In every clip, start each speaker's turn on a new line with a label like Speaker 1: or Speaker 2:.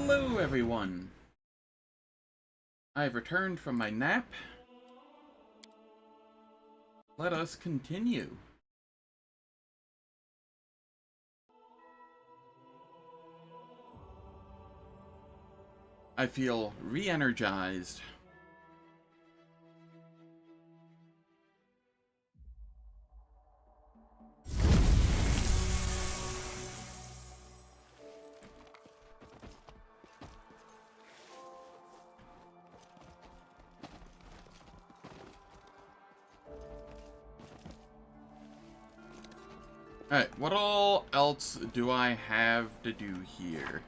Speaker 1: Hello, everyone. I've returned from my nap. Let us continue. I feel re-energized. Alright, what all else do I have to do here?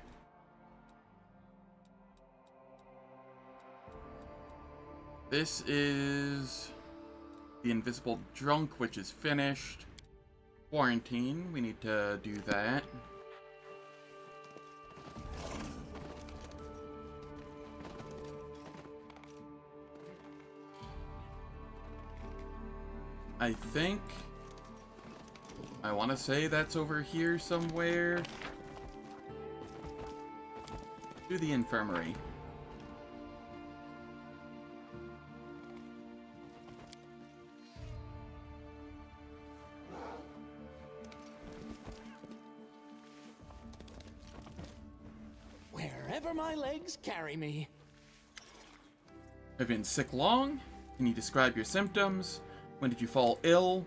Speaker 1: This is the Invisible Drunk, which is finished. Quarantine, we need to do that. I think I want to say that's over here somewhere. To the infirmary.
Speaker 2: Wherever my legs carry me.
Speaker 1: Have you been sick long? Can you describe your symptoms? When did you fall ill?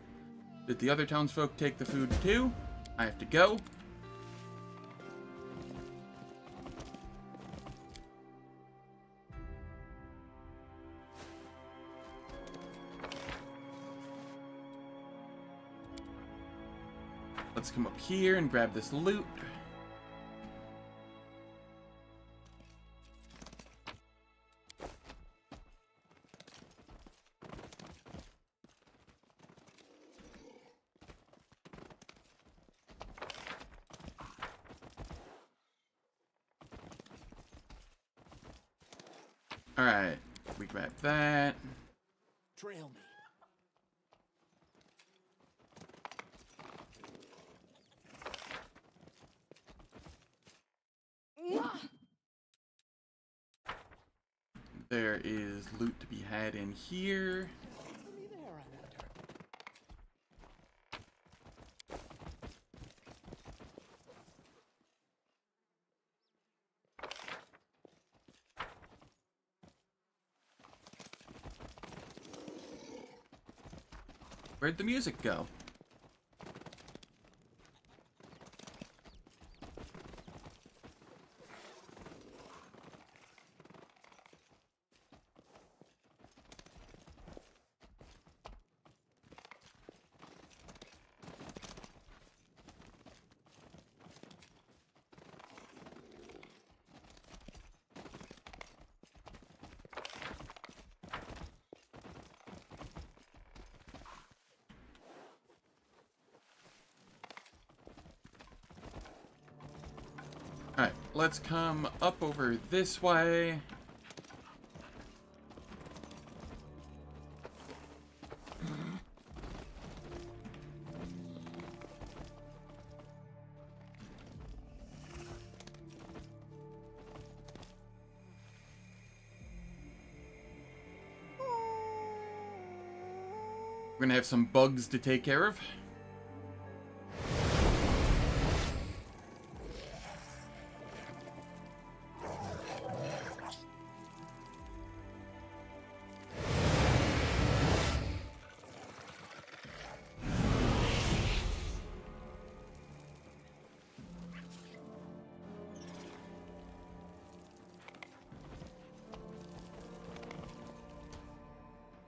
Speaker 1: Did the other townsfolk take the food too? I have to go. Let's come up here and grab this loot. Alright, we grab that.
Speaker 2: Trail me.
Speaker 1: There is loot to be had in here. Where'd the music go? Alright, let's come up over this way. We're gonna have some bugs to take care of.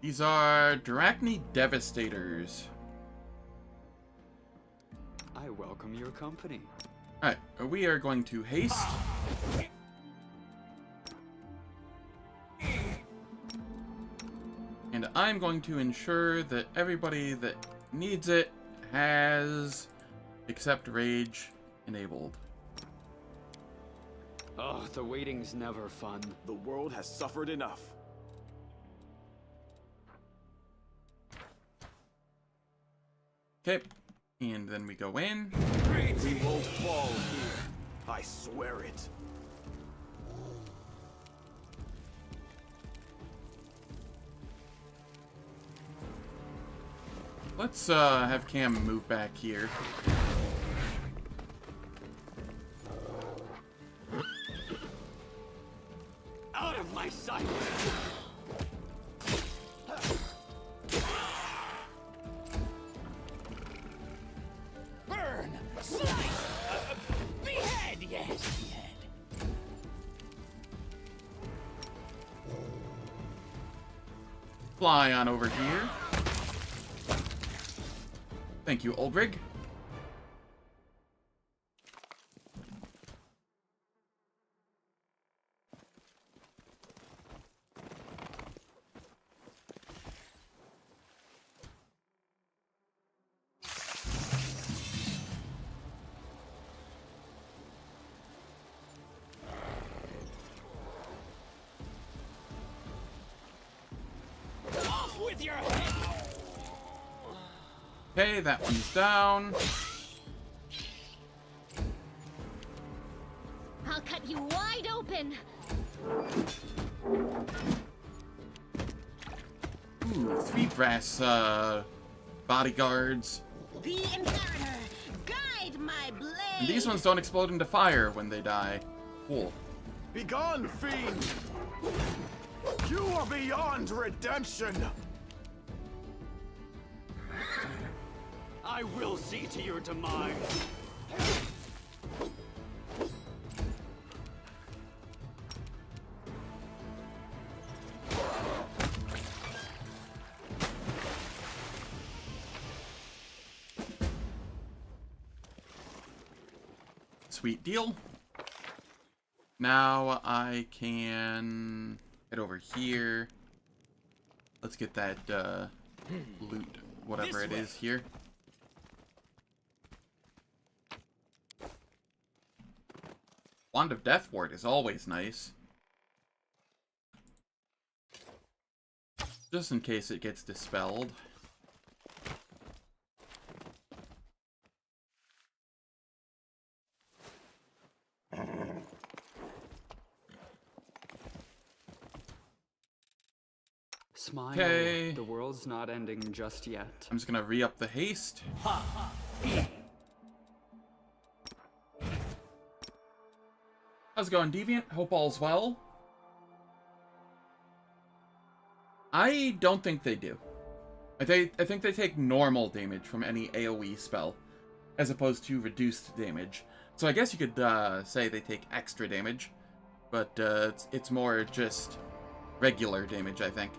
Speaker 1: These are Drachni Devastators.
Speaker 3: I welcome your company.
Speaker 1: Alright, we are going to haste. And I'm going to ensure that everybody that needs it has Accept Rage enabled.
Speaker 3: Oh, the waiting's never fun.
Speaker 4: The world has suffered enough.
Speaker 1: Okay, and then we go in.
Speaker 4: We won't fall here. I swear it.
Speaker 1: Let's have Cam move back here.
Speaker 3: Out of my sight!
Speaker 2: Burn! Slice! Behead! Yes, behead.
Speaker 1: Fly on over here. Thank you, Ulbrig.
Speaker 2: Off with your head!
Speaker 1: Okay, that one's down.
Speaker 5: I'll cut you wide open.
Speaker 1: Ooh, 3 brass, bodyguards.
Speaker 5: The Imperator, guide my blade.
Speaker 1: And these ones don't explode into fire when they die. Cool.
Speaker 4: Begone, fiend! You are beyond redemption!
Speaker 3: I will see to your demise.
Speaker 1: Sweet deal. Now I can head over here. Let's get that loot, whatever it is here. Wand of Death Ward is always nice. Just in case it gets dispelled.
Speaker 3: Smile.
Speaker 1: Okay.
Speaker 3: The world's not ending just yet.
Speaker 1: I'm just gonna re-up the haste. How's it going, Deviant? Hope all's well. I don't think they do. I think they take normal damage from any AoE spell, as opposed to reduced damage. So I guess you could say they take extra damage, but it's more just regular damage, I think.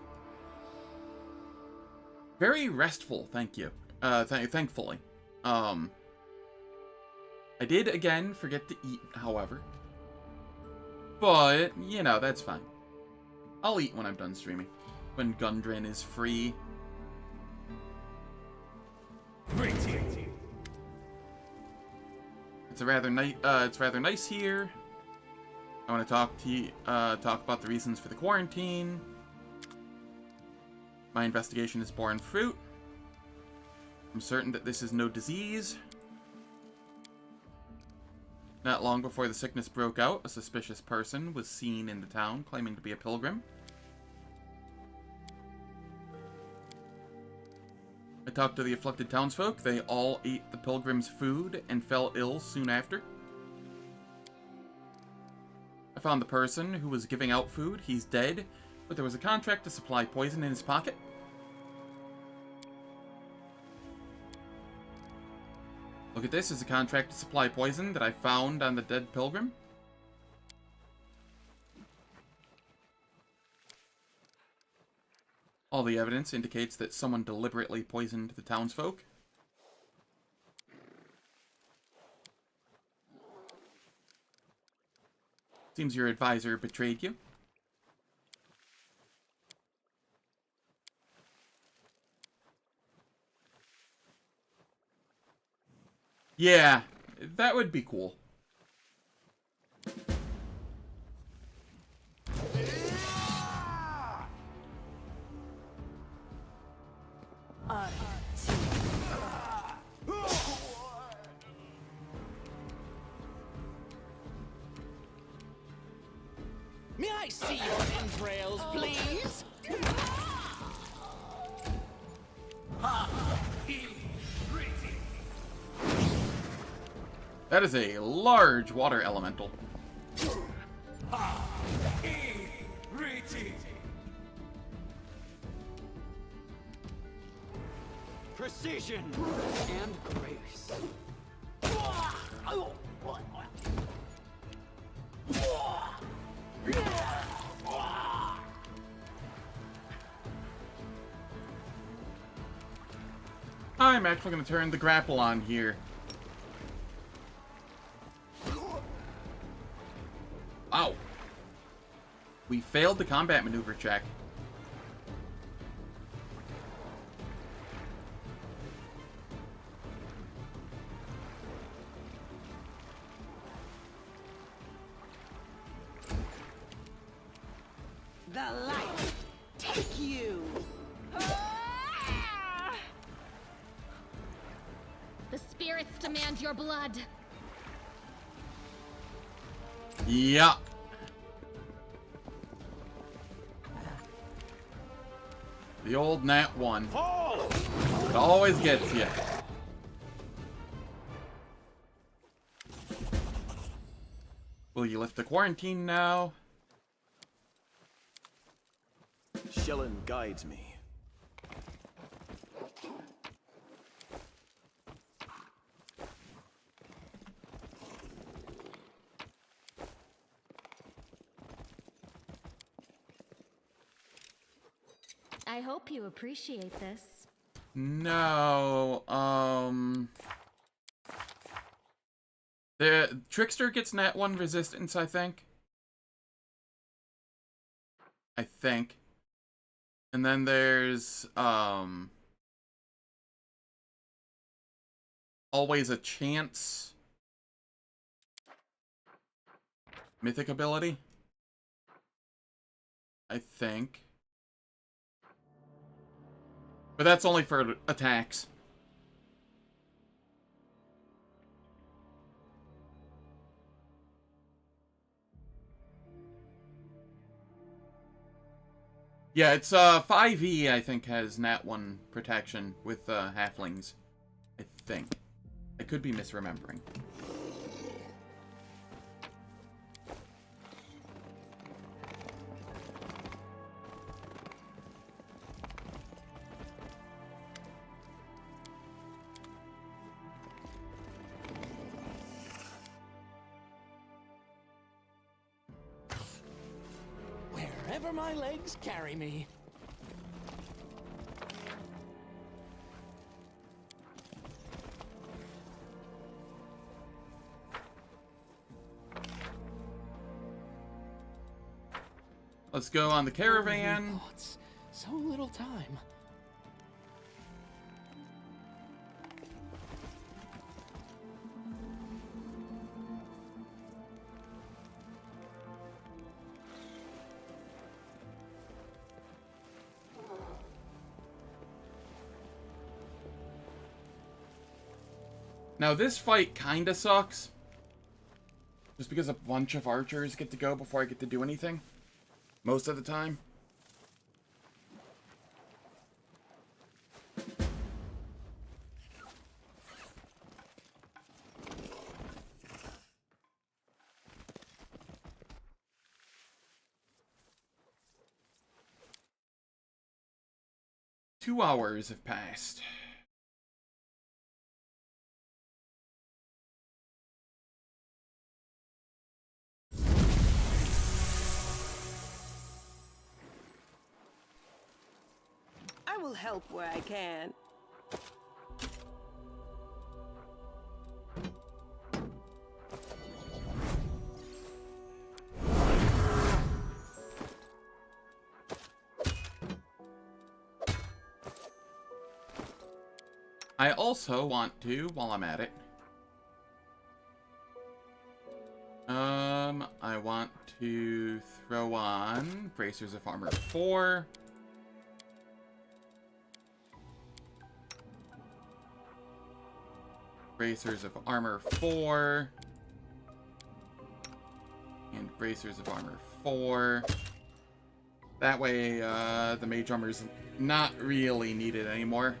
Speaker 1: Very restful, thank you. Thankfully. I did, again, forget to eat, however. But, you know, that's fine. I'll eat when I'm done streaming. When Gundrun is free. It's rather nice here. I want to talk about the reasons for the quarantine. My investigation has borne fruit. I'm certain that this is no disease. Not long before the sickness broke out, a suspicious person was seen in the town claiming to be a pilgrim. I talked to the afflicted townsfolk. They all ate the pilgrim's food and fell ill soon after. I found the person who was giving out food. He's dead, but there was a contract to supply poison in his pocket. Look at this, is a contract to supply poison that I found on the dead pilgrim. All the evidence indicates that someone deliberately poisoned the townsfolk. Seems your advisor betrayed you. Yeah, that would be cool.
Speaker 2: May I see your entrails, please?
Speaker 1: That is a large water elemental.
Speaker 3: Precision and grace.
Speaker 1: I'm actually going to turn the grapple on here. Wow. We failed the combat maneuver check.
Speaker 5: The light take you. The spirits demand your blood.
Speaker 1: Yeah. The old Nat 1.
Speaker 4: Fall!
Speaker 1: It always gets you. Will you lift the quarantine now?
Speaker 4: Shellen guides me.
Speaker 5: I hope you appreciate this.
Speaker 1: No, the Trickster gets Nat 1 resistance, I think. And then there's, always a chance mythic ability, I think. But that's only for attacks. Yeah, it's 5e, I think, has Nat 1 protection with halflings. I think. I could be misremembering.
Speaker 2: Wherever my legs carry me.
Speaker 1: Let's go on the caravan.
Speaker 2: Thoughts. So little time.
Speaker 1: Now this fight kinda sucks. Just because a bunch of archers get to go before I get to do anything. Most of the time. Two hours have passed.
Speaker 6: I will help where I can.
Speaker 1: I also want to, while I'm at it, I want to throw on Bracers of Armor 4. Bracers of Armor 4. And Bracers of Armor 4. That way, the Mage Armor's not really needed anymore.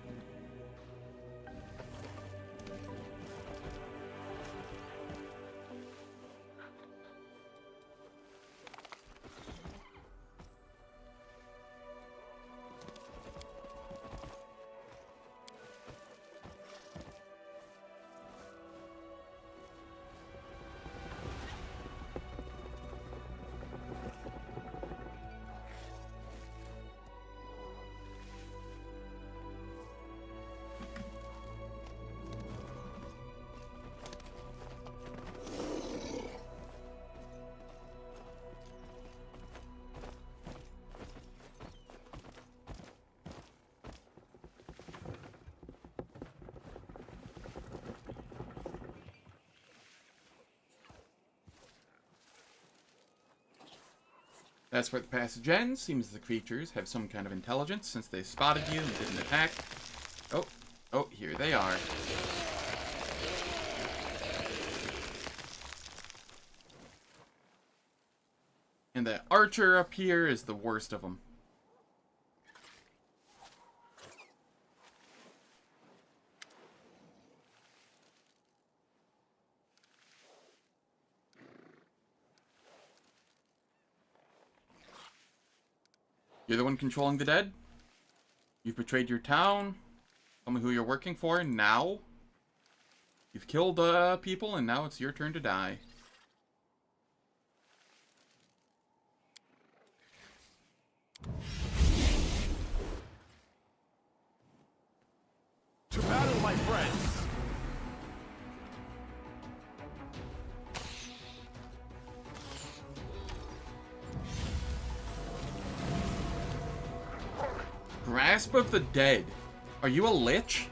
Speaker 1: That's where the passage ends. Seems the creatures have some kind of intelligence since they spotted you and didn't attack. Oh, here they are. And that archer up here is the worst of them. You're the one controlling the dead? You've betrayed your town? Tell me who you're working for now? You've killed people and now it's your turn to die.
Speaker 4: To battle, my friends!
Speaker 1: Grasp of the Dead. Are you a lich?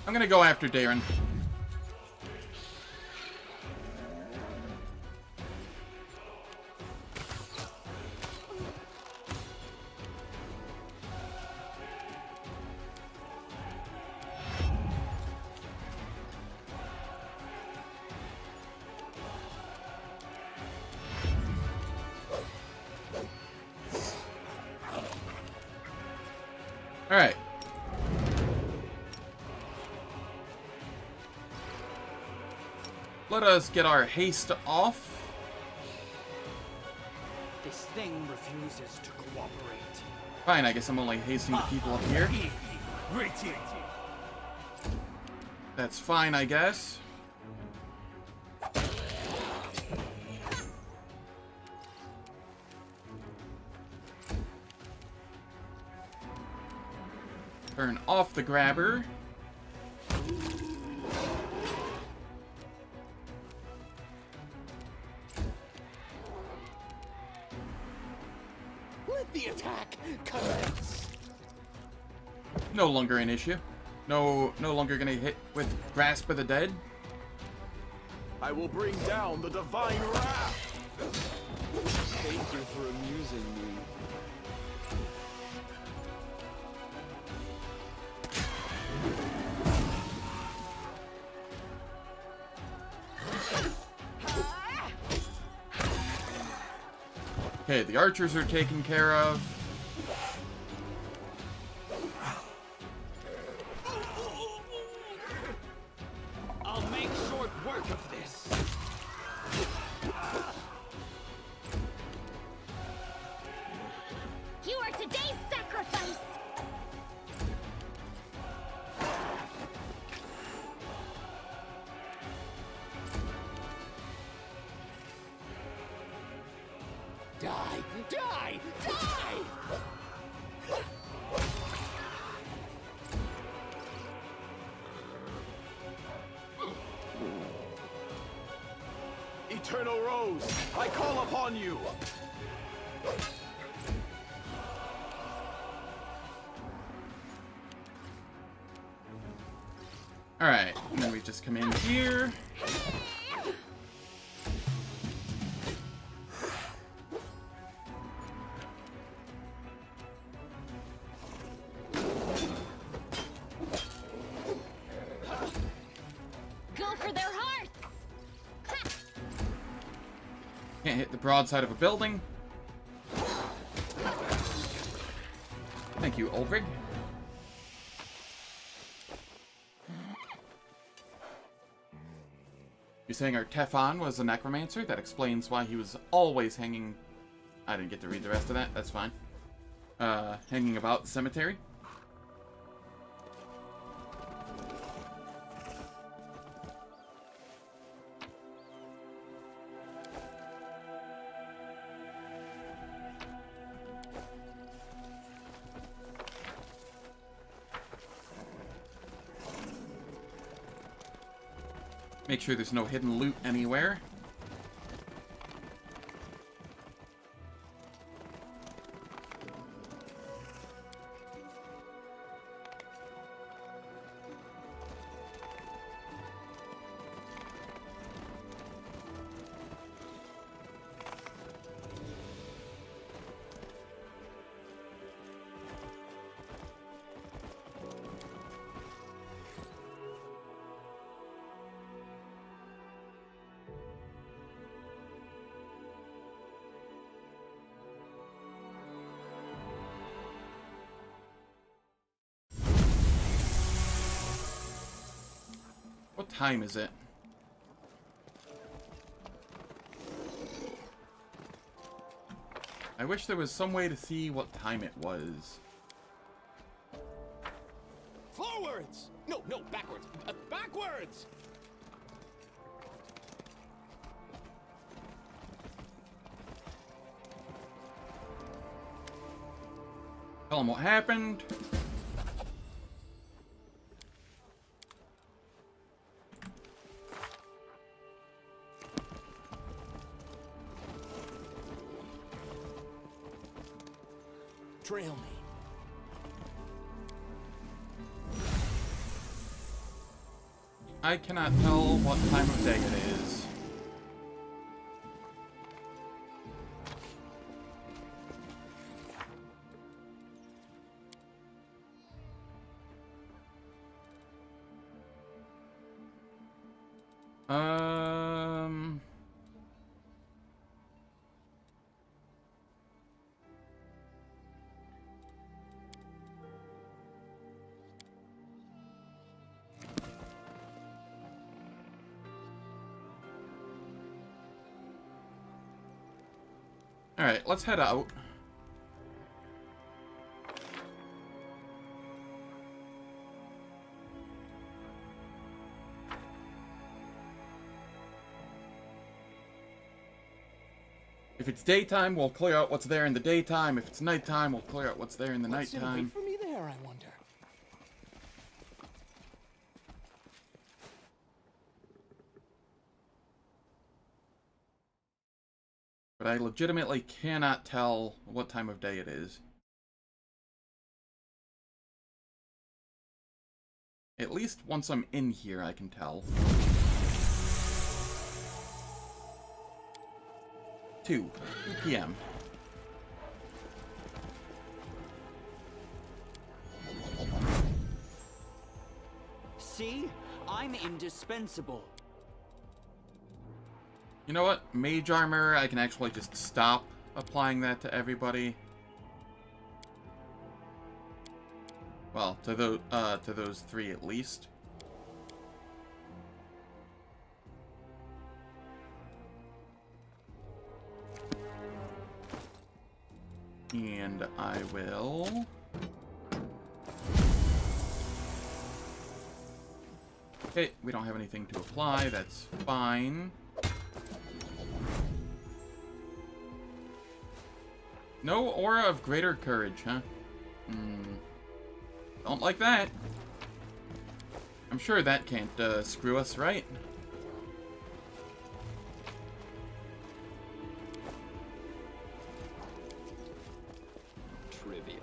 Speaker 1: I'm gonna go after Darren. All right. Let us get our haste off.
Speaker 3: This thing refuses to cooperate.
Speaker 1: Fine, I guess I'm only hasting the people up here. That's fine, I guess. Turn off the grabber.
Speaker 2: Let the attack commence.
Speaker 1: No longer an issue. No longer gonna hit with Grasp of the Dead.
Speaker 4: I will bring down the divine wrath!
Speaker 3: Thank you for amusing me.
Speaker 1: Okay, the archers are taken care of.
Speaker 3: I'll make short work of this.
Speaker 5: You are today's sacrifice!
Speaker 2: Die! Die! Die!
Speaker 4: Eternal Rose, I call upon you!
Speaker 1: Alright, and then we just come in here.
Speaker 5: Go for their hearts!
Speaker 1: Can't hit the broadside of a building. Thank you, Ulrich. You're saying our Tefan was a necromancer? That explains why he was always hanging... I didn't get to read the rest of that. That's fine. Hanging about the cemetery. Make sure there's no hidden loot anywhere. What time is it? I wish there was some way to see what time it was.
Speaker 2: Forwards! No, backwards. Backwards!
Speaker 1: Tell them what happened.
Speaker 2: Trail me.
Speaker 1: I cannot tell what time of day it is. Alright, let's head out. If it's daytime, we'll clear out what's there in the daytime. If it's nighttime, we'll clear out what's there in the
Speaker 2: What's in
Speaker 1: nighttime.
Speaker 2: wait for me there, I wonder.
Speaker 1: But I legitimately cannot tell what time of day it is. At least once I'm in here, I can tell. 2 p.m.
Speaker 3: See? I'm indispensable.
Speaker 1: You know what? Mage armor, I can actually just stop applying that to everybody. Well, to those 3 at least. And I will... Okay, we don't have anything to apply, that's fine. No aura of greater courage, huh? Don't like that. I'm sure that can't screw us, right?
Speaker 2: Trivial.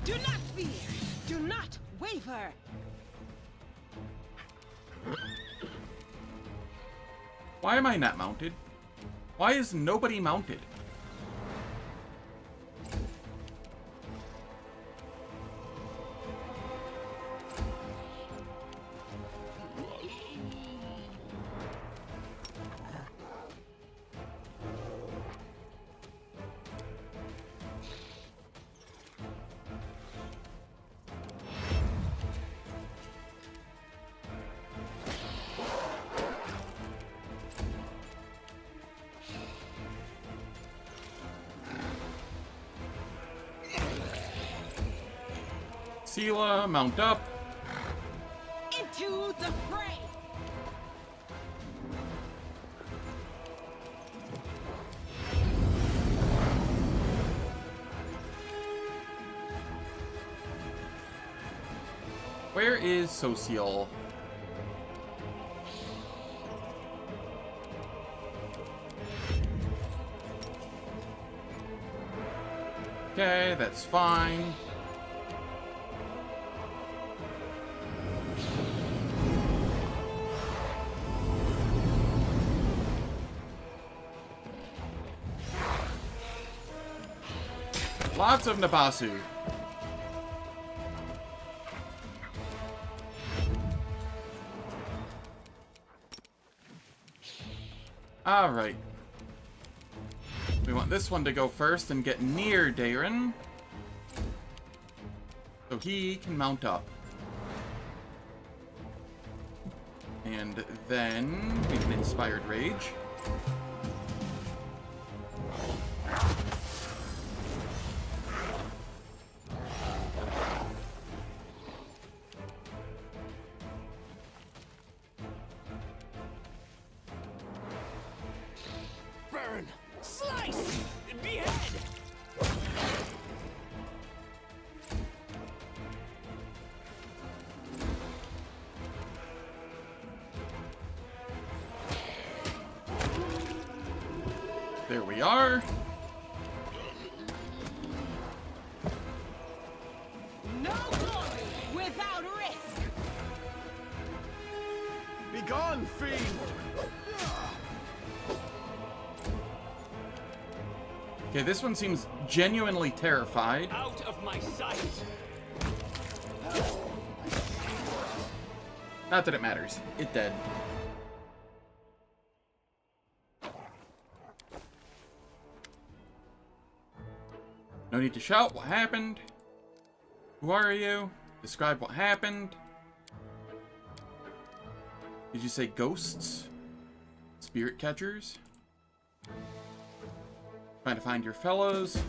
Speaker 6: Do not fear. Do not waver.
Speaker 1: Why am I not mounted? Why is nobody mounted? Sela, mount up.
Speaker 6: Into the fray.
Speaker 1: Where is Social? Okay, that's fine. Lots of Nabasu. Alright. We want this one to go first and get near Darren, so he can mount up. And then we can Inspired Rage.
Speaker 2: Burn! Slice! Behead!
Speaker 1: There we are.
Speaker 6: No glory without risk.
Speaker 4: Begone, fiend!
Speaker 1: Okay, this one seems genuinely terrified.
Speaker 3: Out of my sight.
Speaker 1: Not that it matters. It dead. No need to shout. What happened? Who are you? Describe what happened. Did you say ghosts? Spirit catchers? Trying to find your fellows.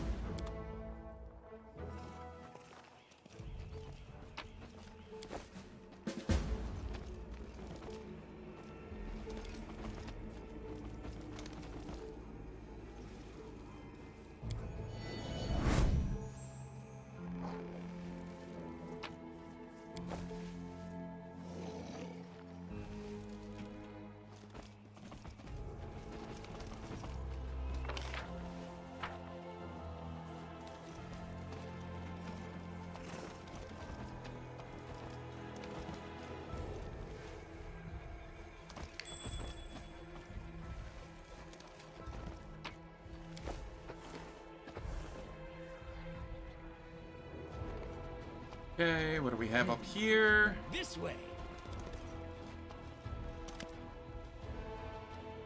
Speaker 1: Okay, what do we have up here?
Speaker 3: This way.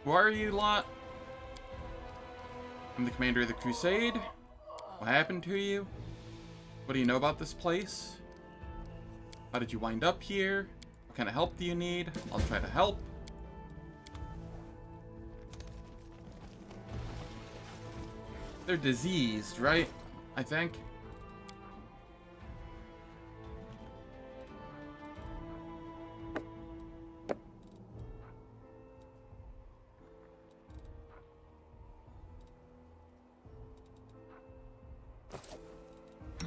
Speaker 1: Who are you, lot? I'm the commander of the Crusade. What happened to you? What do you know about this place? How did you wind up here? What kind of help do you need? I'll try to help. They're diseased, right? I think.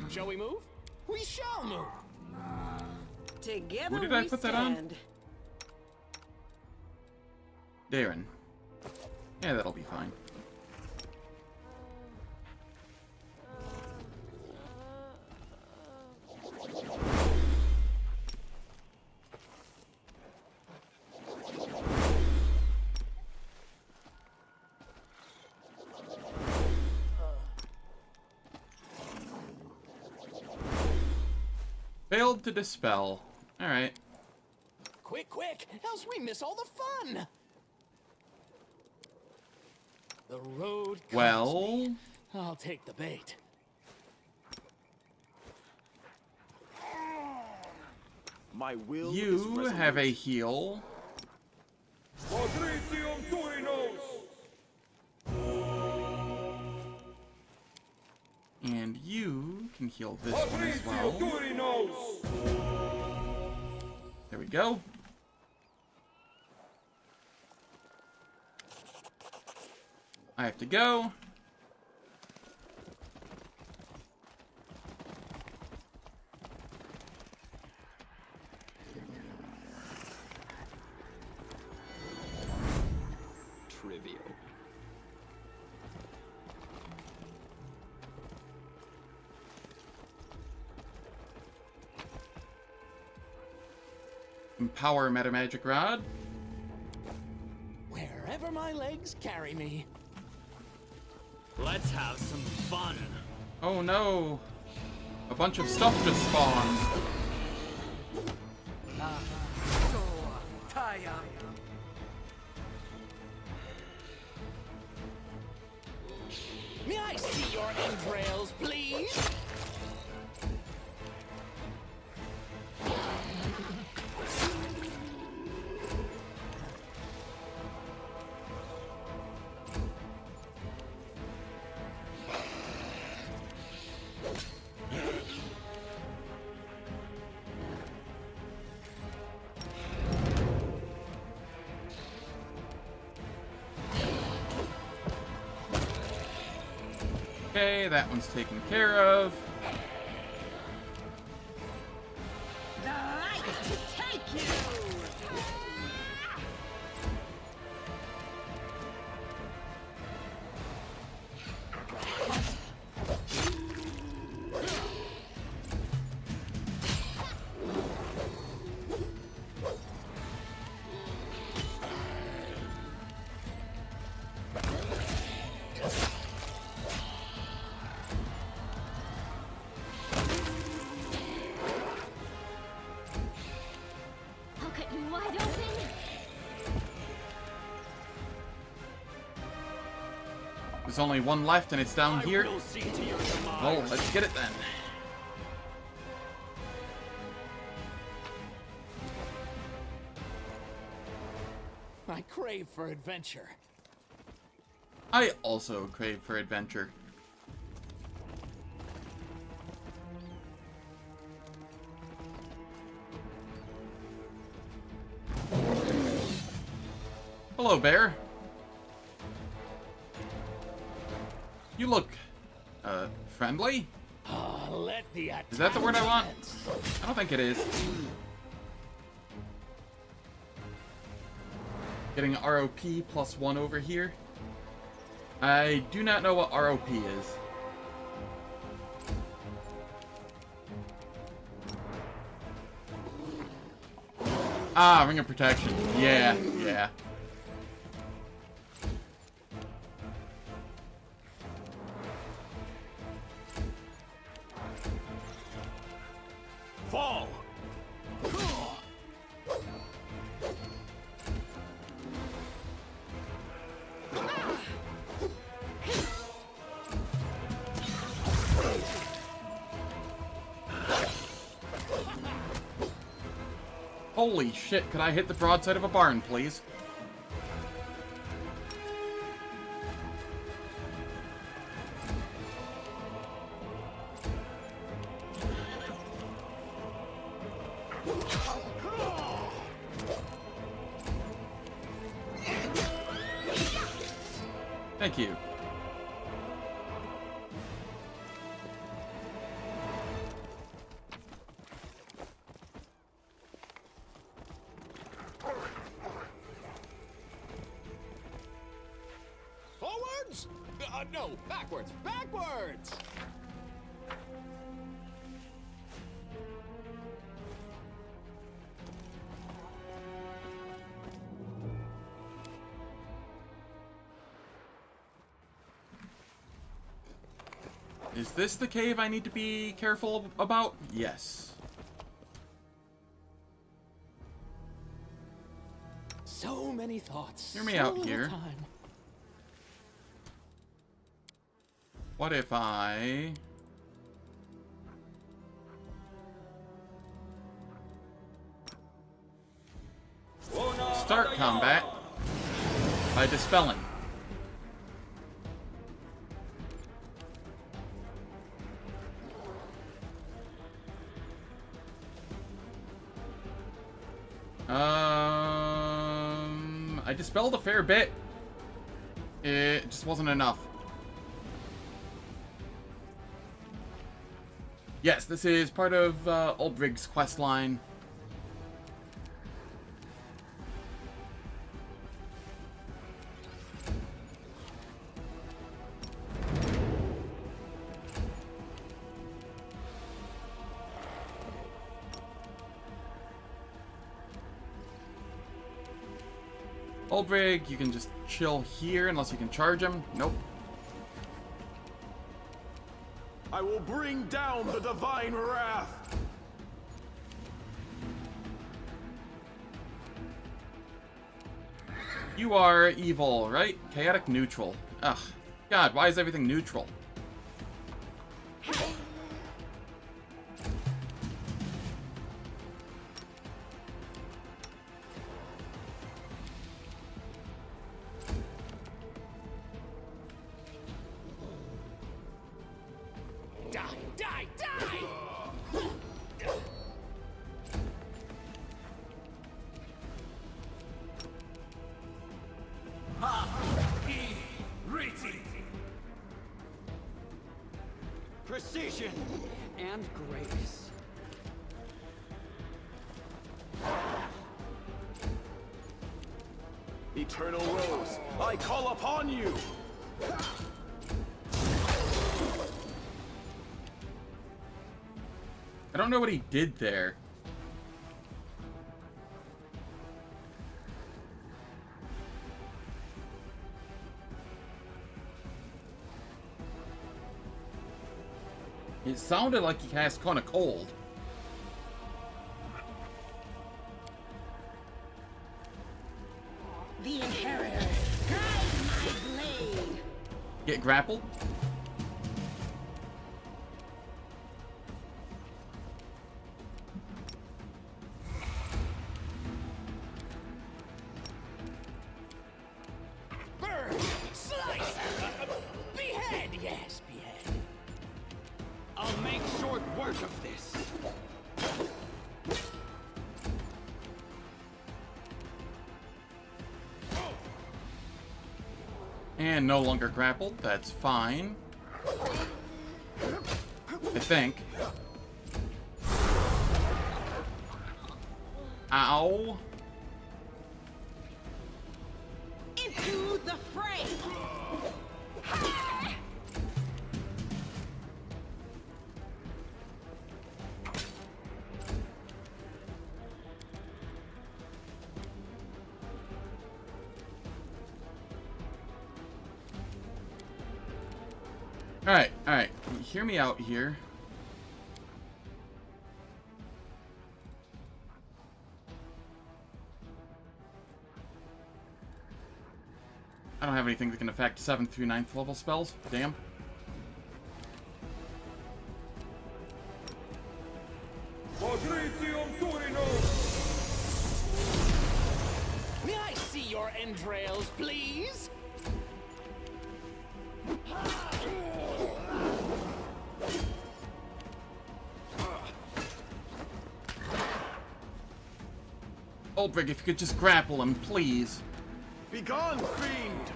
Speaker 2: Shall we move? We shall move!
Speaker 6: Together
Speaker 1: Who did I
Speaker 6: we
Speaker 1: put that on?
Speaker 6: stand.
Speaker 1: Darren. Yeah, that'll be fine. Failed to dispel. Alright.
Speaker 2: Quick, quick! Else we miss all the fun! The road calls
Speaker 1: Well,
Speaker 2: me. I'll take the bait.
Speaker 4: My will is
Speaker 1: you
Speaker 4: resolute.
Speaker 1: have a heal. And you can heal this one as well. There we go. I have to go. Power Meta Magic Rod.
Speaker 2: Wherever my legs carry me.
Speaker 3: Let's have some fun.
Speaker 1: Oh no! A bunch of stuff just spawned.
Speaker 2: May I see your entrails, please?
Speaker 1: Okay, that one's taken care of.
Speaker 6: The light to take you!
Speaker 5: I'll cut you wide open.
Speaker 1: There's only one left, and it's down
Speaker 3: I
Speaker 1: here.
Speaker 3: will see to your demise.
Speaker 1: Well, let's get it then.
Speaker 2: I crave for adventure.
Speaker 1: I also crave for adventure. Hello, bear. You look, friendly?
Speaker 2: Let the
Speaker 1: Is that the word I want?
Speaker 2: attachments.
Speaker 1: I don't think it is. Getting ROP +1 over here. I do not know what ROP is. Ah, Ring of Protection. Yeah, yeah.
Speaker 4: Fall!
Speaker 1: Holy shit, could I hit the broadside of a barn, please? Thank you.
Speaker 2: Forwards? No, backwards. Backwards!
Speaker 1: Is this the cave I need to be careful about? Yes.
Speaker 2: So many thoughts.
Speaker 1: Hear me
Speaker 2: so
Speaker 1: out
Speaker 2: little
Speaker 1: here.
Speaker 2: Time.
Speaker 1: What if I... start combat by dispelling? I dispelled a fair bit. It just wasn't enough. Yes, this is part of Ulbrig's questline. Oldbrig, you can just chill here unless you can charge him. Nope.
Speaker 4: I will bring down the divine wrath.
Speaker 1: You are evil, right? Chaotic neutral. Ugh. God, why is everything neutral?
Speaker 3: Die, die, die! Precision and grace.
Speaker 4: Eternal Rose, I call upon you.
Speaker 1: I don't know what he did there. It sounded like he has kind of cold.
Speaker 6: The Inheritor, guide my blade.
Speaker 1: Get grappled?
Speaker 3: Burn! Slice! Behead! Yes, behead. I'll make short work of this.
Speaker 1: And no longer grappled. That's fine. I think. Ow.
Speaker 6: Into the fray.
Speaker 1: Alright. Hear me out here. I don't have anything that can affect 7th through 9th level spells. Damn.
Speaker 3: May I see your entrails, please?
Speaker 1: Oldbrig, if you could just grapple him, please.
Speaker 4: Begone, fiend!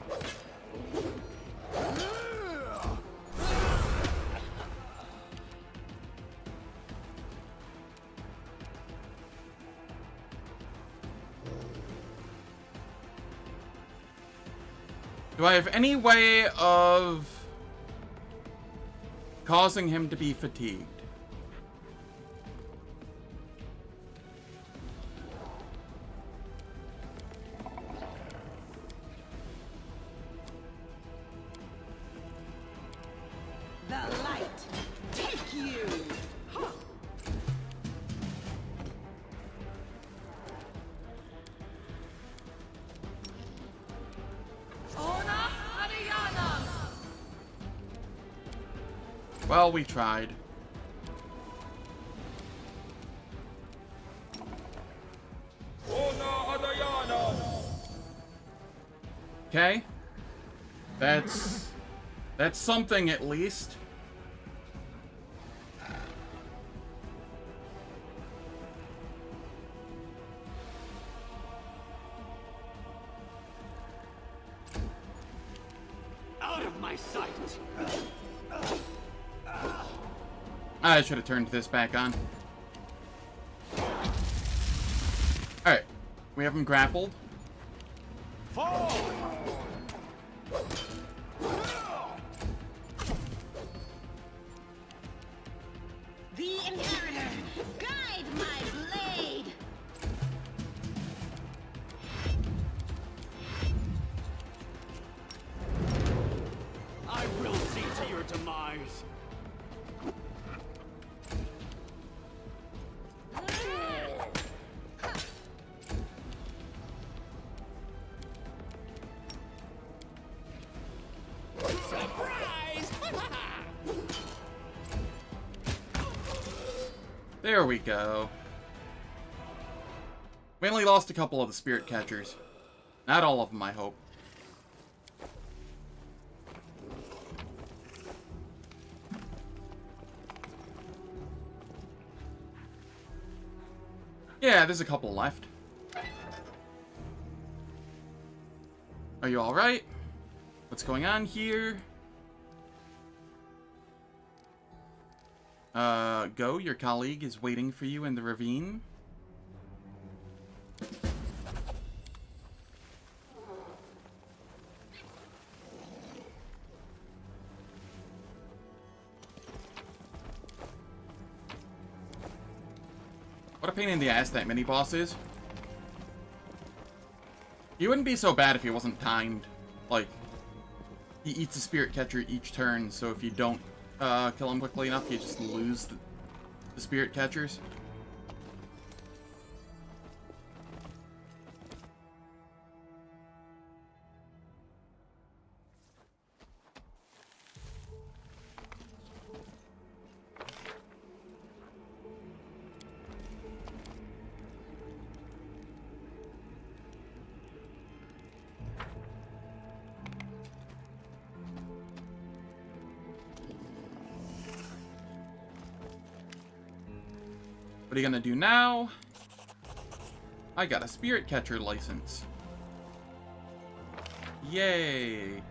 Speaker 1: Do I have any way of causing him to be fatigued?
Speaker 6: The light, take you. Ona Ariana.
Speaker 1: Well, we tried. Okay. That's something at least.
Speaker 3: Out of my sight!
Speaker 1: I should have turned this back on. Alright. We have him grappled.
Speaker 4: Fall!
Speaker 6: The Inheritor, guide my blade.
Speaker 2: demise. Surprise!
Speaker 1: There we go. We only lost a couple of the spirit catchers. Not all of them, I hope. Yeah, there's a couple left. Are you alright? What's going on here? Go. Your colleague is waiting for you in the ravine. What a pain in the ass that mini-boss is. He wouldn't be so bad if he wasn't timed. Like, he eats a spirit catcher each turn, so if you don't kill him quickly enough, you just lose the spirit catchers. What are you gonna do now? I got a spirit catcher license. Yay!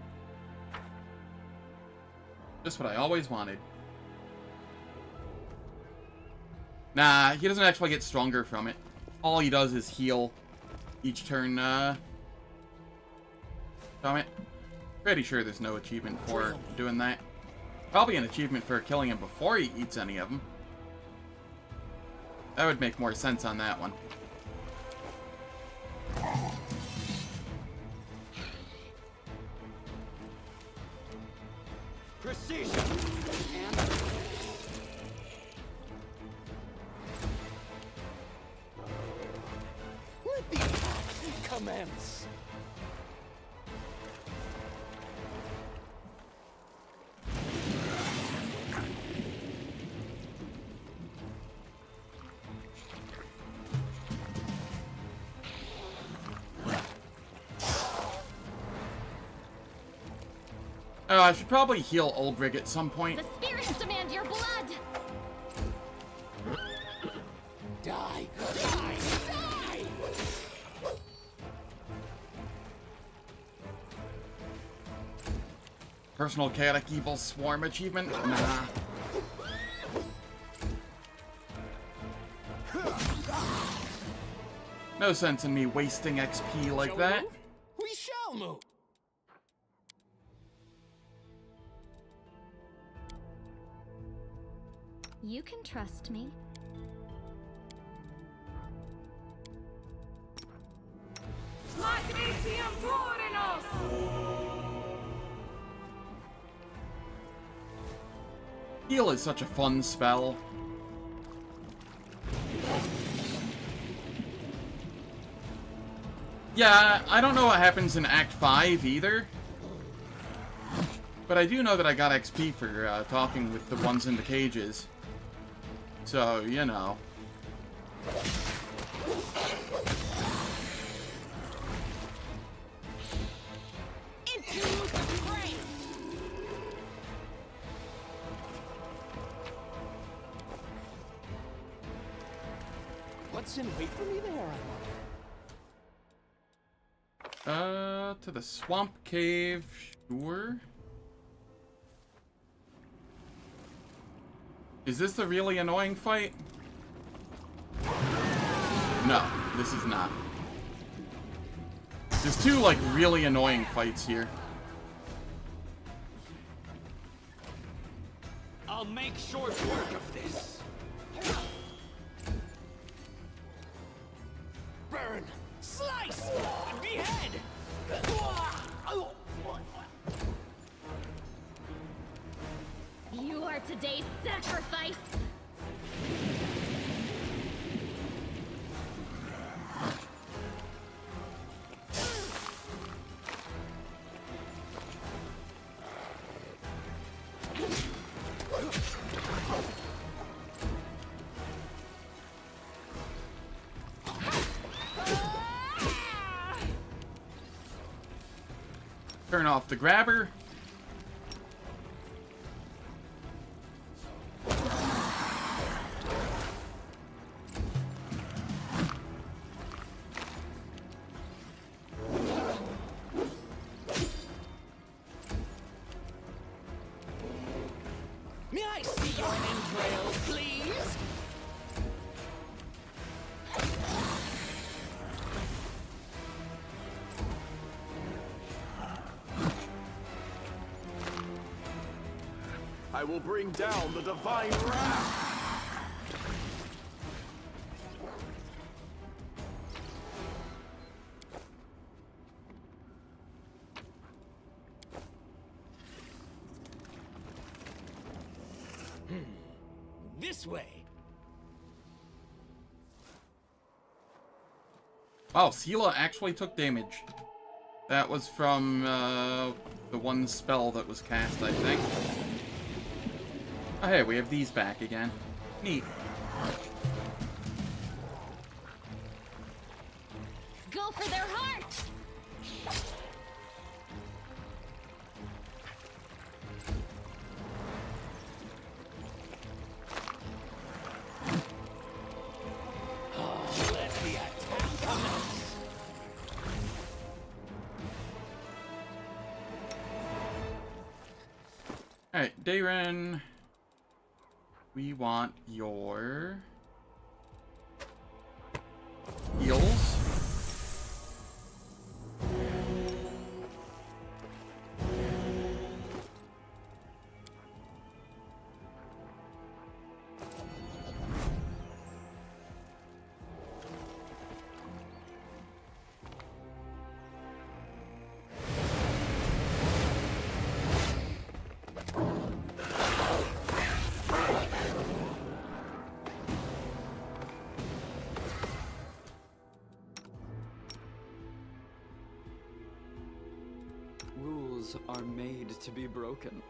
Speaker 1: Just what I always wanted. Nah, he doesn't actually get stronger from it. All he does is heal each turn, from it. Pretty sure there's no achievement for doing that. Probably an achievement for killing him before he eats any of them. That would make more sense on that one.
Speaker 2: Precision! And... Let the action commence!
Speaker 1: I should probably heal Oldrig at some point.
Speaker 5: The spirits demand your blood!
Speaker 2: Die! Die! Die!
Speaker 1: Personal Chaotic Evil Swarm achievement? Nah. No sense in me wasting XP like
Speaker 2: Shall
Speaker 1: that.
Speaker 2: we move? We shall move!
Speaker 5: You can trust me.
Speaker 1: Heal is such a fun spell. Yeah, I don't know what happens in Act 5 either. But I do know that I got XP for talking with the ones in the cages. So, you know.
Speaker 6: Into the fray!
Speaker 2: What's in wait for me there, I wonder?
Speaker 1: To the swamp cave, sure. Is this the really annoying fight? No, this is not. There's two, like, really annoying fights here.
Speaker 3: I'll make short work of this.
Speaker 2: Burn! Slice! Behead!
Speaker 5: today's sacrifice.
Speaker 1: Turn off the grabber.
Speaker 3: May I see your entrails, please?
Speaker 4: I will bring down the divine wrath.
Speaker 3: This way.
Speaker 1: Wow, Sela actually took damage. That was from the one spell that was cast, I think. Oh, hey, we have these back again. Neat.
Speaker 5: Go for their hearts!
Speaker 3: Let the attack commence.
Speaker 1: Alright, Dayren. We want your heals.
Speaker 7: Rules are made to be broken.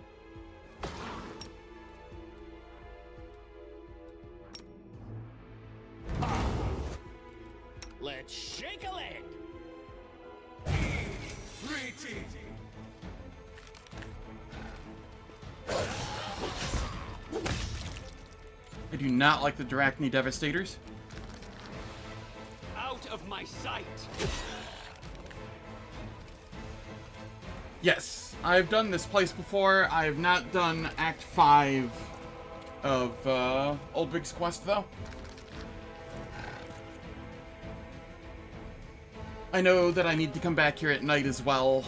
Speaker 3: Let's shake a leg.
Speaker 1: I do not like the Drachni Devastators.
Speaker 3: Out of my sight.
Speaker 1: Yes, I've done this place before. I have not done Act 5 of Oldrig's Quest, though. I know that I need to come back here at night as well.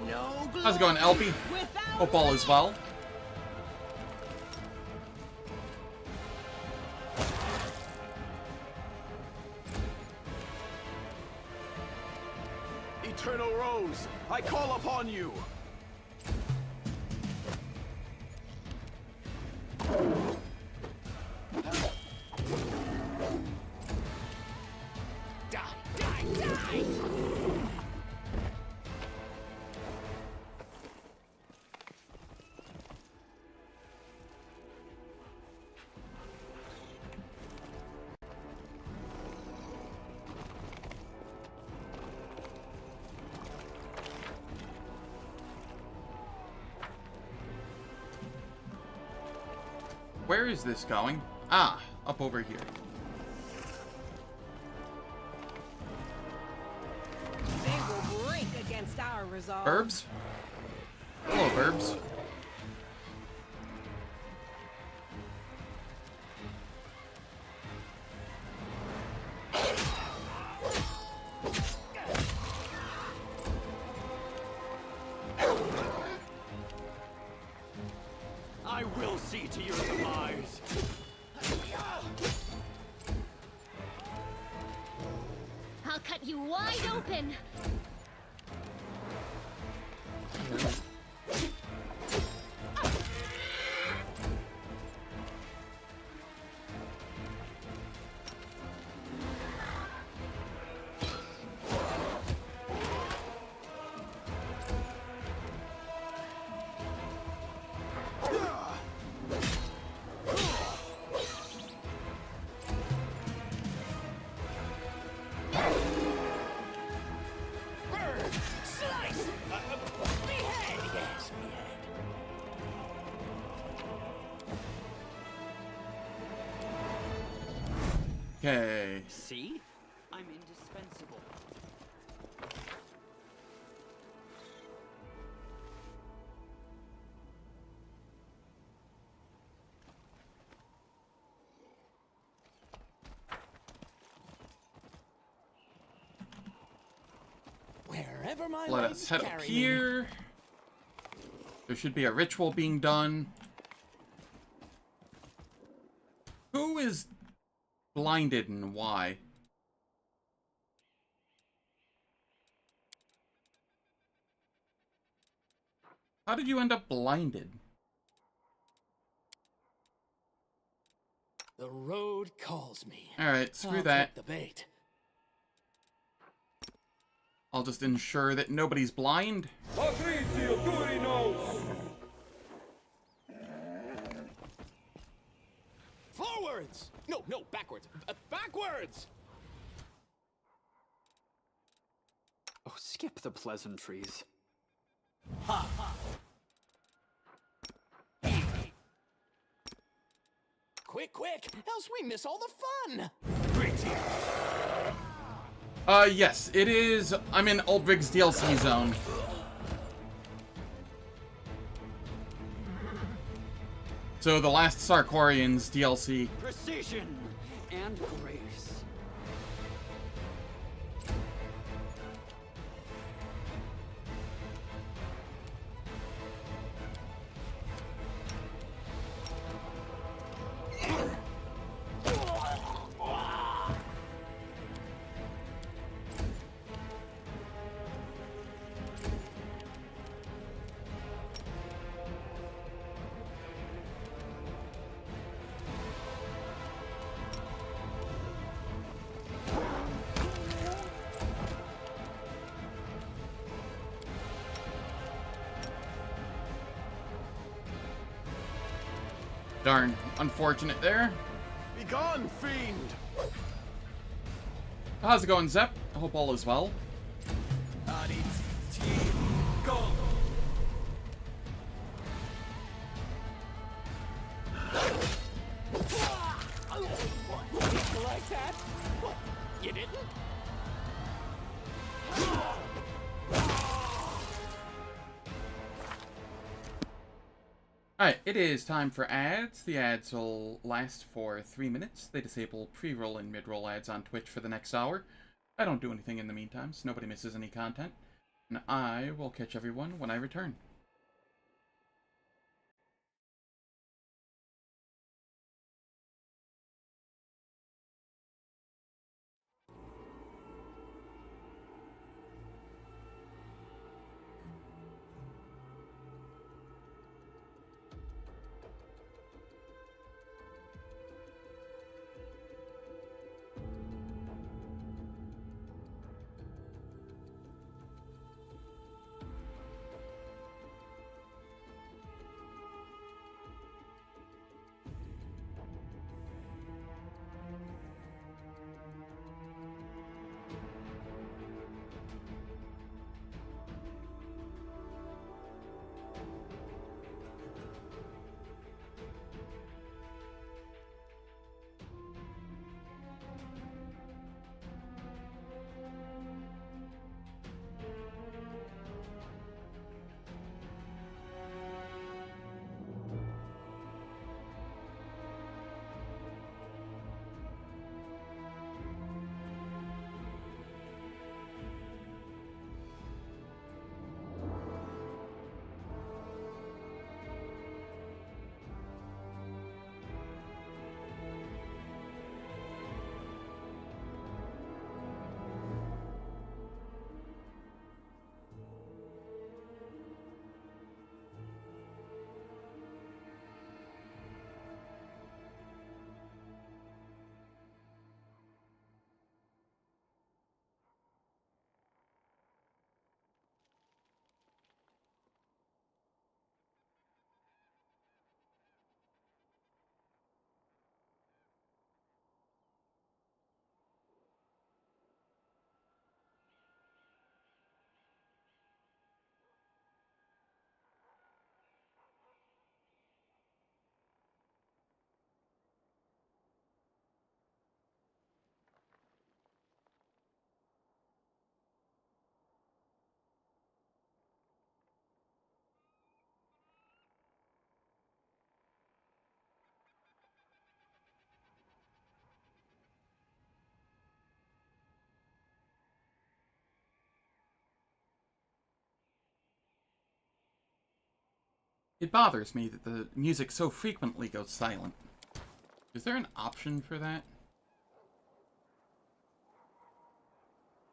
Speaker 6: No
Speaker 1: How's it going, Elpie?
Speaker 6: without
Speaker 1: Hope all is well.
Speaker 4: Eternal Rose, I call upon you.
Speaker 3: Die, die, die!
Speaker 1: Where is this going? Ah, up over here.
Speaker 6: They will break against our resolve.
Speaker 1: Burbs? Hello, Burbs.
Speaker 3: I will see to your demise.
Speaker 5: I'll cut you wide open.
Speaker 1: Okay.
Speaker 7: See? I'm indispensable.
Speaker 2: Wherever my
Speaker 1: Let
Speaker 2: legs
Speaker 1: us head up
Speaker 2: carry me.
Speaker 1: here. There should be a ritual being done. Who is blinded and why? How did you end up blinded?
Speaker 2: The road calls me.
Speaker 1: Alright, screw
Speaker 2: I'll
Speaker 1: that.
Speaker 2: take the bait.
Speaker 1: I'll just ensure that nobody's blind.
Speaker 2: Forwards! No, backwards. Backwards!
Speaker 7: Oh, skip the pleasantries.
Speaker 2: Quick, else we miss all the fun!
Speaker 1: Yes, it is. I'm in Oldrig's DLC zone. So the last Sarkorians DLC.
Speaker 7: Precision and grace.
Speaker 1: Darn, unfortunate there.
Speaker 4: Be gone, fiend!
Speaker 1: How's it going, Zep? I hope all is well.
Speaker 2: Like that? What? You didn't?
Speaker 1: Alright, it is time for ads. The ads will last for 3 minutes. They disable pre-roll and mid-roll ads on Twitch for the next hour. I don't do anything in the meantime, so nobody misses any content. And I will catch everyone when I return. It bothers me that the music so frequently goes silent. Is there an option for that?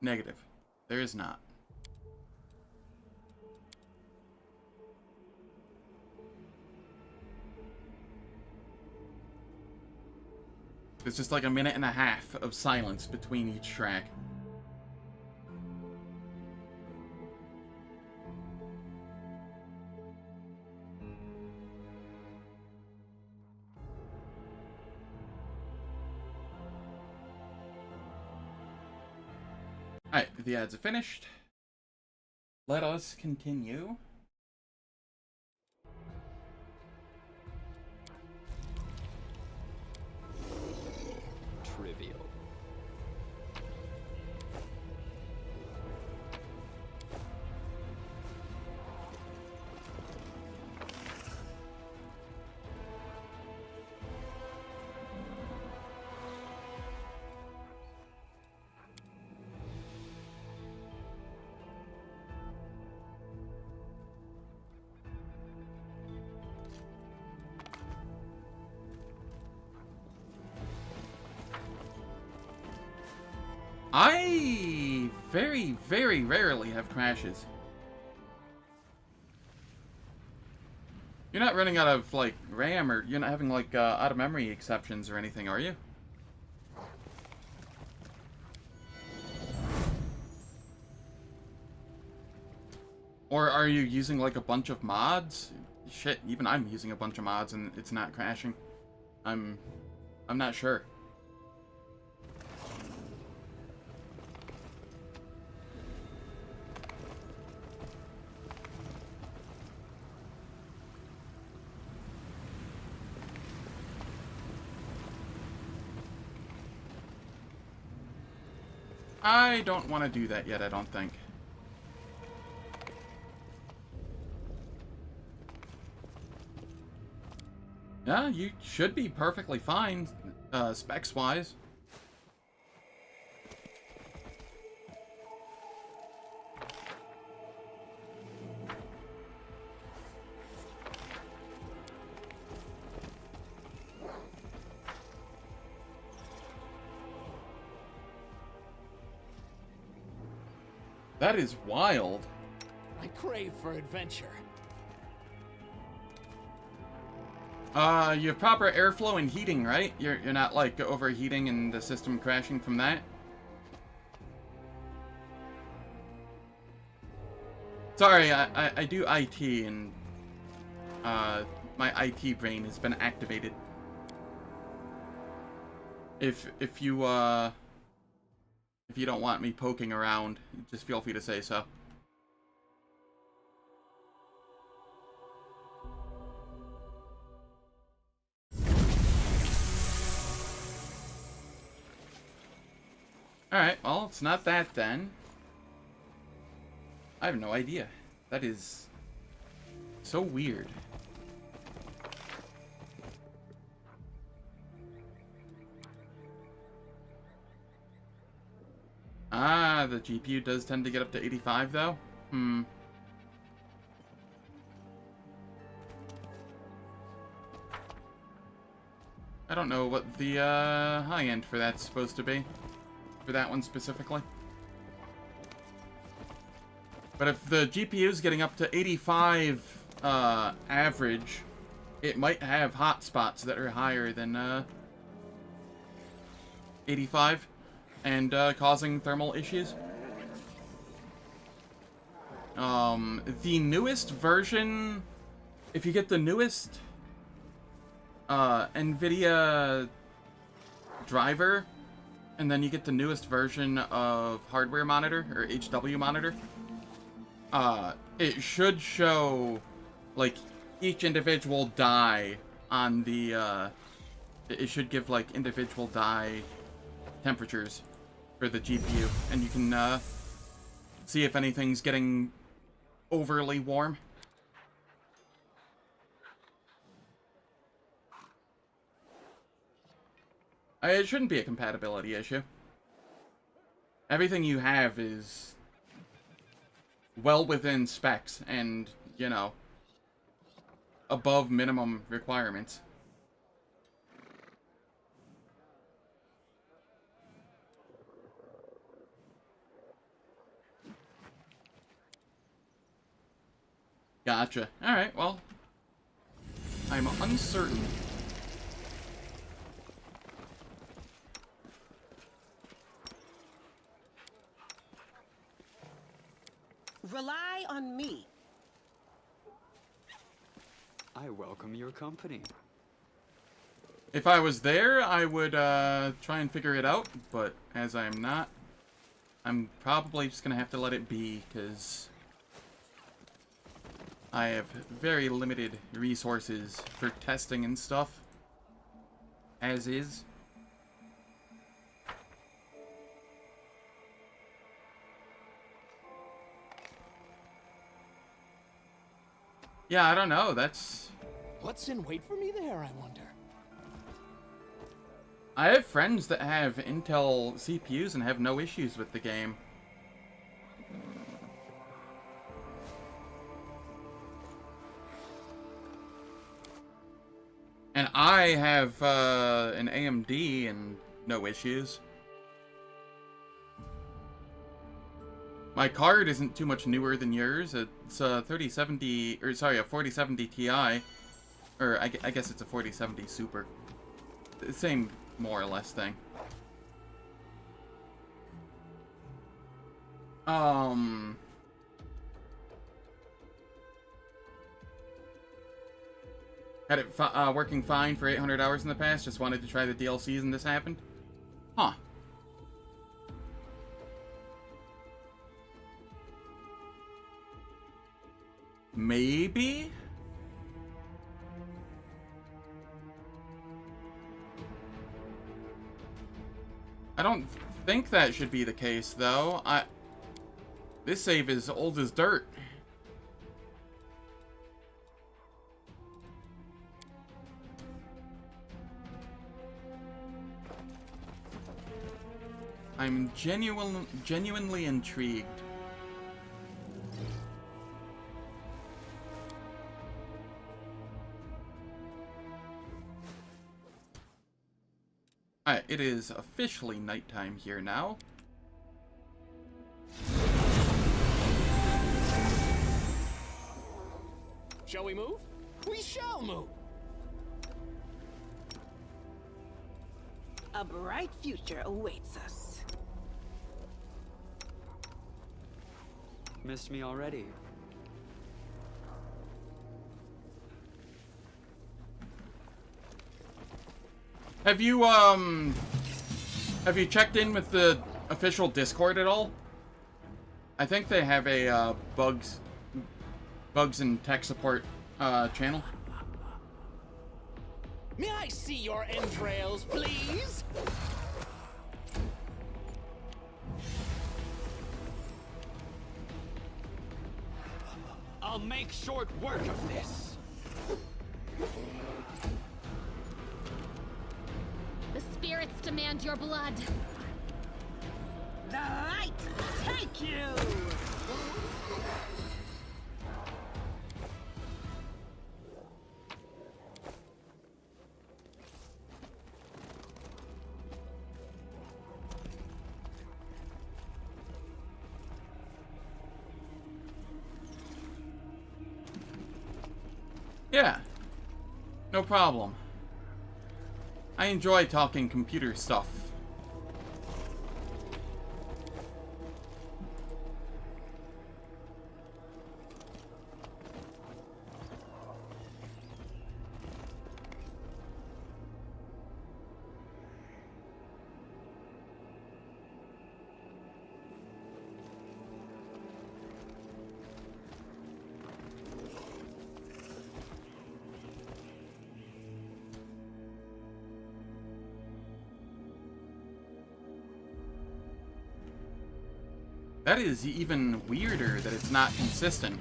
Speaker 1: Negative. There is not. There's just like a minute and a half of silence between each track. Alright, the ads are finished. Let us continue.
Speaker 2: Trivial.
Speaker 1: I very, very rarely have crashes. You're not running out of, like, RAM, or you're not having, like, out-of-memory exceptions or anything, are you? Or are you using, like, a bunch of mods? Shit, even I'm using a bunch of mods and it's not crashing. I'm not sure. I don't want to do that yet, I don't think. Yeah, you should be perfectly fine, specs-wise. That is wild.
Speaker 2: I crave for adventure.
Speaker 1: You have proper airflow and heating, right? You're not, like, overheating and the system crashing from that? Sorry, I do IT, and, my IT brain has been activated. If you don't want me poking around, just feel free to say so. Alright, well, it's not that then. I have no idea. That is so weird. Ah, the GPU does tend to get up to 85 though? I don't know what the high end for that's supposed to be. For that one specifically. But if the GPU is getting up to 85 average, it might have hotspots that are higher than 85 and causing thermal issues. The newest version, if you get the newest NVIDIA driver, and then you get the newest version of hardware monitor, or HW monitor, it should show, like, each individual die on the, it should give, like, individual die temperatures for the GPU, and you can, see if anything's getting overly warm. It shouldn't be a compatibility issue. Everything you have is well within specs, and, you know, above minimum requirements. Gotcha. Alright, well, I'm uncertain.
Speaker 6: Rely on me.
Speaker 7: I welcome your company.
Speaker 1: If I was there, I would try and figure it out, but as I'm not, I'm probably just gonna have to let it be, because I have very limited resources for testing and stuff, as is. Yeah, I don't know, that's...
Speaker 2: What's in wait for me there, I wonder?
Speaker 1: I have friends that have Intel CPUs and have no issues with the game. And I have an AMD and no issues. My card isn't too much newer than yours. It's a 3070, or sorry, a 4070 Ti. Or I guess it's a 4070 Super. Same, more or less, thing. Had it working fine for 800 hours in the past. Just wanted to try the DLCs and this happened. Huh. Maybe? I don't think that should be the case, though. This save is old as dirt. I'm genuinely intrigued. Alright, it is officially nighttime here now.
Speaker 2: Shall we move? We shall move!
Speaker 6: A bright future awaits us.
Speaker 7: Missed me already.
Speaker 1: Have you checked in with the official Discord at all? I think they have a bugs and tech support channel.
Speaker 2: May I see your entrails, please?
Speaker 3: I'll make short work of this.
Speaker 5: The spirits demand your blood.
Speaker 6: The light take you!
Speaker 1: Yeah. No problem. I enjoy talking computer stuff. That is even weirder that it's not consistent.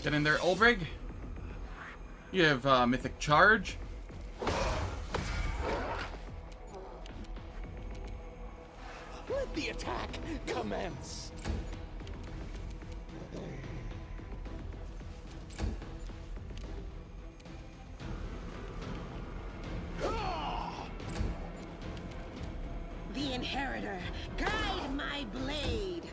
Speaker 1: Get in there, Ulbrig. You have Mythic Charge.
Speaker 2: Let the attack commence.
Speaker 6: The Inheritor, guide my blade.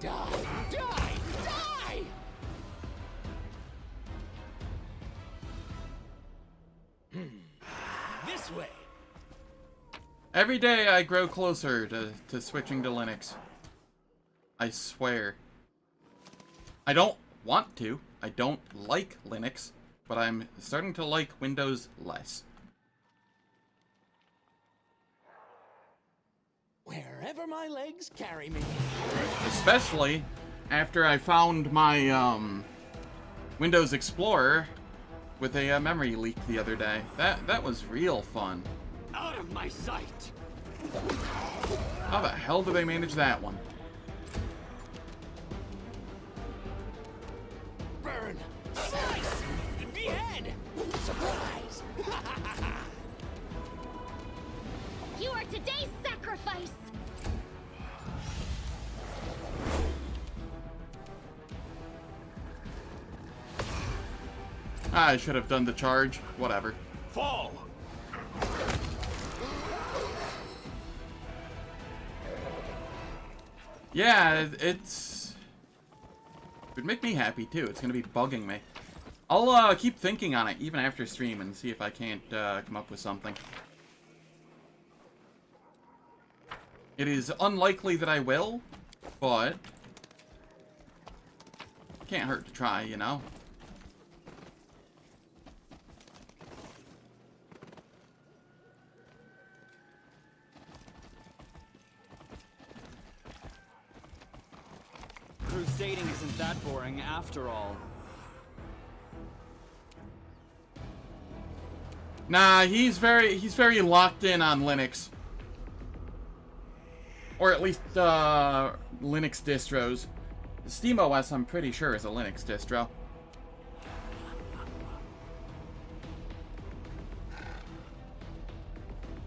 Speaker 2: Die! Die! Die! This way.
Speaker 1: Every day I grow closer to switching to Linux. I swear. I don't want to. I don't like Linux, but I'm starting to like Windows less.
Speaker 2: Wherever my legs carry me.
Speaker 1: Especially after I found my Windows Explorer with a memory leak the other day. That was real fun.
Speaker 3: Out of my sight!
Speaker 1: How the hell do they manage that one?
Speaker 2: Burn! Slice! Behead! Surprise!
Speaker 5: You are today's sacrifice!
Speaker 1: I should have done the charge. Whatever.
Speaker 3: Fall!
Speaker 1: Yeah, it would make me happy too. It's gonna be bugging me. I'll keep thinking on it even after stream and see if I can't come up with something. It is unlikely that I will, but can't hurt to try, you know?
Speaker 7: Crusading isn't that boring after all.
Speaker 1: Nah, he's very locked in on Linux. Or at least Linux distros. SteamOS, I'm pretty sure, is a Linux distro.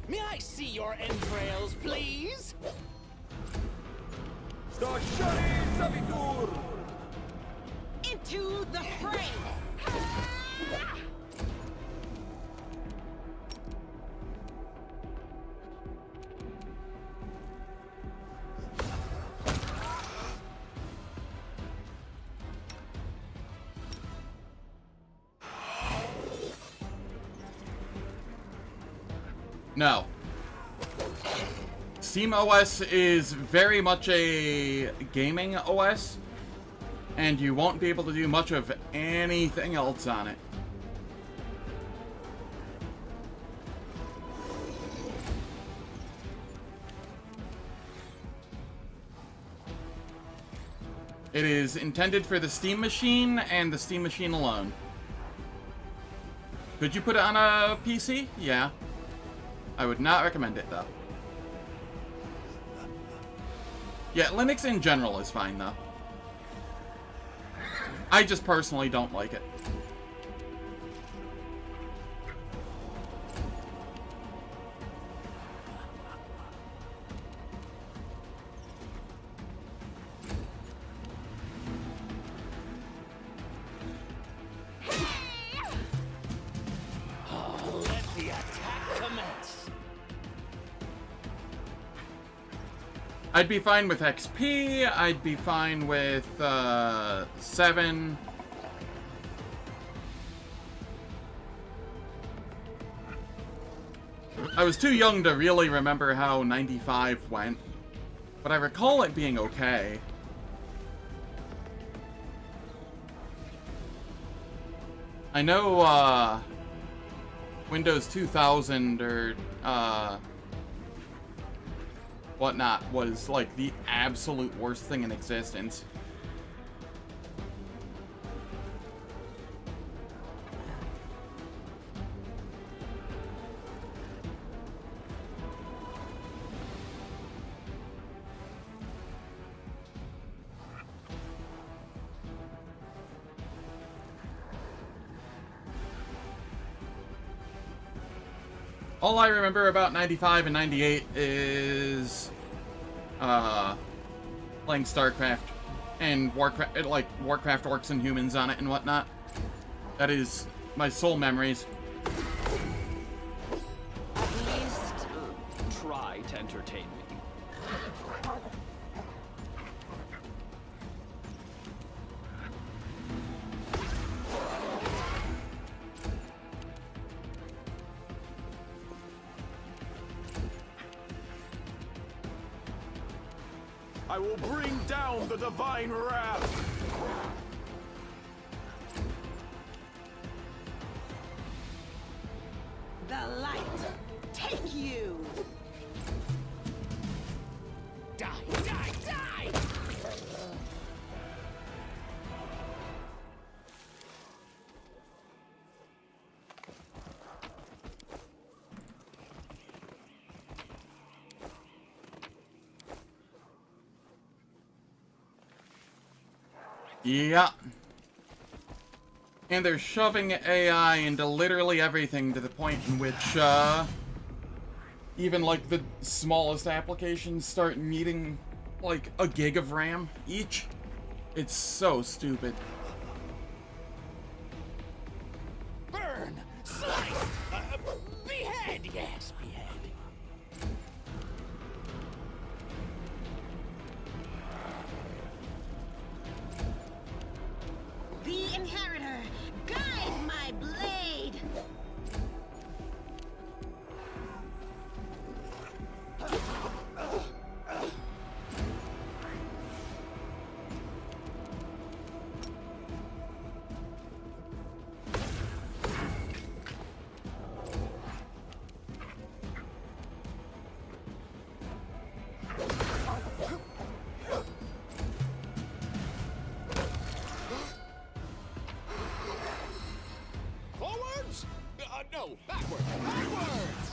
Speaker 2: May I see your entrails, please?
Speaker 6: Into the fray.
Speaker 1: No. SteamOS is very much a gaming OS, and you won't be able to do much of anything else on it. It is intended for the Steam machine and the Steam machine alone. Could you put it on a PC? Yeah. I would not recommend it, though. Yeah, Linux in general is fine, though. I just personally don't like it.
Speaker 2: Let the attack commence.
Speaker 1: I'd be fine with XP, I'd be fine with 7. I was too young to really remember how 95 went, but I recall it being okay. I know Windows 2000 or whatnot was like the absolute worst thing in existence. All I remember about 95 and 98 is playing StarCraft and Warcraft, like Warcraft Orcs and Humans on it and whatnot. That is my sole memories.
Speaker 7: At least try to entertain me.
Speaker 4: I will bring down the divine wrath.
Speaker 6: The light take you.
Speaker 2: Die, die, die!
Speaker 1: Yeah. And they're shoving AI into literally everything to the point in which, even, like, the smallest applications start needing, like, a gig of RAM each. It's so stupid.
Speaker 2: Burn! Slice! Behead! Yes, behead.
Speaker 6: The inheritor, guide my blade.
Speaker 2: Forwards? No, backwards! Backwards!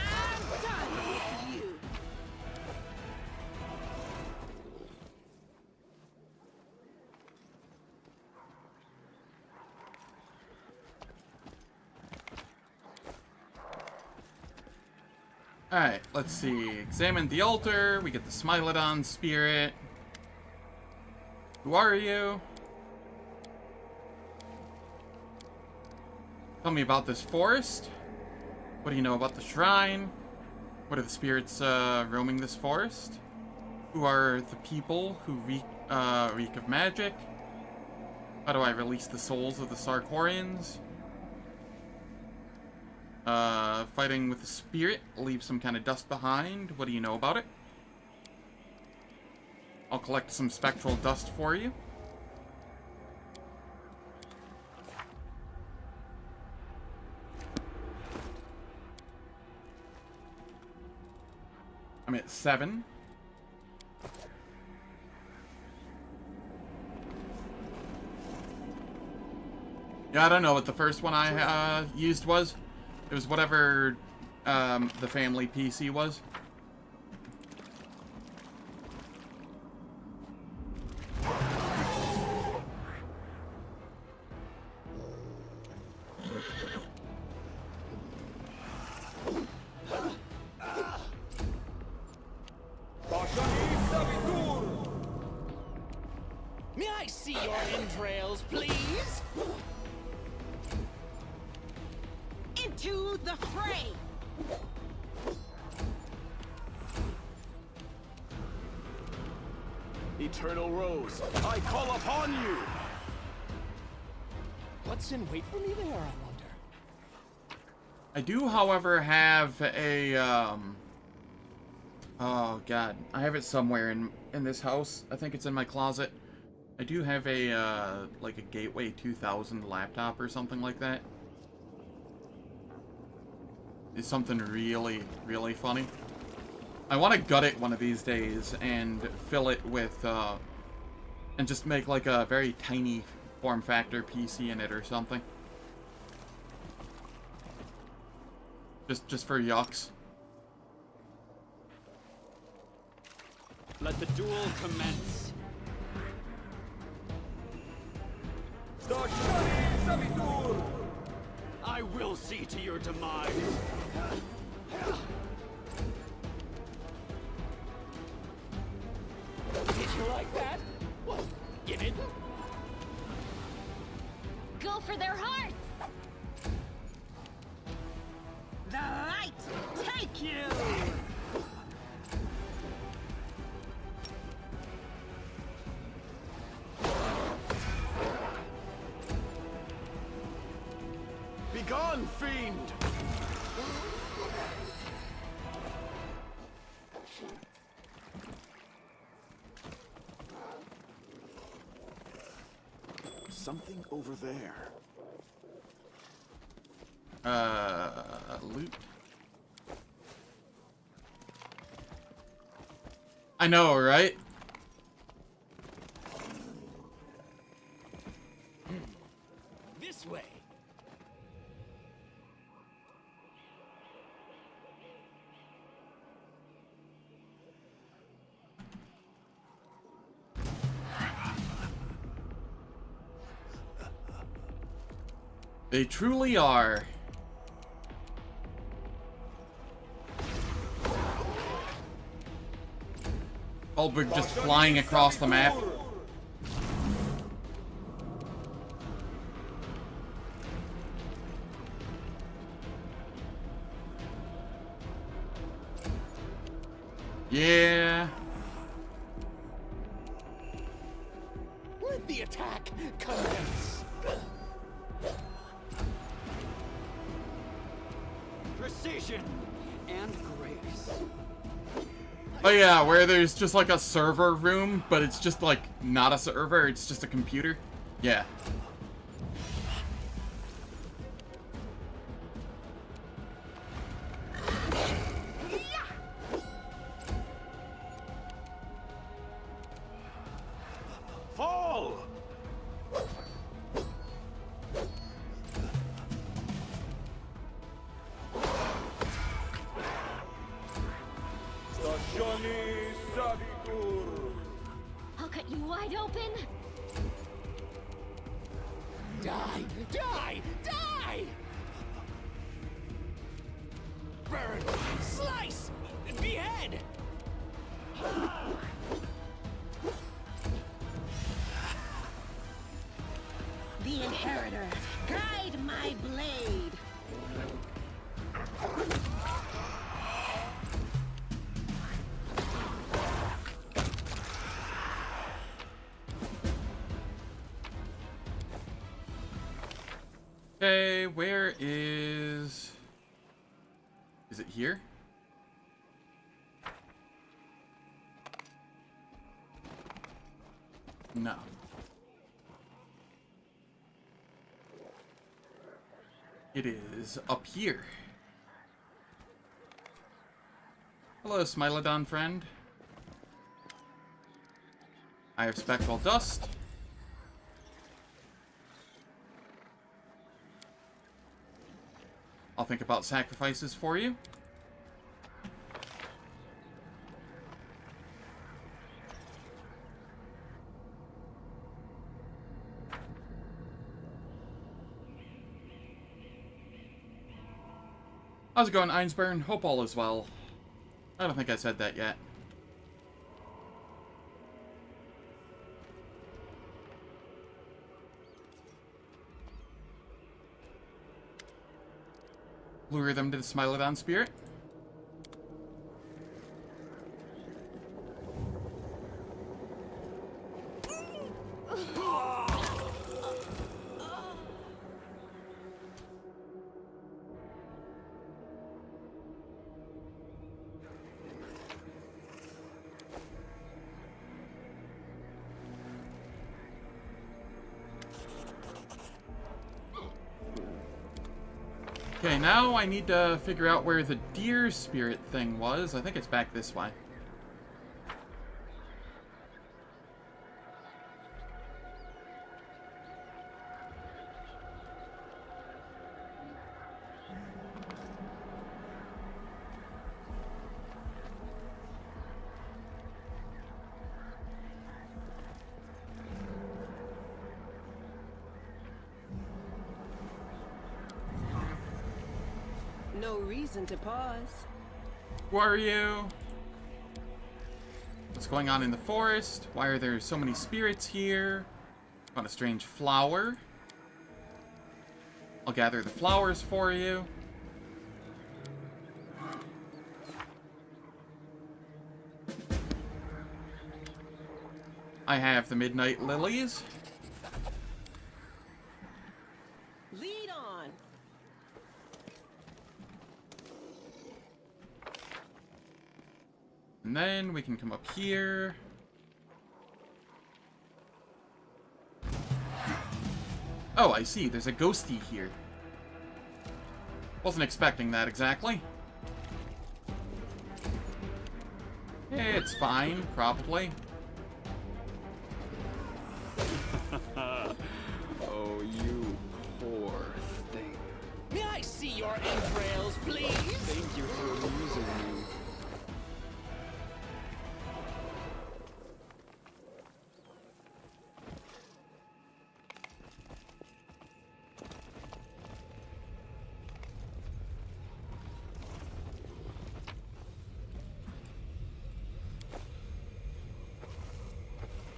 Speaker 6: I'm done with you.
Speaker 1: Alright, let's see. Examine the altar. We get the Smilodon spirit. Who are you? Tell me about this forest. What do you know about the shrine? What are the spirits roaming this forest? Who are the people who reek of magic? How do I release the souls of the Sarkorians? Fighting with a spirit, leave some kind of dust behind. What do you know about it? I'll collect some spectral dust for you. I'm at 7. Yeah, I don't know what the first one I used was. It was whatever the family PC was.
Speaker 2: May I see your entrails, please?
Speaker 6: Into the fray.
Speaker 4: Eternal Rose, I call upon you!
Speaker 2: What's in wait for me there, I wonder?
Speaker 1: I do, however, have a, oh god, I have it somewhere in this house. I think it's in my closet. I do have a, like a Gateway 2000 laptop or something like that. is something really, really funny. I want to gut it one of these days and fill it with, and just make like a very tiny form factor PC in it or something. Just for yucks.
Speaker 7: Let the duel commence. I will see to your demise.
Speaker 2: Did you like that? What? You didn't?
Speaker 5: Go for their hearts!
Speaker 6: The light take you!
Speaker 4: Begone, fiend! Something over there.
Speaker 1: Loot. I know, right?
Speaker 2: This way.
Speaker 1: They truly are. Goldberg just flying across the map. Yeah.
Speaker 2: Let the attack commence.
Speaker 7: Precision and grace.
Speaker 1: Oh yeah, where there's just like a server room, but it's just like not a server, it's just a computer. Yeah.
Speaker 4: Fall!
Speaker 5: I'll cut you wide open.
Speaker 2: Die! Die! Die! Burn! Slice! Behead!
Speaker 6: The Inheritor, guide my blade!
Speaker 1: Okay, where is... Is it here? No. It is up here. Hello, Smilodon friend. I have spectral dust. I'll think about sacrifices for you. How's it going, Einsburn? Hope all is well. I don't think I said that yet. Lure them to the Smilodon spirit. Okay, now I need to figure out where the deer spirit thing was. I think it's back this way.
Speaker 6: No reason to pause.
Speaker 1: Who are you? What's going on in the forest? Why are there so many spirits here? On a strange flower. I'll gather the flowers for you. I have the midnight lilies.
Speaker 6: Lead on.
Speaker 1: And then we can come up here. Oh, I see. There's a ghosty here. Wasn't expecting that exactly. It's fine, probably.
Speaker 7: Oh, you poor thing.
Speaker 2: May I see your entrails, please?
Speaker 7: Thank you for amusing me.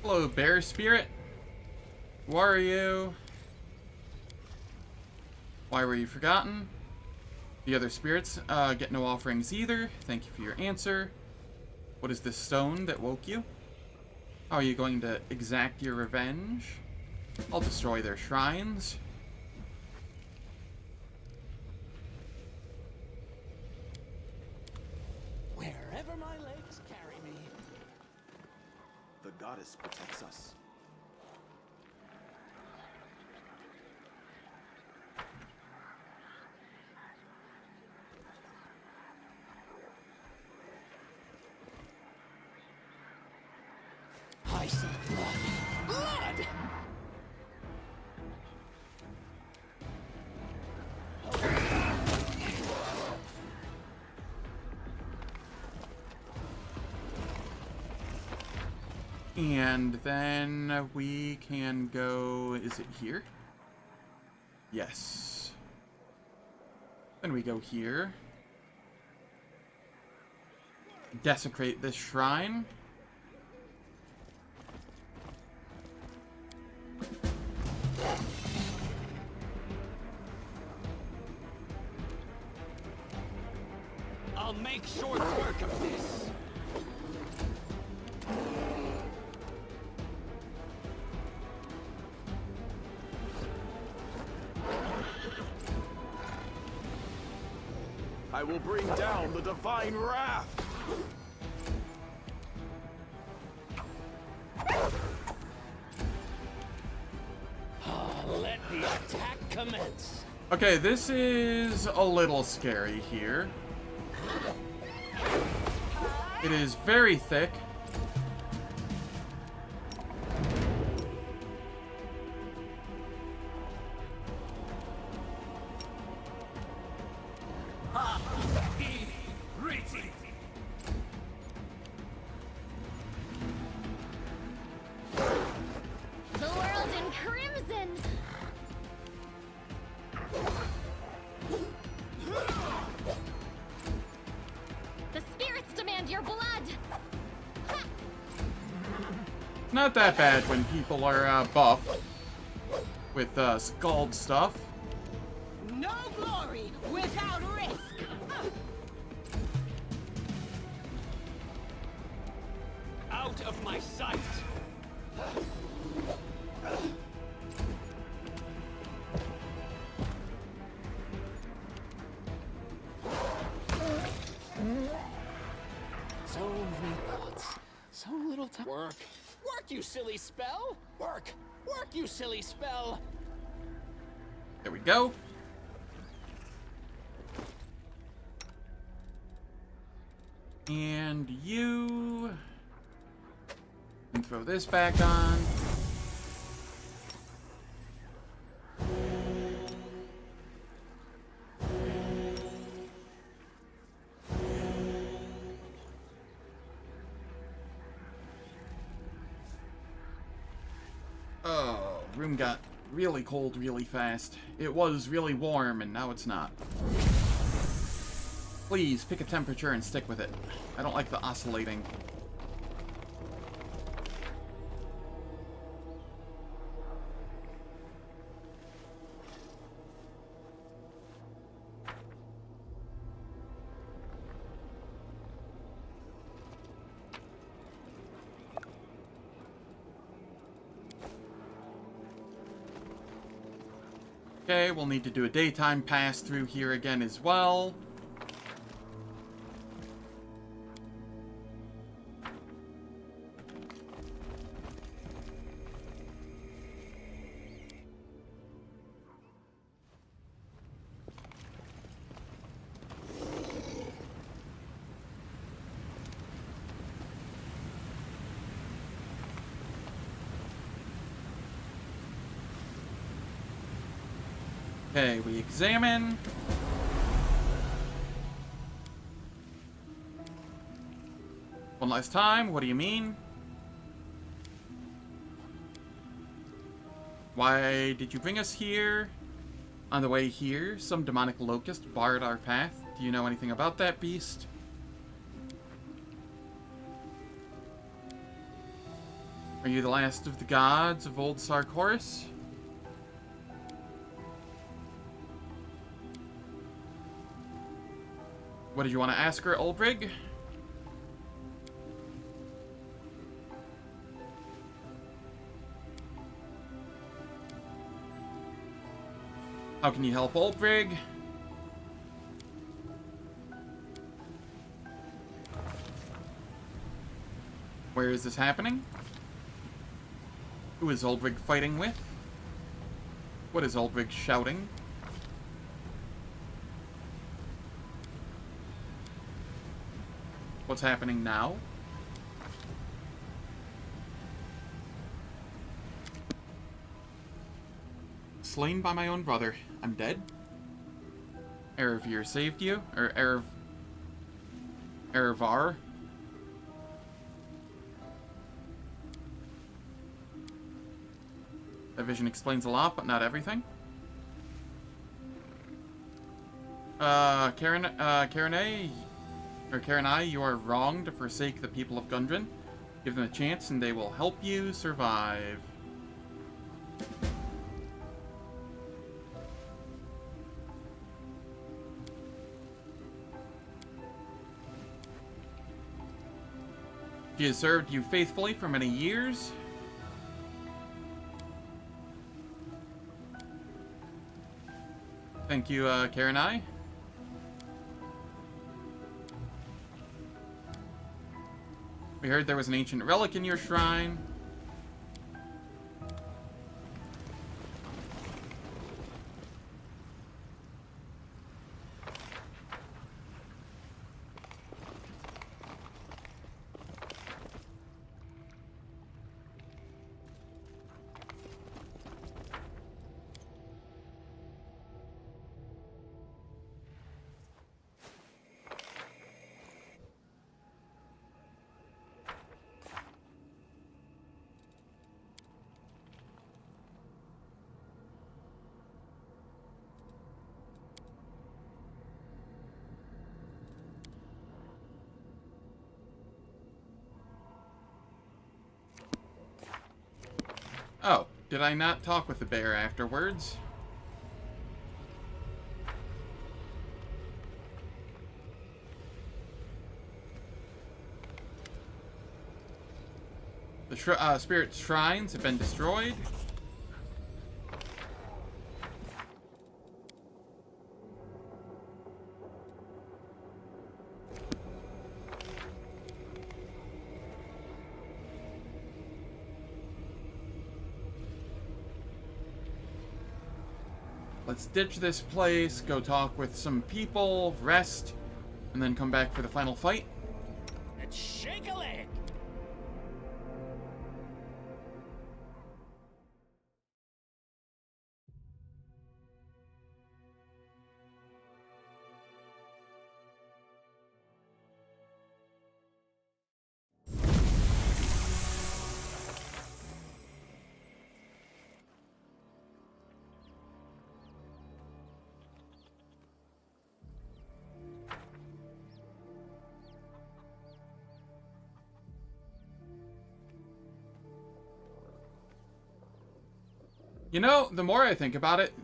Speaker 1: Hello, bear spirit. Who are you? Why were you forgotten? The other spirits get no offerings either. Thank you for your answer. What is this stone that woke you? How are you going to exact your revenge? I'll destroy their shrines.
Speaker 2: Wherever my legs carry me.
Speaker 4: The goddess protects us.
Speaker 2: I see blood. Blood!
Speaker 1: And then we can go... Is it here? Yes. Then we go here. Desecrate this shrine.
Speaker 3: I'll make short work of this.
Speaker 4: I will bring down the divine wrath.
Speaker 2: Let the attack commence.
Speaker 1: Okay, this is a little scary here. It is very thick.
Speaker 5: The world in crimson! The spirits demand your blood! Ha!
Speaker 1: Not that bad when people are buff with scald stuff.
Speaker 6: No glory without risk.
Speaker 2: Out of my sight. So many thoughts. So little time. Work. Work, you silly spell. Work. Work, you silly spell.
Speaker 1: There we go. And you... And throw this back on. Oh, room got really cold really fast. It was really warm, and now it's not. Please, pick a temperature and stick with it. I don't like the oscillating. Okay, we'll need to do a daytime pass through here again as well. Okay, we examine. One last time, what do you mean? Why did you bring us here? On the way here, some demonic locust barred our path. Do you know anything about that beast? Are you the last of the gods of old Sarkoris? What did you want to ask her, Ulbrig? How can you help, Ulbrig? Where is this happening? Who is Ulbrig fighting with? What is Ulbrig shouting? What's happening now? Slain by my own brother. I'm dead? Erevar saved you? Or Erevar? That vision explains a lot, but not everything. Karenai, you are wrong to forsake the people of Gundrun. Give them a chance and they will help you survive. She has served you faithfully for many years. Thank you, Karenai. We heard there was an ancient relic in your shrine. Oh, did I not talk with the bear afterwards? The spirit shrines have been destroyed. Let's ditch this place, go talk with some people, rest, and then come back for the final fight.
Speaker 2: Shake a leg.
Speaker 1: You know, the more I think about it,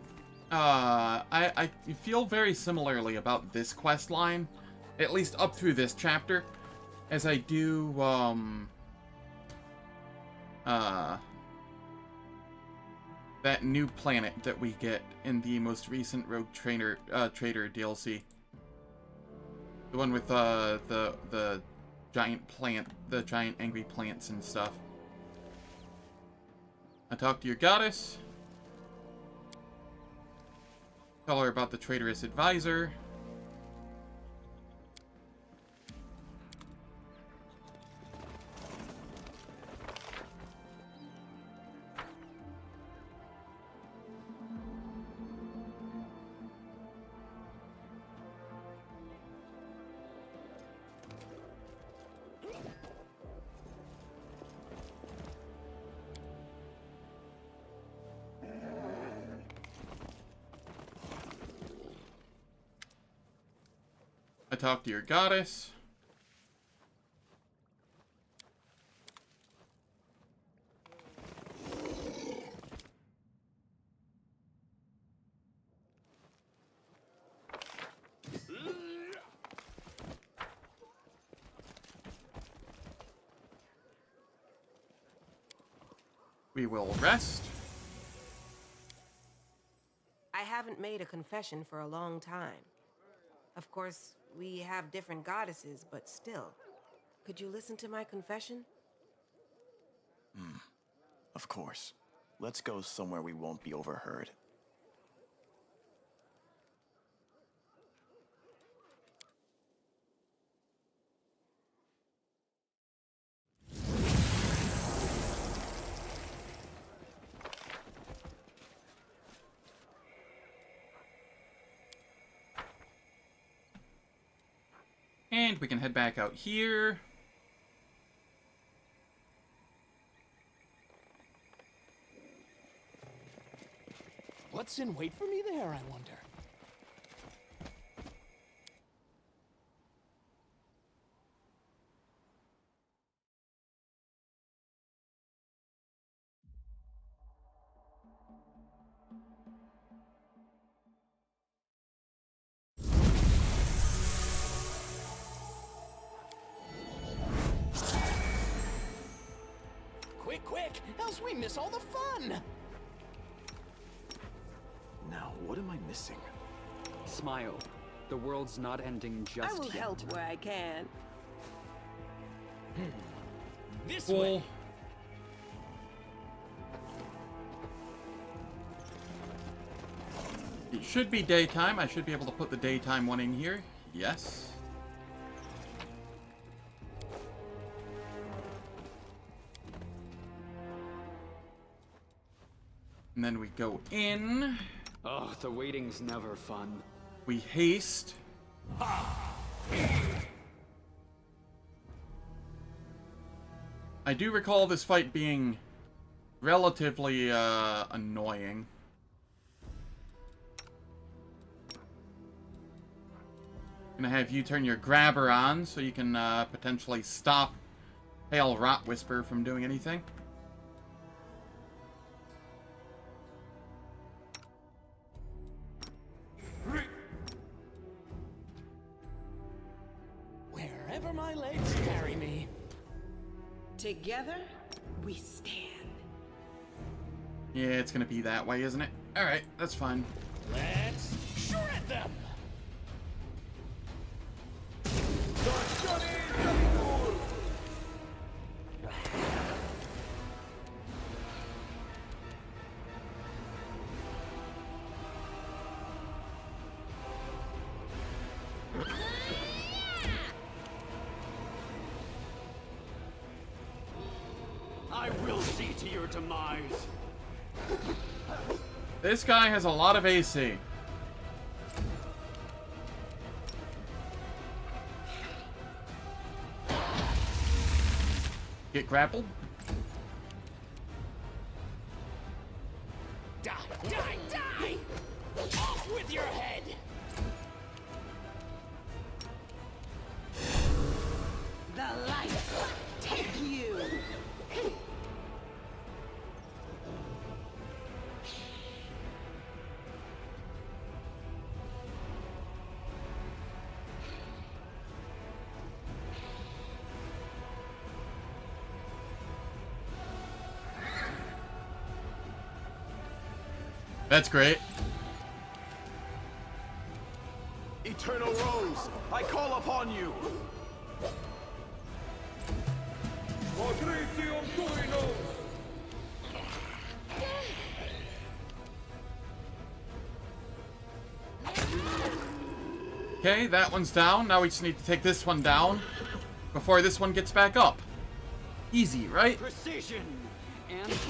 Speaker 1: I feel very similarly about this quest line, at least up through this chapter, as I do, that new planet that we get in the most recent Rogue Trader DLC. The one with, the giant plant, the giant angry plants and stuff. I talked to your goddess. Tell her about the traitorous advisor. I talked to your goddess. We will rest.
Speaker 8: I haven't made a confession for a long time. Of course, we have different goddesses, but still. Could you listen to my confession?
Speaker 9: Of course. Let's go somewhere we won't be overheard.
Speaker 1: And we can head back out here.
Speaker 2: What's in wait for me there, I wonder? Quick, quick, else we miss all the fun!
Speaker 9: Now, what am I missing?
Speaker 7: Smile. The world's not ending just
Speaker 6: I will
Speaker 7: yet.
Speaker 6: help where I can.
Speaker 2: This
Speaker 1: Cool.
Speaker 2: way!
Speaker 1: It should be daytime. I should be able to put the daytime one in here. Yes. And then we go in.
Speaker 7: Oh, the waiting's never fun.
Speaker 1: We haste. I do recall this fight being relatively annoying. Gonna have you turn your grabber on so you can potentially stop Pale Rot Whisper from doing anything.
Speaker 2: Wherever my legs carry me.
Speaker 6: Together, we stand.
Speaker 1: Yeah, it's gonna be that way, isn't it? Alright, that's fine.
Speaker 2: Let's shred them!
Speaker 7: I will see to your demise.
Speaker 1: This guy has a lot of AC. Get grappled?
Speaker 2: Die, die, die! Off with your head!
Speaker 6: The light take you.
Speaker 1: That's great.
Speaker 4: Eternal Rose, I call upon you.
Speaker 1: Okay, that one's down. Now we just need to take this one down before this one gets back up. Easy, right?
Speaker 7: Precision and grace.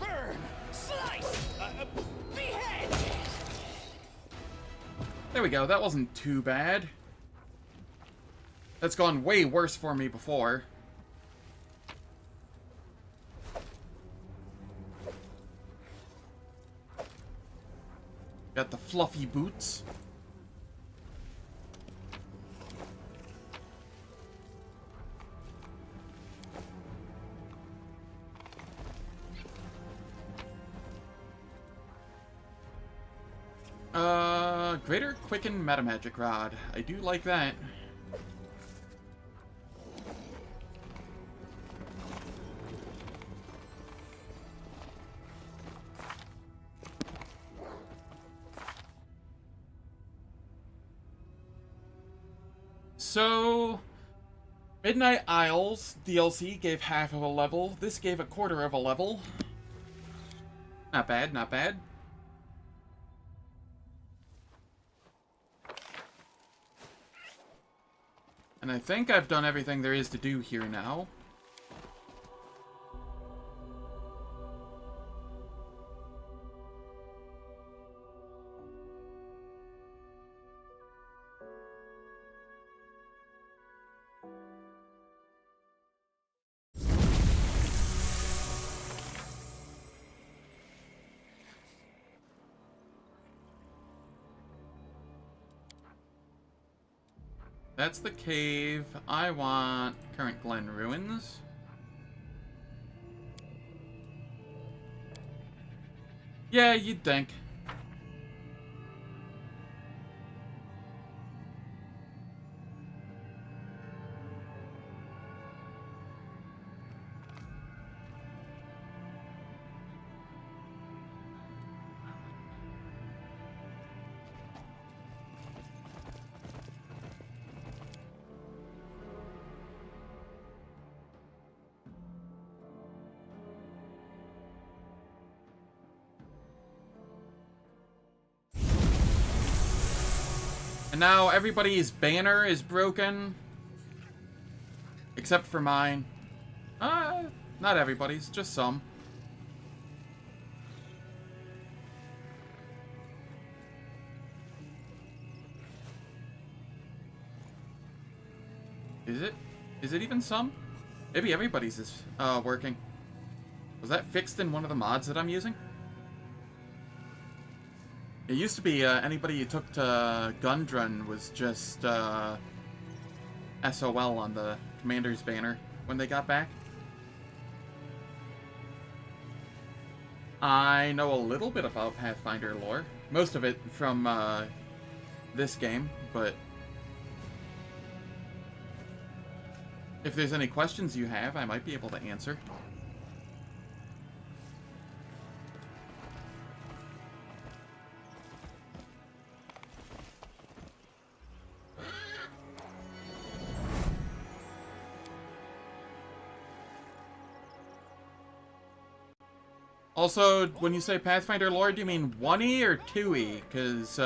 Speaker 2: Burn! Slice! Behead!
Speaker 1: There we go. That wasn't too bad. That's gone way worse for me before. Got the fluffy boots. Greater Quicken Metamagic Rod. I do like that. So, Midnight Isles DLC gave half of a level. This gave a quarter of a level. Not bad, not bad. And I think I've done everything there is to do here now. That's the cave. I want Current Glen Ruins. Yeah, you'd think. And now everybody's banner is broken. Except for mine. Not everybody's, just some. Is it? Is it even some? Maybe everybody's is working. Was that fixed in one of the mods that I'm using? It used to be anybody you took to Gundrun was just SOL on the commander's banner when they got back. I know a little bit about Pathfinder lore. Most of it from this game, but if there's any questions you have, I might be able to answer. Also, when you say Pathfinder lore, do you mean 1E or 2E? Because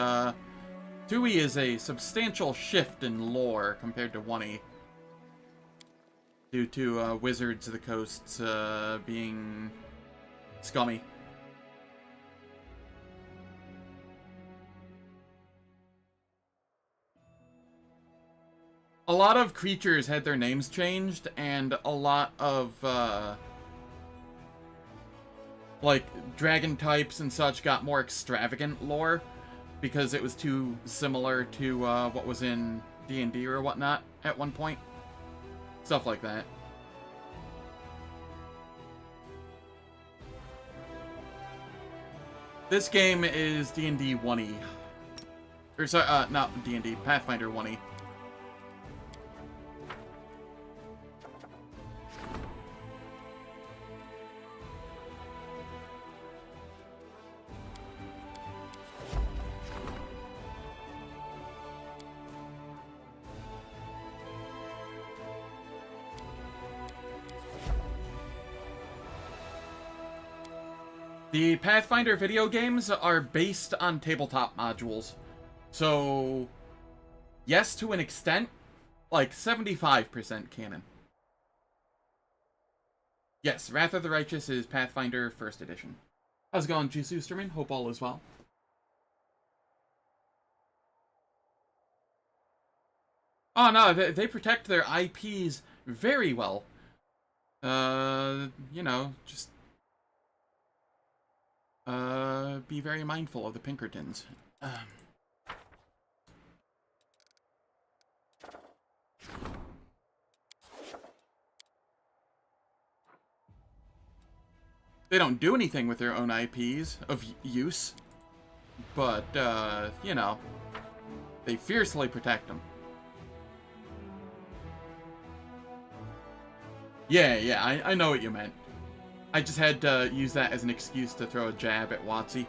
Speaker 1: 2E is a substantial shift in lore compared to 1E. Due to Wizards of the Coasts being scummy. A lot of creatures had their names changed, and a lot of, like, dragon types and such got more extravagant lore, because it was too similar to, what was in D&D or whatnot at one point. Stuff like that. This game is D&D 1E. Or, sorry, not D&D, Pathfinder 1E. The Pathfinder video games are based on tabletop modules. So, yes, to an extent, like 75% canon. Yes, Wrath of the Righteous is Pathfinder 1st edition. How's it going, Juice Oosterman? Hope all is well. Oh no, they protect their IPs very well. You know, just be very mindful of the Pinkertons. They don't do anything with their own IPs of use, but, you know, they fiercely protect them. Yeah, I know what you meant. I just had to use that as an excuse to throw a jab at WotC.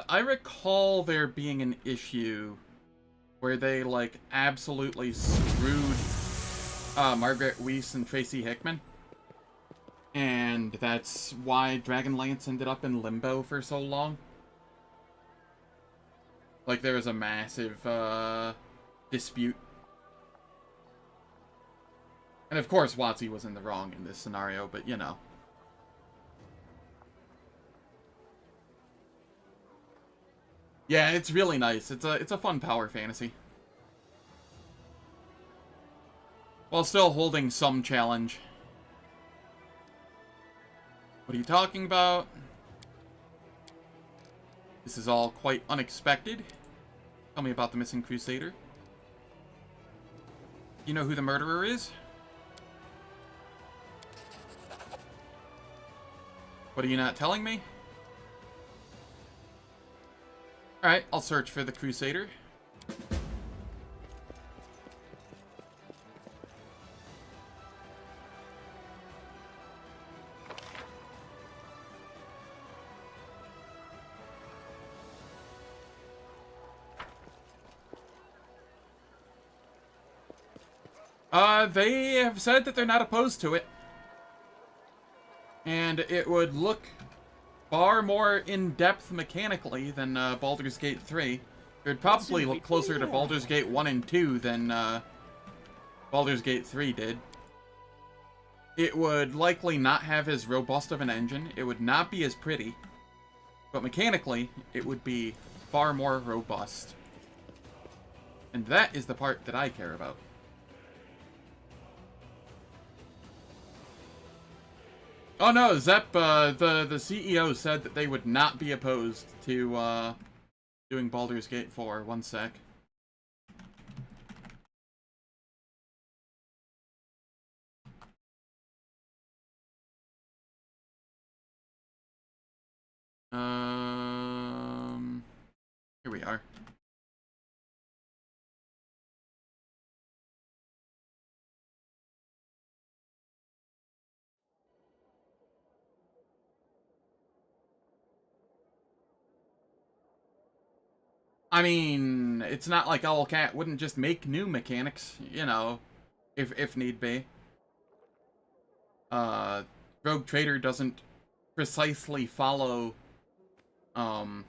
Speaker 1: I recall there being an issue where they, like, absolutely screwed Margaret Weiss and Tracy Hickman. And that's why Dragonlance ended up in limbo for so long. Like, there was a massive, dispute. And of course, WotC was in the wrong in this scenario, but, you know. Yeah, it's really nice. It's a fun power fantasy. While still holding some challenge. What are you talking about? This is all quite unexpected. Tell me about the missing Crusader. You know who the murderer is? What are you not telling me? Alright, I'll search for the Crusader. They have said that they're not opposed to it. And it would look far more in-depth mechanically than Baldur's Gate 3. It would probably look closer to Baldur's Gate 1 and 2 than Baldur's Gate 3 did. It would likely not have as robust of an engine. It would not be as pretty. But mechanically, it would be far more robust. And that is the part that I care about. Oh no, Zep, the CEO said that they would not be opposed to, doing Baldur's Gate 4. One sec. Here we are. I mean, it's not like Owlcat wouldn't just make new mechanics, you know, if need be. Rogue Trader doesn't precisely follow, the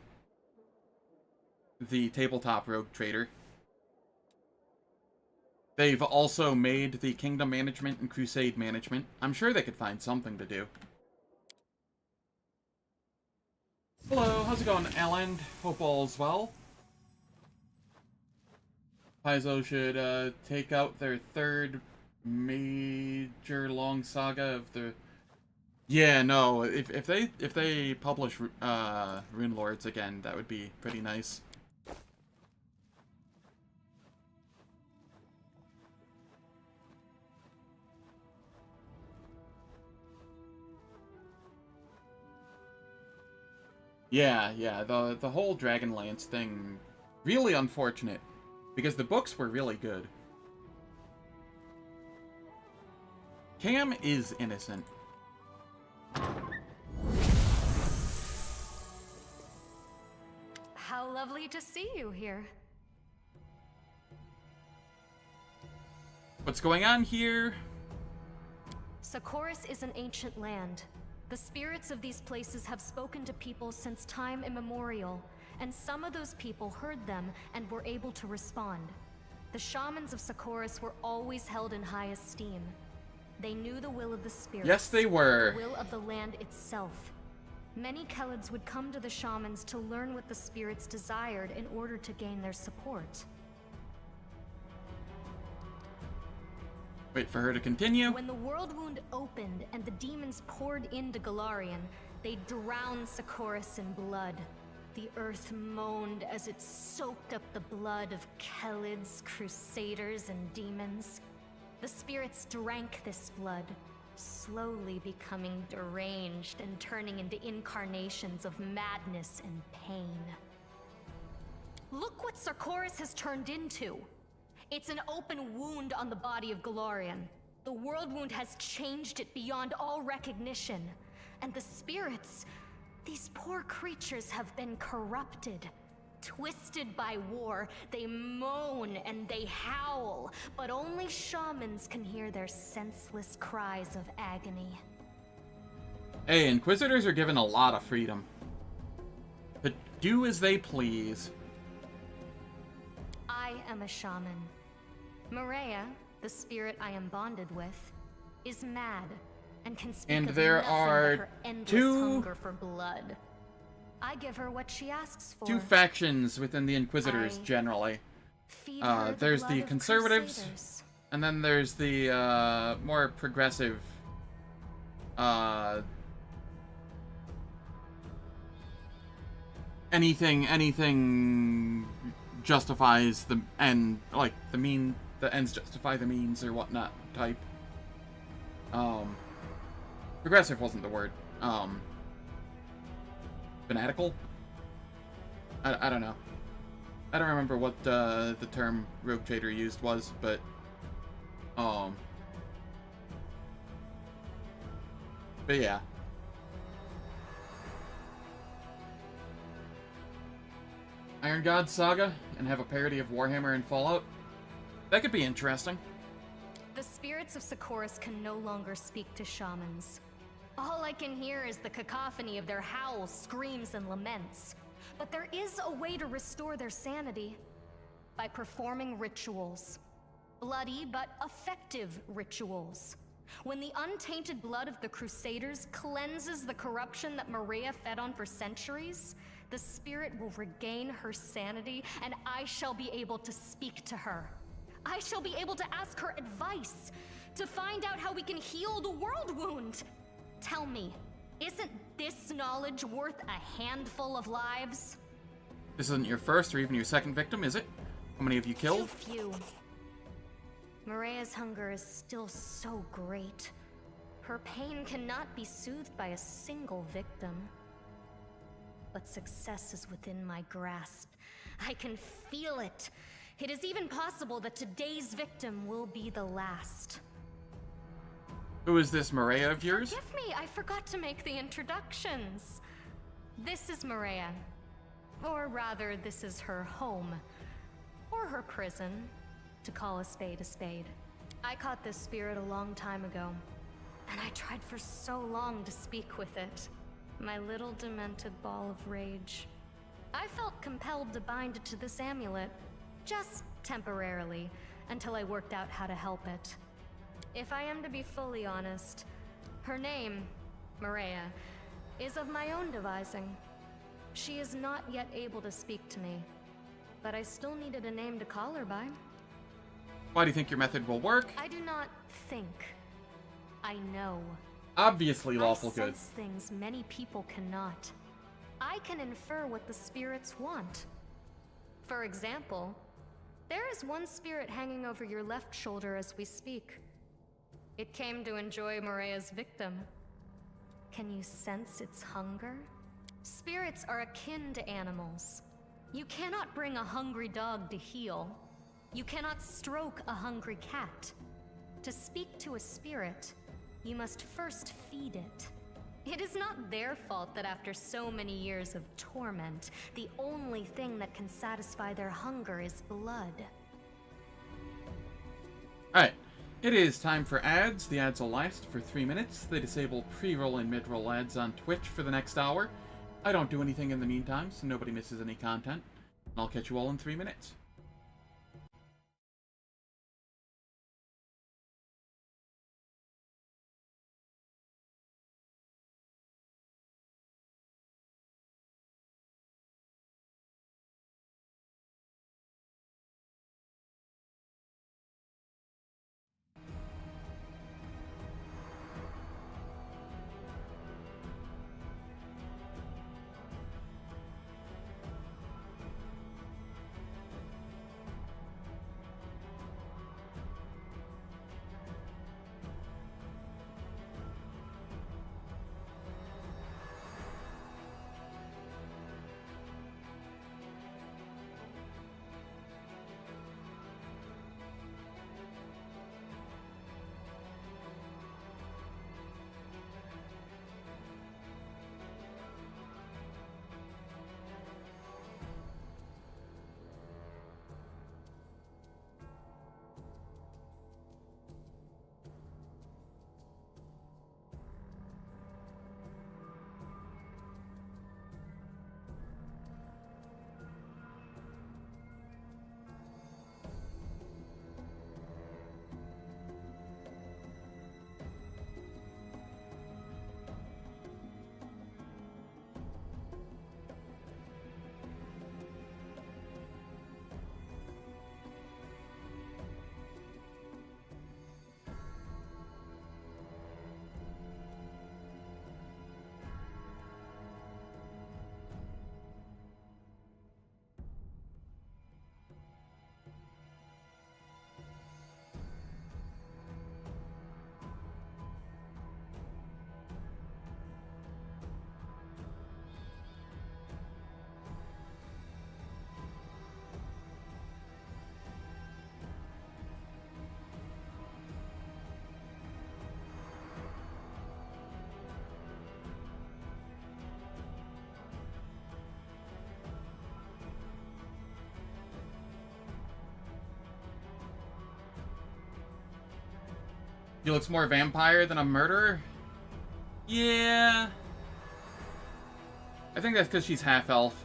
Speaker 1: tabletop Rogue Trader. They've also made the Kingdom Management and Crusade Management. I'm sure they could find something to do. Hello, how's it going, Alan? Hope all's well. Paizo should take out their third major long saga of the... Yeah, no, if they publish Rune Lords again, that would be pretty nice. Yeah, the whole Dragonlance thing, really unfortunate, because the books were really good. Cam is innocent.
Speaker 5: How lovely to see you here.
Speaker 1: What's going on here?
Speaker 5: Socorus is an ancient land. The spirits of these places have spoken to people since time immemorial, and some of those people heard them and were able to respond. The shamans of Socorus were always held in high esteem. They knew the will of the spirits.
Speaker 1: Yes, they were.
Speaker 5: The will of the land itself. Many Khelids would come to the shamans to learn what the spirits desired in order to gain their support.
Speaker 1: Wait for her to continue.
Speaker 5: When the world wound opened and the demons poured into Galarian, they drowned Socorus in blood. The earth moaned as it soaked up the blood of Khelids, crusaders, and demons. The spirits drank this blood, slowly becoming deranged and turning into incarnations of madness and pain. Look what Socorus has turned into! It's an open wound on the body of Galarian. The world wound has changed it beyond all recognition. And the spirits, these poor creatures have been corrupted. Twisted by war, they moan and they howl, but only shamans can hear their senseless cries of agony.
Speaker 1: Hey, Inquisitors are given a lot of freedom. But do as they please.
Speaker 5: I am a shaman. Maria, the spirit I am bonded with, is mad and can speak
Speaker 1: And
Speaker 5: of
Speaker 1: there
Speaker 5: nothing
Speaker 1: are
Speaker 5: but her endless
Speaker 1: two-
Speaker 5: hunger for blood. I give her what she asks for.
Speaker 1: Two factions within the Inquisitors,
Speaker 5: I
Speaker 1: generally.
Speaker 5: Feed her
Speaker 1: There's
Speaker 5: blood
Speaker 1: the
Speaker 5: of
Speaker 1: Conservatives,
Speaker 5: crusaders.
Speaker 1: and then there's the more progressive anything justifies the end, like the ends justify the means or whatnot type. Progressive wasn't the word. Fanatical? I don't know. I don't remember what the term Rogue Trader used was, but yeah. Iron God Saga and have a parody of Warhammer and Fallout? That could be interesting.
Speaker 5: The spirits of Socorus can no longer speak to shamans. All I can hear is the cacophony of their howls, screams, and laments. But there is a way to restore their sanity. By performing rituals. Bloody but effective rituals. When the untainted blood of the Crusaders cleanses the corruption that Maria fed on for centuries, the spirit will regain her sanity, and I shall be able to speak to her. I shall be able to ask her advice, to find out how we can heal the world wound. Tell me, isn't this knowledge worth a handful of lives?
Speaker 1: This isn't your first or even your second victim, is it? How many have you killed?
Speaker 5: Too few. Maria's hunger is still so great. Her pain cannot be soothed by a single victim. But success is within my grasp. I can feel it. It is even possible that today's victim will be the last.
Speaker 1: Who is this Maria of yours?
Speaker 5: Forgive me, I forgot to make the introductions. This is Maria. Or rather, this is her home. Or her prison, to call a spade a spade. I caught this spirit a long time ago, and I tried for so long to speak with it. My little demented ball of rage. I felt compelled to bind it to this amulet, just temporarily, until I worked out how to help it. If I am to be fully honest, her name, Maria, is of my own devising. She is not yet able to speak to me, but I still needed a name to call her by.
Speaker 1: Why do you think your method will work?
Speaker 5: I do not think. I know.
Speaker 1: Obviously lawful good.
Speaker 5: I sense things many people cannot. I can infer what the spirits want. For example, there is one spirit hanging over your left shoulder as we speak. It came to enjoy Maria's victim. Can you sense its hunger? Spirits are akin to animals. You cannot bring a hungry dog to heel. You cannot stroke a hungry cat. To speak to a spirit, you must first feed it. It is not their fault that after so many years of torment, the only thing that can satisfy their hunger is blood.
Speaker 1: Alright, it is time for ads. The ads will last for 3 minutes. They disable pre-roll and mid-roll ads on Twitch for the next hour. I don't do anything in the meantime, so nobody misses any content. And I'll catch you all in 3 minutes. He looks more vampire than a murderer? Yeah. I think that's because she's half-elf.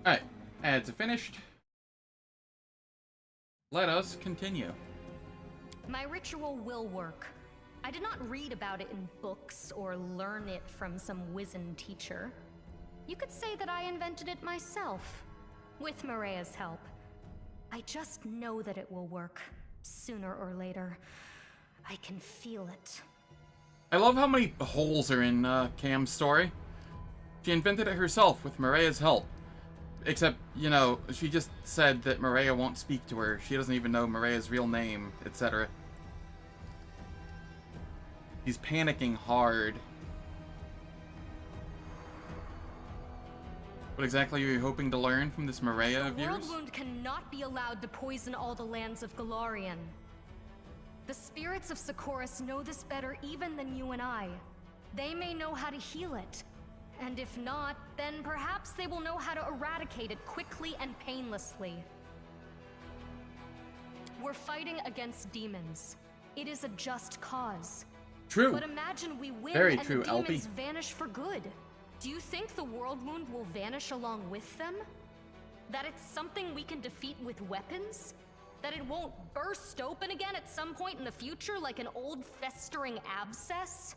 Speaker 1: Alright, ads are finished. Let us continue.
Speaker 5: My ritual will work. I did not read about it in books or learn it from some wizened teacher. You could say that I invented it myself, with Maria's help. I just know that it will work, sooner or later. I can feel it.
Speaker 1: I love how many holes are in Cam's story. She invented it herself with Mariah's help. Except, you know, she just said that Mariah won't speak to her. She doesn't even know Mariah's real name, etc. He's panicking hard. What exactly are you hoping to learn from this Mariah of yours?
Speaker 5: The World Wound cannot be allowed to poison all the lands of Galarian. The spirits of Socorus know this better even than you and I. They may know how to heal it. And if not, then perhaps they will know how to eradicate it quickly and painlessly. We're fighting against demons. It is a just cause.
Speaker 1: True.
Speaker 5: But imagine we win
Speaker 1: Very
Speaker 5: and
Speaker 1: true,
Speaker 5: the demons
Speaker 1: LP.
Speaker 5: vanish for good. Do you think the World Wound will vanish along with them? That it's something we can defeat with weapons? That it won't burst open again at some point in the future like an old festering abscess?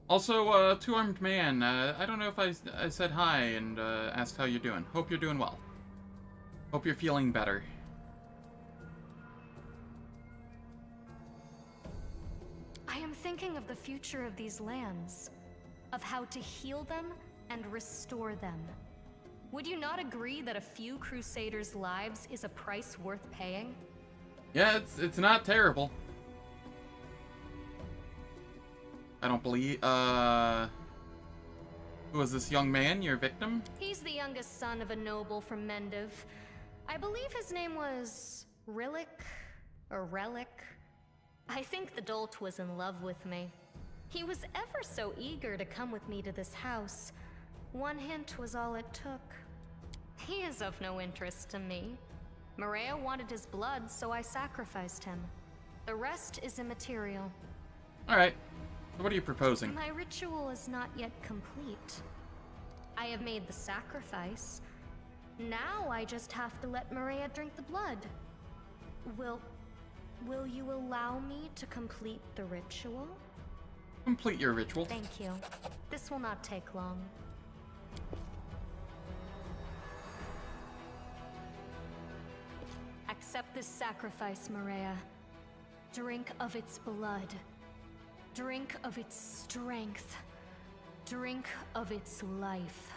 Speaker 1: Also, Two-Armed Man, I don't know if I said hi and asked how you're doing. Hope you're doing well. Hope you're feeling better.
Speaker 5: I am thinking of the future of these lands, of how to heal them and restore them. Would you not agree that a few Crusaders' lives is a price worth paying?
Speaker 1: Yeah, it's not terrible. I don't believe, who is this young man, your victim?
Speaker 5: He's the youngest son of a noble from Mendiv. I believe his name was Rillick or Relic. I think the dolt was in love with me. He was ever so eager to come with me to this house. One hint was all it took. He is of no interest to me. Maria wanted his blood, so I sacrificed him. The rest is immaterial.
Speaker 1: Alright. What are you proposing?
Speaker 5: My ritual is not yet complete. I have made the sacrifice. Now I just have to let Maria drink the blood. Will you allow me to complete the ritual?
Speaker 1: Complete your ritual.
Speaker 5: Thank you. This will not take long. Accept this sacrifice, Maria. Drink of its blood. Drink of its strength. Drink of its life.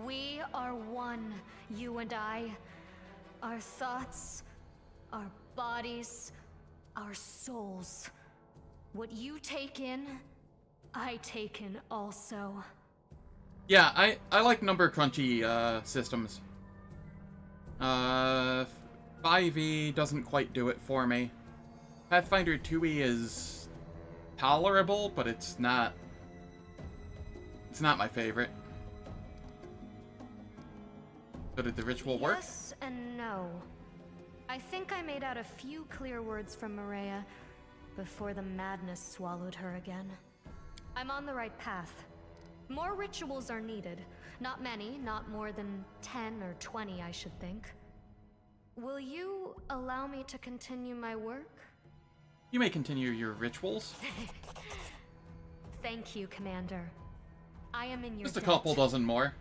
Speaker 5: We are one, you and I. Our thoughts, our bodies, our souls. What you take in, I take in also.
Speaker 1: Yeah, I like number crunchy systems. 5e doesn't quite do it for me. Pathfinder 2e is tolerable, but it's not my favorite. So did the ritual work?
Speaker 5: Yes and no. I think I made out a few clear words from Maria before the madness swallowed her again. I'm on the right path. More rituals are needed. Not many, not more than 10 or 20, I should think. Will you allow me to continue my work?
Speaker 1: You may continue your rituals.
Speaker 5: Thank you, Commander. I am in your
Speaker 1: Just a
Speaker 5: debt.
Speaker 1: couple dozen more.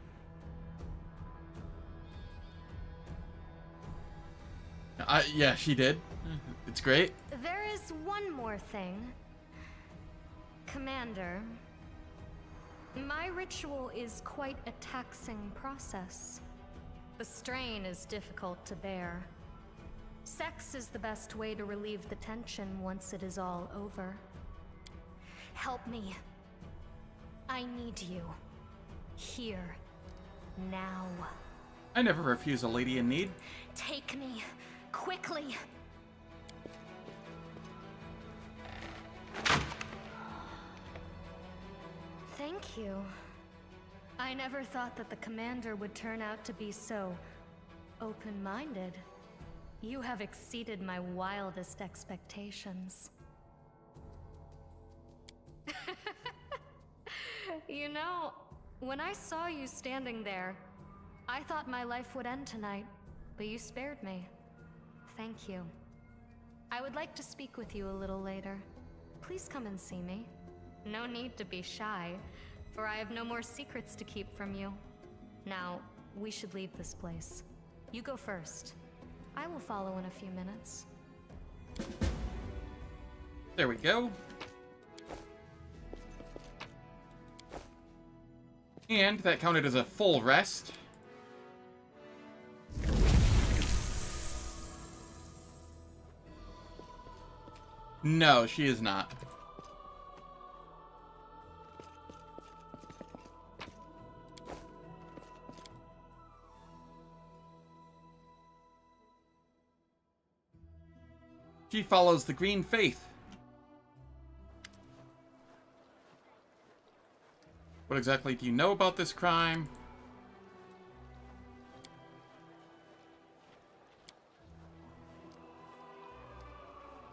Speaker 1: Yeah, she did. It's great.
Speaker 5: There is one more thing. Commander, my ritual is quite a taxing process. The strain is difficult to bear. Sex is the best way to relieve the tension once it is all over. Help me. I need you. Here. Now.
Speaker 1: I never refuse a lady in need.
Speaker 5: Take me. Quickly. Thank you. I never thought that the commander would turn out to be so open-minded. You have exceeded my wildest expectations. You know, when I saw you standing there, I thought my life would end tonight, but you spared me. Thank you. I would like to speak with you a little later. Please come and see me. No need to be shy, for I have no more secrets to keep from you. Now, we should leave this place. You go first. I will follow in a few minutes.
Speaker 1: There we go. And that counted as a full rest. No, she is not. She follows the green faith. What exactly do you know about this crime?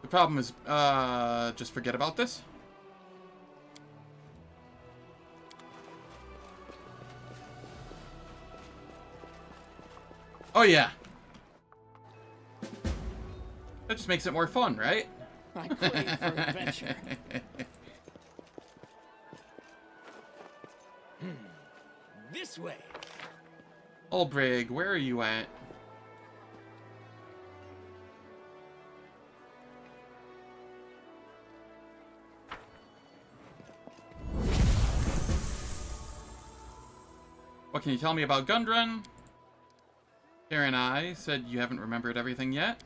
Speaker 1: The problem is, just forget about this. Oh yeah. That just makes it more fun, right?
Speaker 2: I crave for adventure. This way.
Speaker 1: Ulbrig, where are you at? What can you tell me about Gundrun? Karen and I said you haven't remembered everything yet.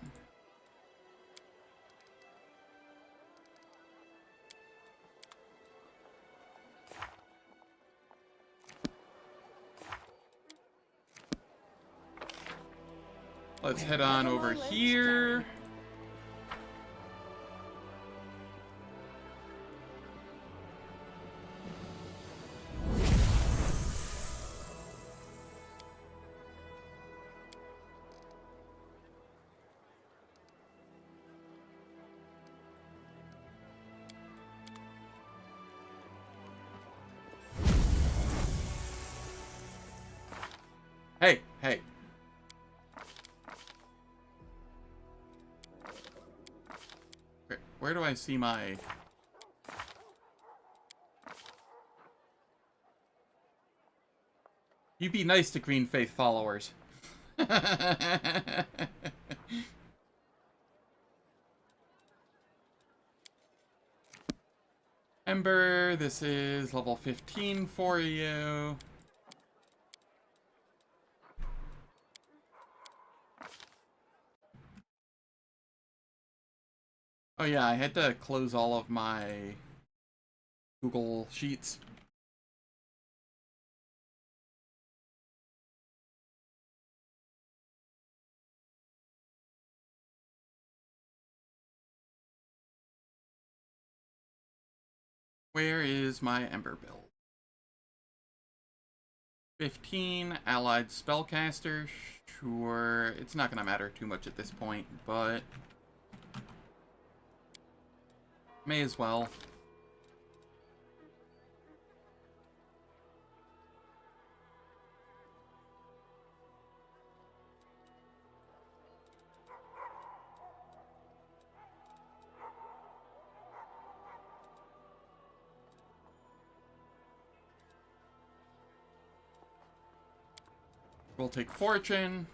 Speaker 1: Let's head on over here. Hey, hey. Where do I see my... You be nice to Green Faith followers. Ember, this is level 15 for you. Oh yeah, I had to close all of my Google Sheets. Where is my Ember build? 15, allied spellcaster. Sure, it's not gonna matter too much at this point, but may as well. We'll take Fortune.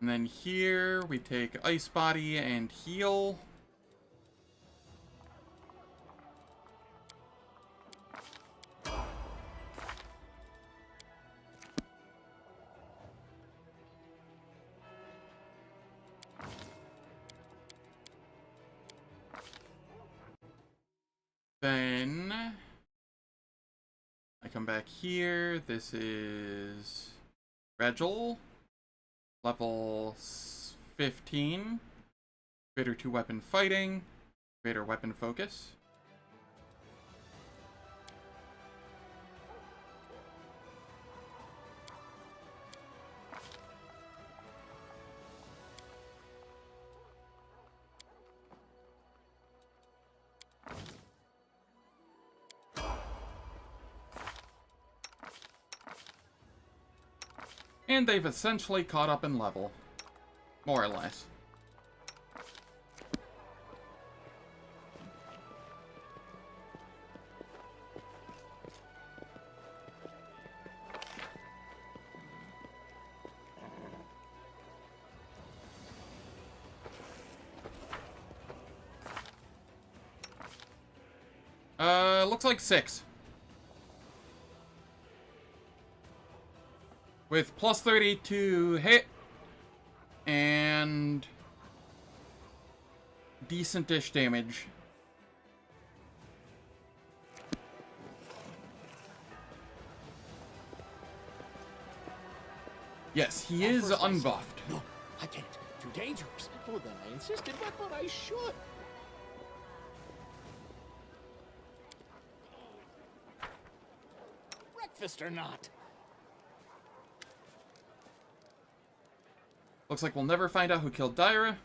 Speaker 1: And then here we take Ice Body and Heal. Then I come back here. This is Regil, level 15. Greater 2 weapon fighting, greater weapon focus. And they've essentially caught up in level. More or less. Looks like 6. With plus 30 to hit. And decent-ish damage. Yes, he is unbuffed.
Speaker 2: No, I can't. Too dangerous. Well, then I insisted, but I should. Breakfast or not?
Speaker 1: Looks like we'll never find out who killed Daira.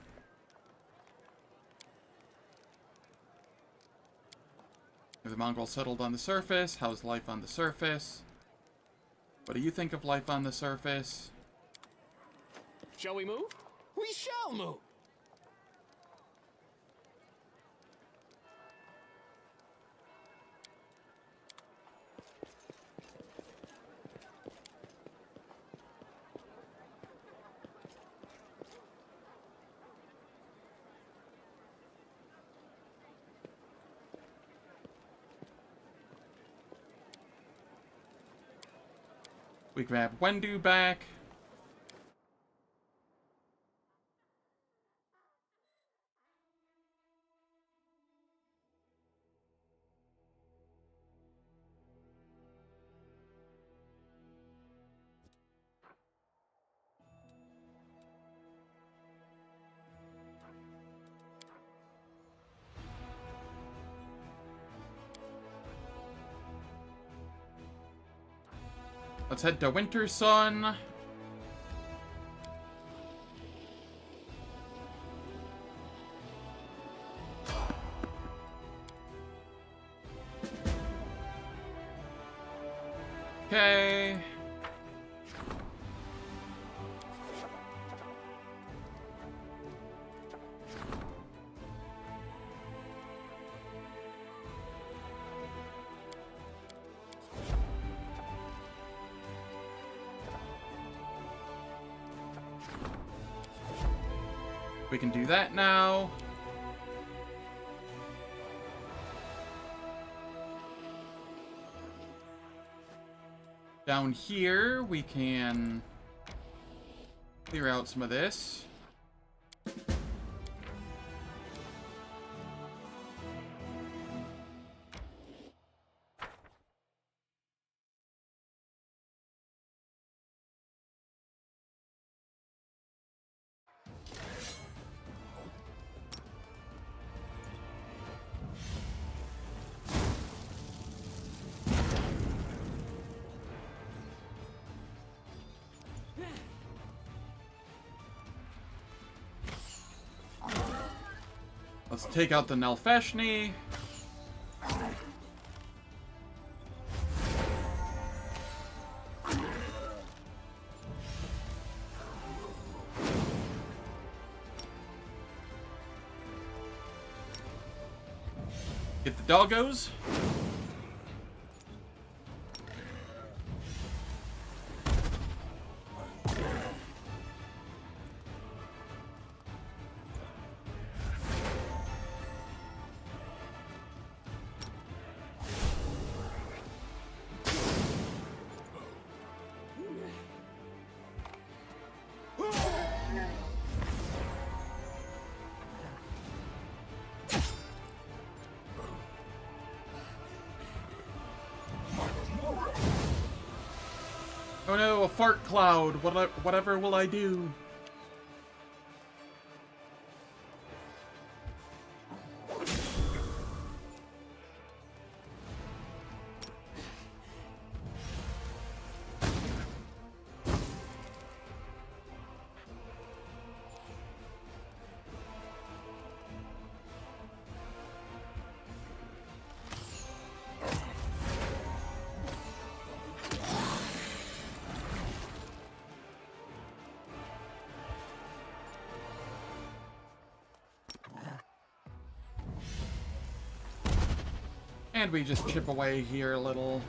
Speaker 1: Have the Mongols settled on the surface? How's life on the surface? What do you think of life on the surface?
Speaker 2: Shall we move? We shall move.
Speaker 1: We grab Wendu back. Let's head to Winter Sun. Okay. We can do that now. Down here, we can clear out some of this. Let's take out the Nelfeshni. Get the doggos. Oh no, a fart cloud. Whatever will I do? And we just chip away here a little.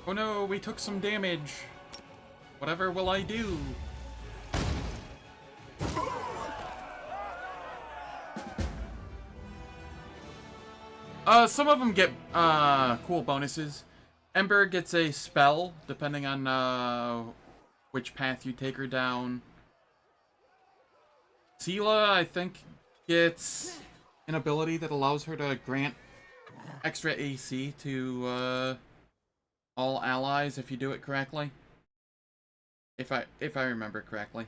Speaker 1: Oh no, we took some damage. Whatever will I do? Some of them get, cool bonuses. Ember gets a spell, depending on, which path you take her down. Sela, I think, gets an ability that allows her to grant extra AC to, all allies if you do it correctly. If I remember correctly.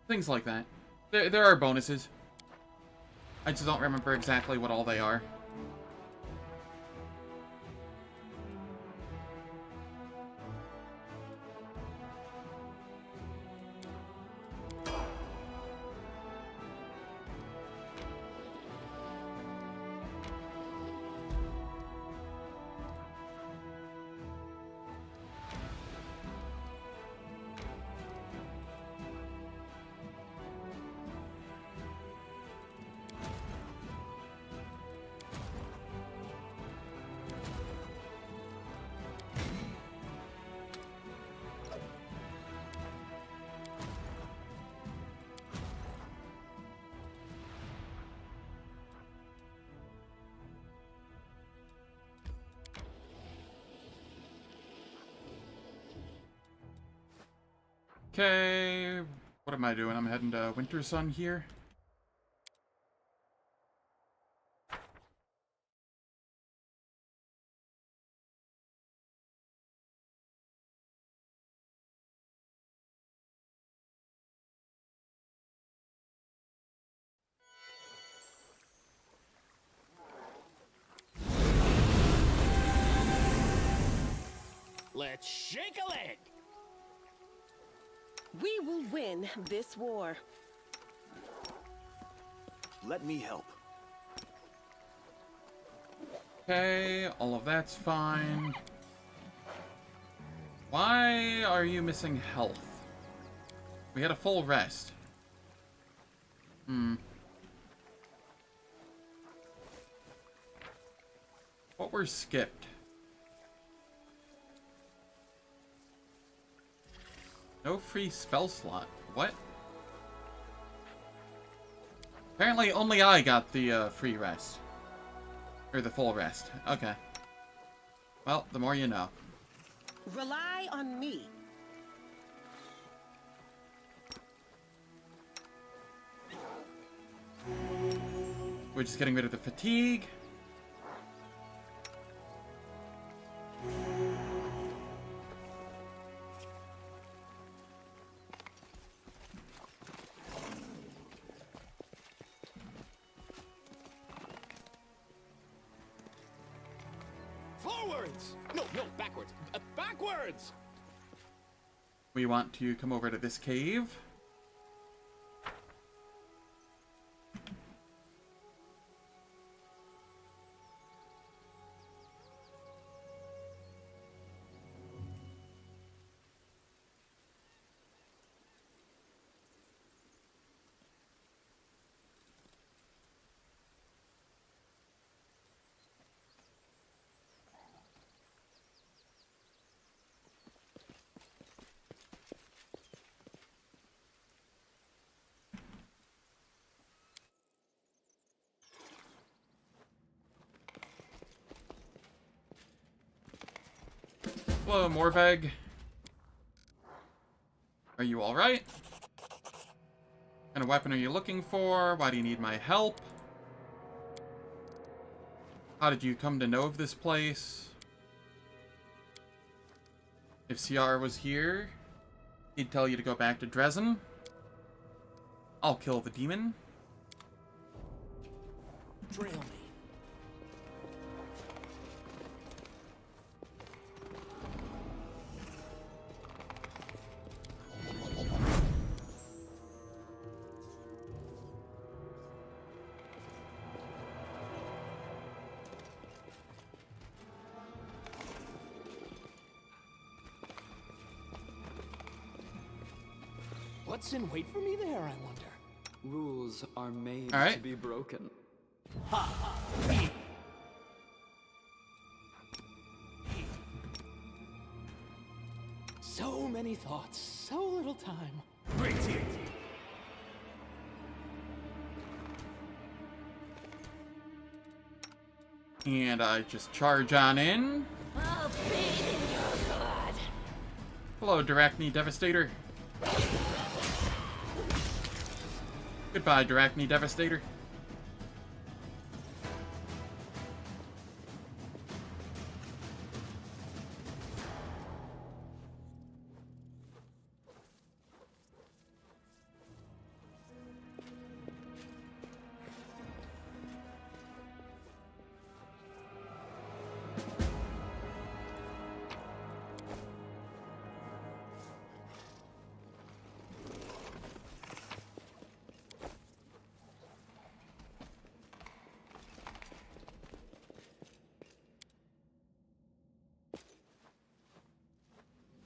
Speaker 1: Things like that. There are bonuses. I just don't remember exactly what all they are. Okay, what am I doing? I'm heading to Winter Sun here.
Speaker 2: Let's shake a leg!
Speaker 6: We will win this war.
Speaker 9: Let me help.
Speaker 1: Okay, all of that's fine. Why are you missing health? We had a full rest. What were skipped? No free spell slot. What? Apparently only I got the free rest. Or the full rest. Okay. Well, the more you know.
Speaker 6: Rely on me.
Speaker 1: We're just getting rid of the fatigue.
Speaker 2: Forwards! No, backwards. Backwards!
Speaker 1: We want to come over to this cave. Hello, Morveg. Are you alright? What kind of weapon are you looking for? Why do you need my help? How did you come to know of this place? If CR was here, he'd tell you to go back to Dresden. I'll kill the demon.
Speaker 2: Trail me. What's in wait for me there, I wonder?
Speaker 7: Rules are made
Speaker 1: All right.
Speaker 7: to be broken.
Speaker 2: So many thoughts, so little time.
Speaker 3: Great team.
Speaker 1: And I just charge on in.
Speaker 6: I'll bathe in your blood.
Speaker 1: Hello, Darachne Devastator. Goodbye, Darachne Devastator.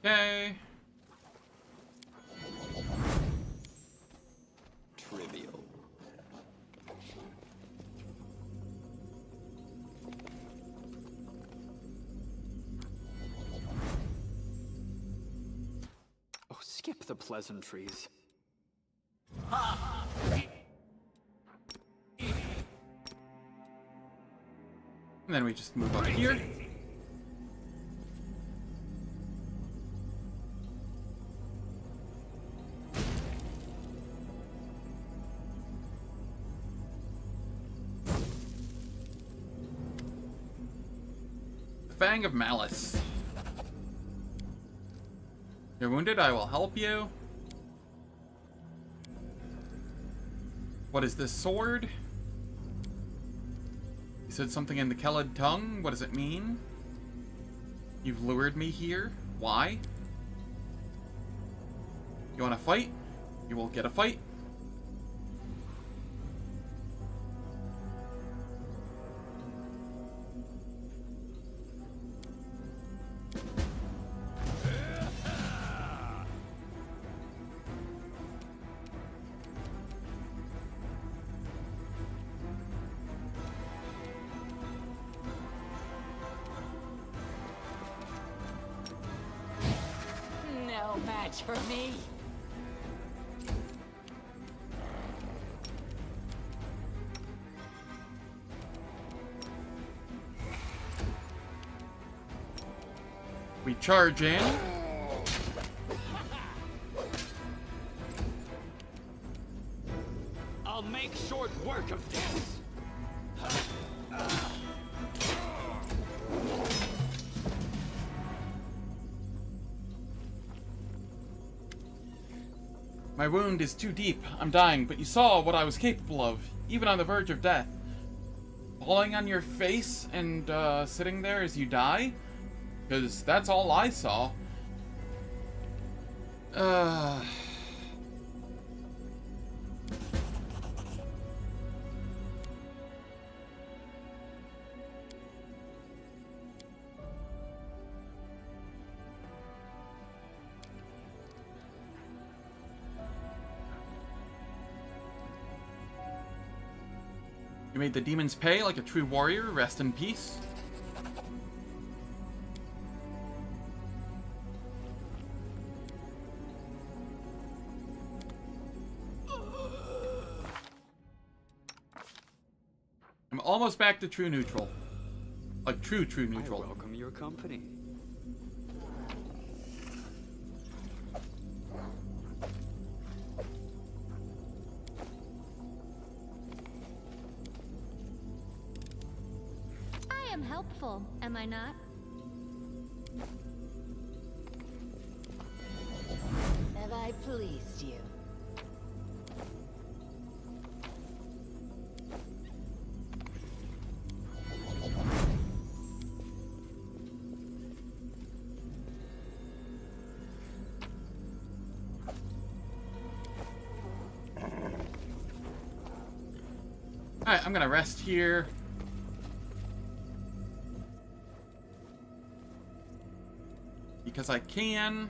Speaker 1: Okay.
Speaker 7: Trivial. Oh, skip the pleasantries.
Speaker 1: And then we just move up here. Fang of Malice. You're wounded, I will help you. What is this sword? You said something in the Kellid tongue. What does it mean? You've lured me here. Why? You want to fight? You will get a fight.
Speaker 6: No match for me.
Speaker 1: We charge in.
Speaker 3: I'll make short work of this.
Speaker 1: My wound is too deep. I'm dying, but you saw what I was capable of, even on the verge of death. Falling on your face and sitting there as you die? Because that's all I saw. You made the demons pay like a true warrior. Rest in peace. I'm almost back to true neutral. Like true
Speaker 7: I
Speaker 1: neutral.
Speaker 7: welcome your company.
Speaker 5: I am helpful, am I not?
Speaker 6: Have I pleased you?
Speaker 1: Alright, I'm gonna rest here. Because I can.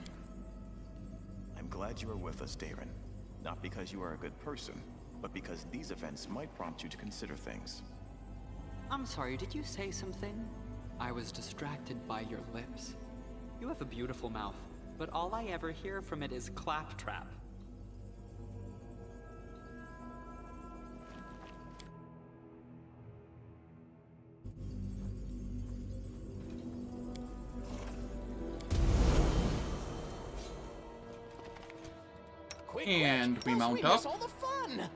Speaker 9: I'm glad you are with us, Darren. Not because you are a good person, but because these events might prompt you to consider things.
Speaker 7: I'm sorry, did you say something? I was distracted by your lips. You have a beautiful mouth.
Speaker 10: but all I ever hear from it is claptrap.
Speaker 2: Quick,
Speaker 1: And
Speaker 2: quick,
Speaker 1: we
Speaker 2: else
Speaker 1: mount
Speaker 2: we
Speaker 1: up.
Speaker 2: miss all the fun.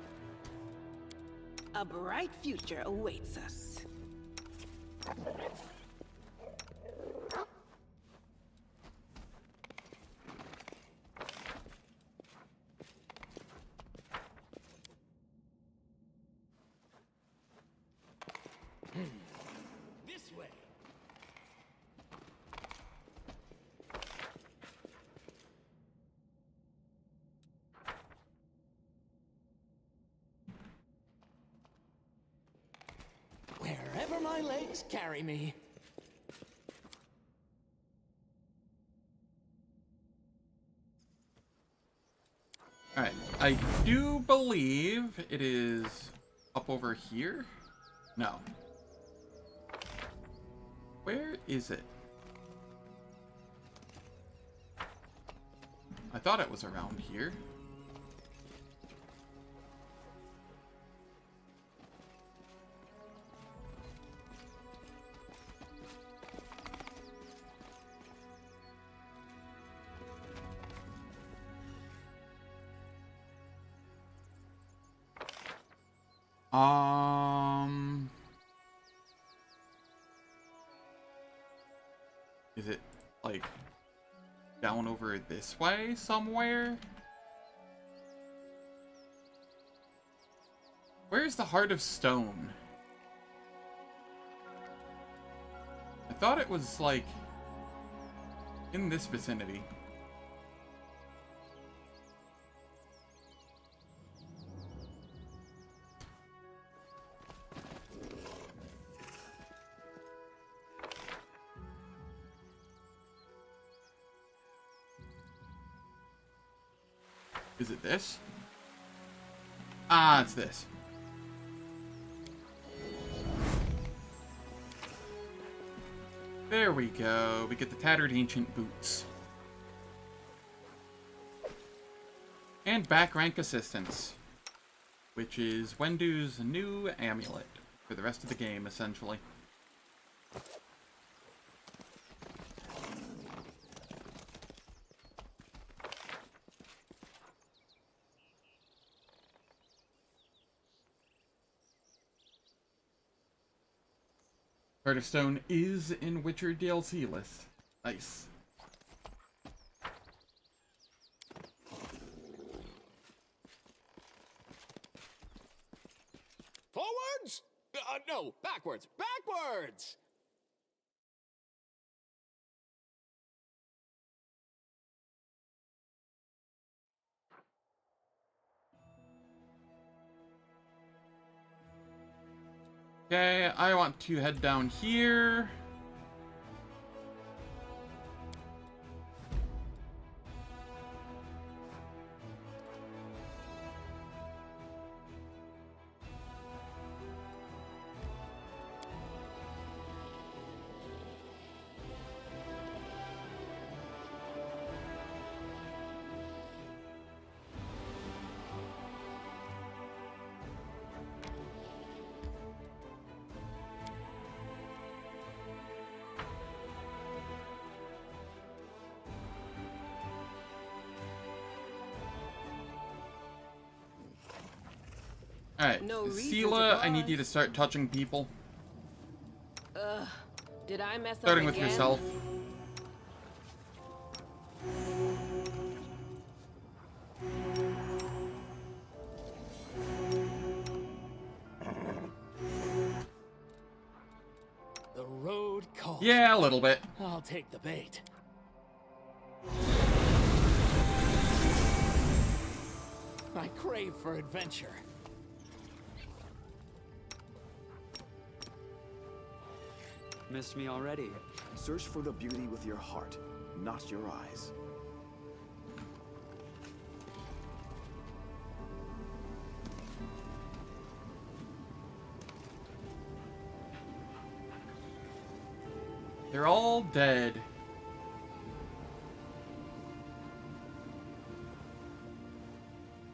Speaker 6: A bright future awaits us.
Speaker 2: This way. Wherever my legs carry me.
Speaker 1: Alright, I do believe it is up over here? No. Where is it? I thought it was around here. Is it, like, down over this way somewhere? Where's the Heart of Stone? I thought it was, like, in this vicinity. Is it this? Ah, it's this. There we go. We get the tattered ancient boots. And back rank assistance, which is Wendu's new amulet for the rest of the game, essentially. Heart of Stone is in Witcher DLC list. Nice.
Speaker 2: Forwards? No, backwards. Backwards!
Speaker 1: Okay, I want to head down here. Alright,
Speaker 8: No reason to
Speaker 1: Sela, I need you to
Speaker 8: pause.
Speaker 1: start touching people.
Speaker 8: Did I mess
Speaker 1: Starting
Speaker 8: up
Speaker 1: with
Speaker 8: again?
Speaker 1: yourself.
Speaker 2: The road calls.
Speaker 1: Yeah, a little bit.
Speaker 2: I'll take the bait. I crave for adventure.
Speaker 10: Missed me already.
Speaker 9: Search for the beauty with your heart, not your eyes.
Speaker 1: They're all dead.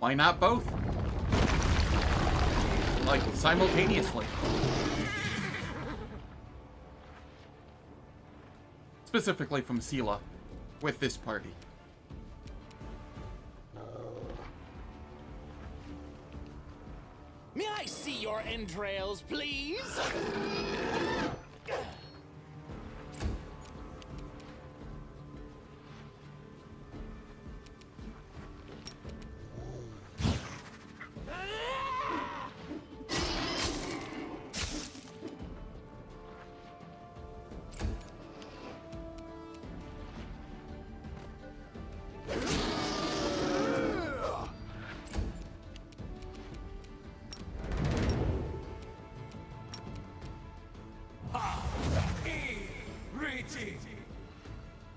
Speaker 1: Why not both? Like, simultaneously. Specifically from Sela, with this party.
Speaker 2: May I see your entrails, please?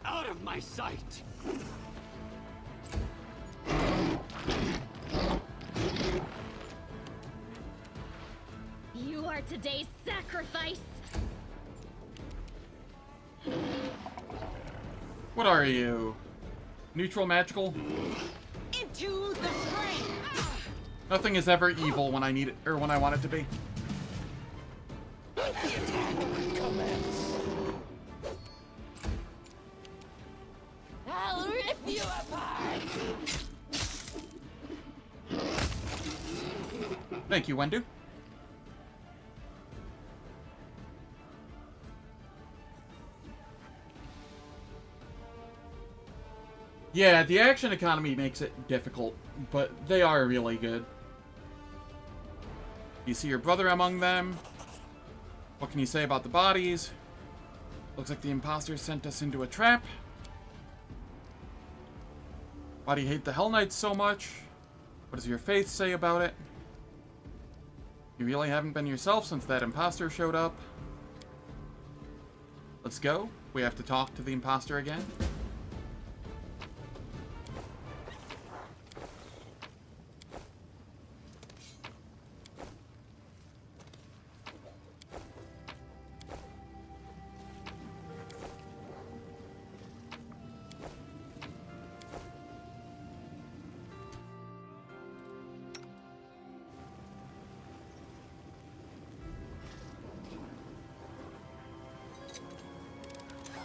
Speaker 3: Out of my sight!
Speaker 5: You are today's sacrifice!
Speaker 1: What are you? Neutral magical?
Speaker 6: Into the frame!
Speaker 1: Nothing is ever evil when I need it, or when I want it to be.
Speaker 2: I'll rip you apart!
Speaker 1: Thank you, Wendu. Yeah, the action economy makes it difficult, but they are really good. You see your brother among them. What can you say about the bodies? Looks like the imposters sent us into a trap. Why do you hate the Hell Knights so much? What does your faith say about it? You really haven't been yourself since that imposter showed up. Let's go. We have to talk to the imposter again.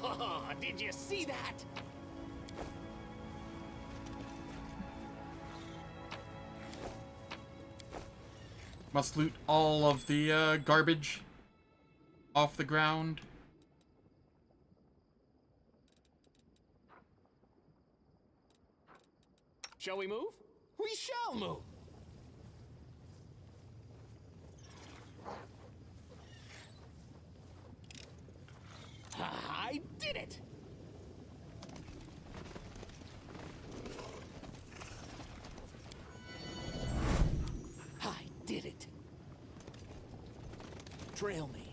Speaker 2: Oh, did you see that?
Speaker 1: Must loot all of the garbage off the ground.
Speaker 2: Shall we move? We shall move! I did it! I did it! Trail me.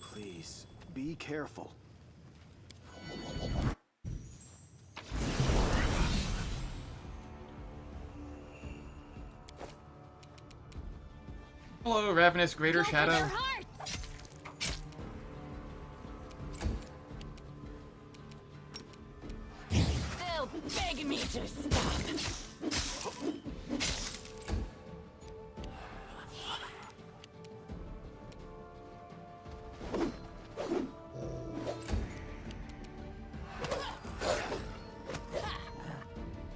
Speaker 4: Please, be careful.
Speaker 1: Hello, Ravenous Greater
Speaker 5: Go for
Speaker 1: Shadow.
Speaker 5: their hearts!
Speaker 6: They'll beg me to stop.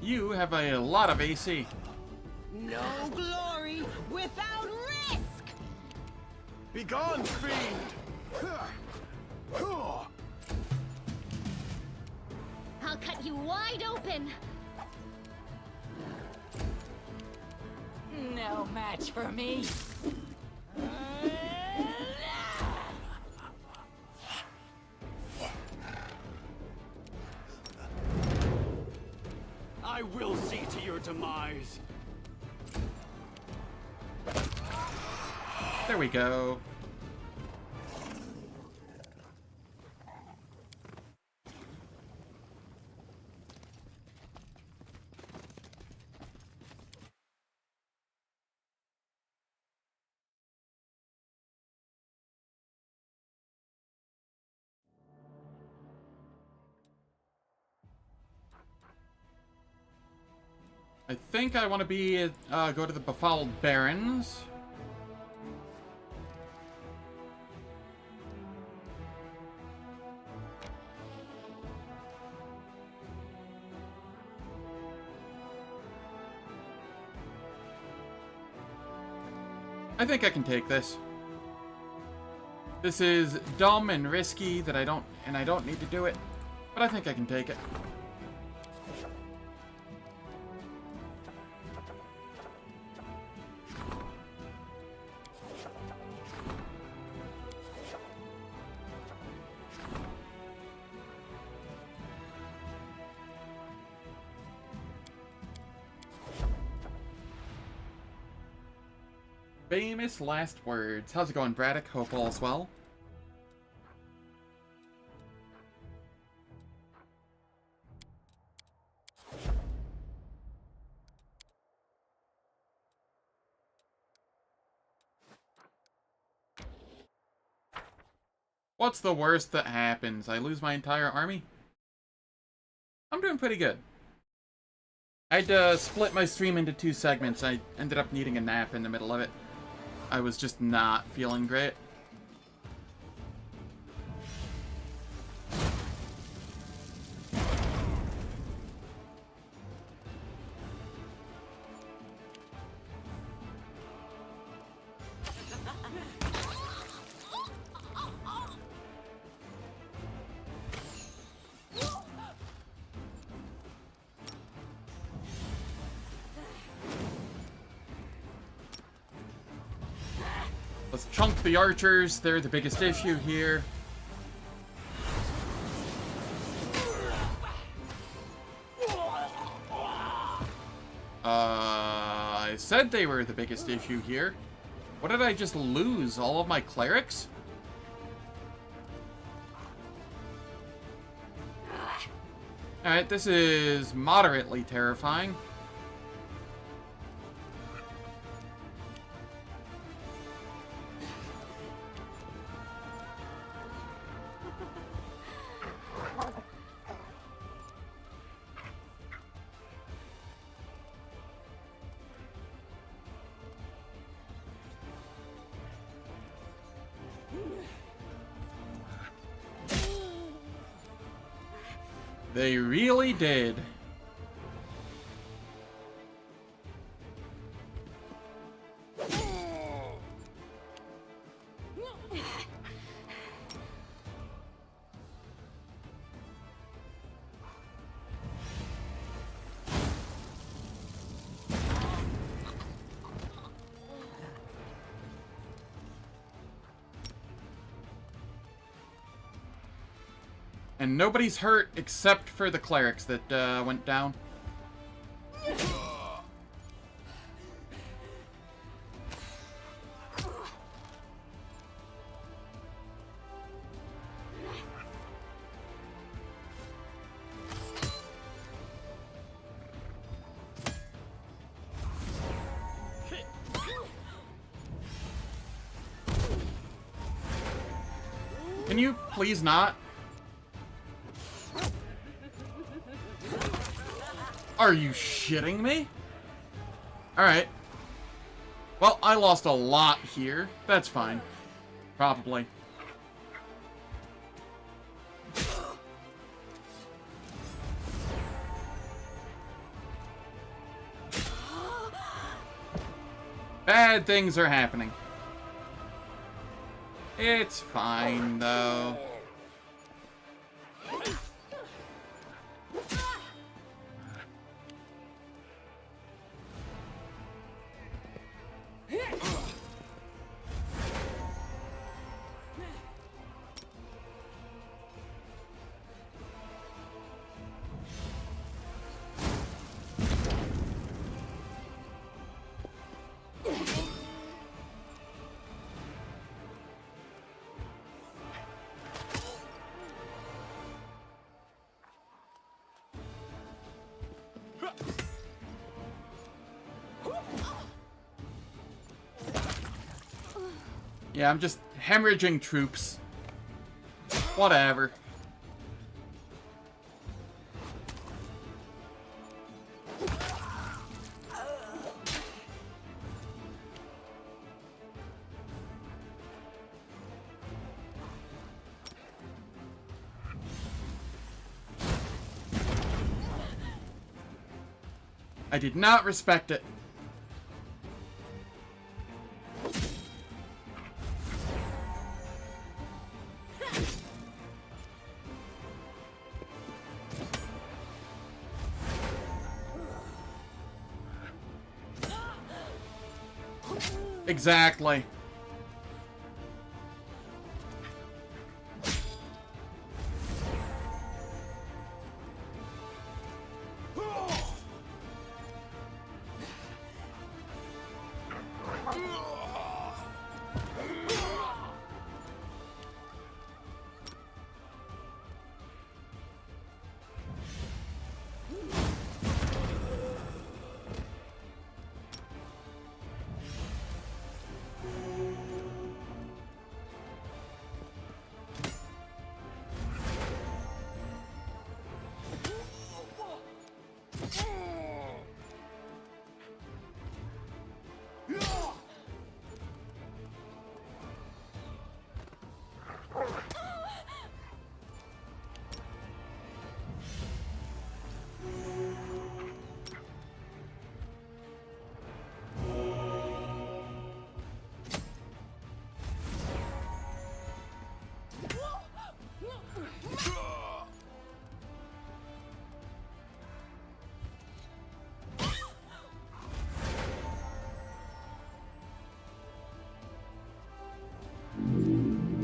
Speaker 1: You have a lot of AC.
Speaker 6: No glory without risk!
Speaker 4: Begone, fiend!
Speaker 5: I'll cut you wide open!
Speaker 6: No match for me.
Speaker 3: I will see to your demise.
Speaker 1: There we go. I think I want to be, go to the Befouled Barrens. I think I can take this. This is dumb and risky that I don't need to do it, but I think I can take it. Famous last words. How's it going, Braddock? Hope all's well. What's the worst that happens? I lose my entire army? I'm doing pretty good. I had to split my stream into 2 segments. I ended up needing a nap in the middle of it. I was just not feeling great. Let's chunk the archers. They're the biggest issue here. I said they were the biggest issue here. What did I just lose? All of my clerics? Alright, this is moderately terrifying. They really did. And nobody's hurt except for the clerics that went down. Can you please not? Are you shitting me? Alright. Well, I lost a lot here. That's fine. Probably. Bad things are happening. It's fine, though. Yeah, I'm just hemorrhaging troops. Whatever. I did not respect it. Exactly.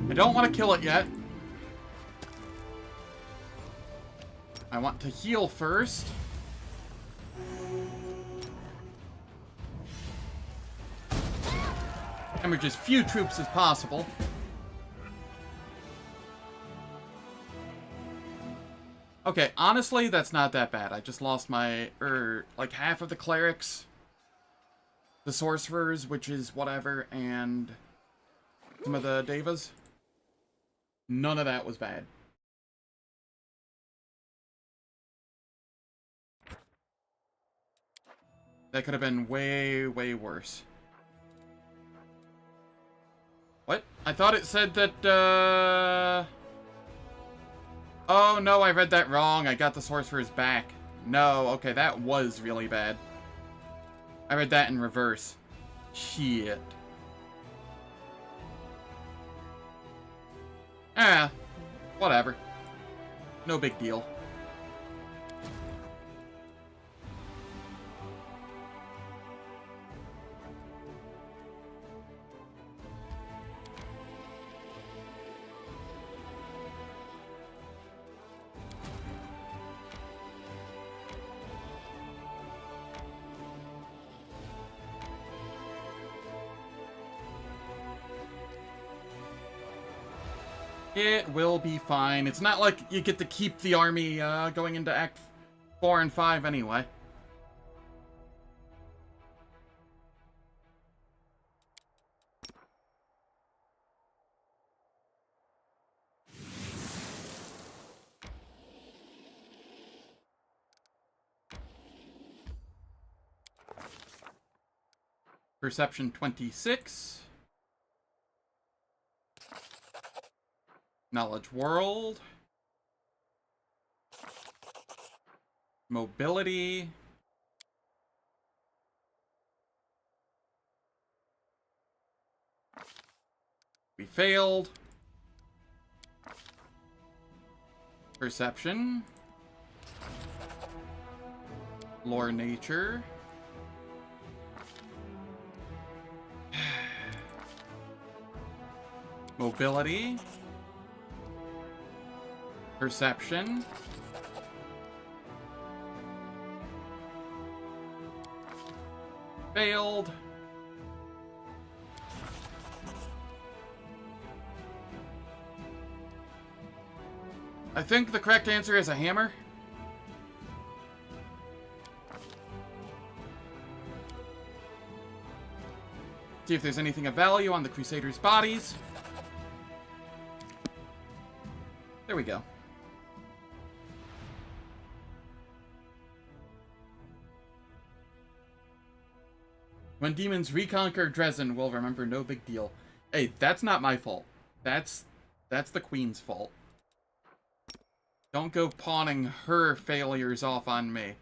Speaker 1: I don't want to kill it yet. I want to heal first. Damage as few troops as possible. Okay, honestly, that's not that bad. I just lost my, like half of the clerics, the sorcerers, which is whatever, and some of the devas. None of that was bad. That could have been way, way worse. What? I thought it said that, oh, no, I read that wrong. I got the sorcerers back. No, okay, that was really bad. I read that in reverse. Shit. Ah, whatever. No big deal. It will be fine. It's not like you get to keep the army going into Act 4 and 5 anyway. Perception 26. Knowledge world. Mobility. We failed. Perception. Lore nature. Mobility. Perception. Failed. I think the correct answer is a hammer. See if there's anything of value on the Crusaders' bodies. There we go. When demons reconquer Dresden, we'll remember no big deal. Hey, that's not my fault. That's the Queen's fault. Don't go pawning her failures off on me.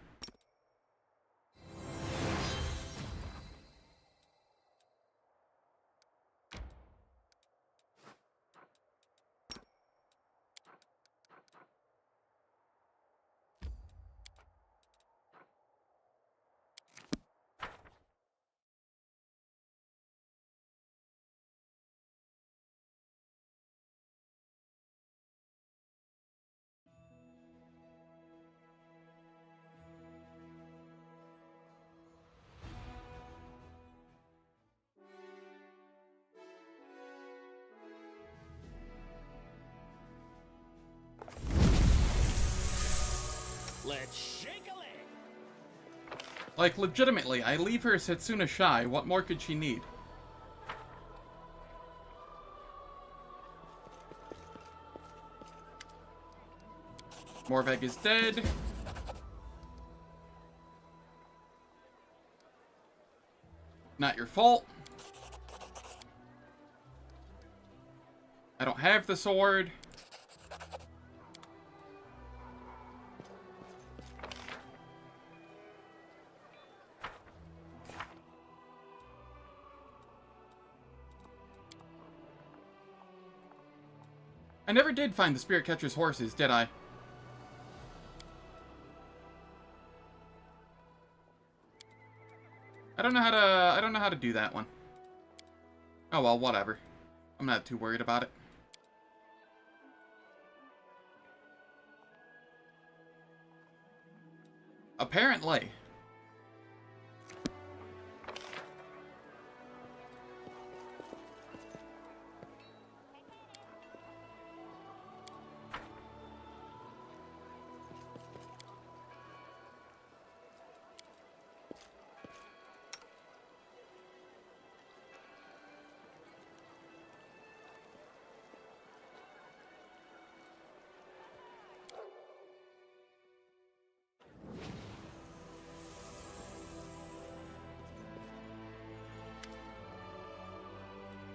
Speaker 3: Let's shake a leg.
Speaker 1: Like, legitimately, I leave her Setsuna shy. What more could she need? Morveg is dead. Not your fault. I don't have the sword. I never did find the Spirit Catcher's horses, did I? I don't know how to do that one. Oh well, whatever. I'm not too worried about it. Apparently.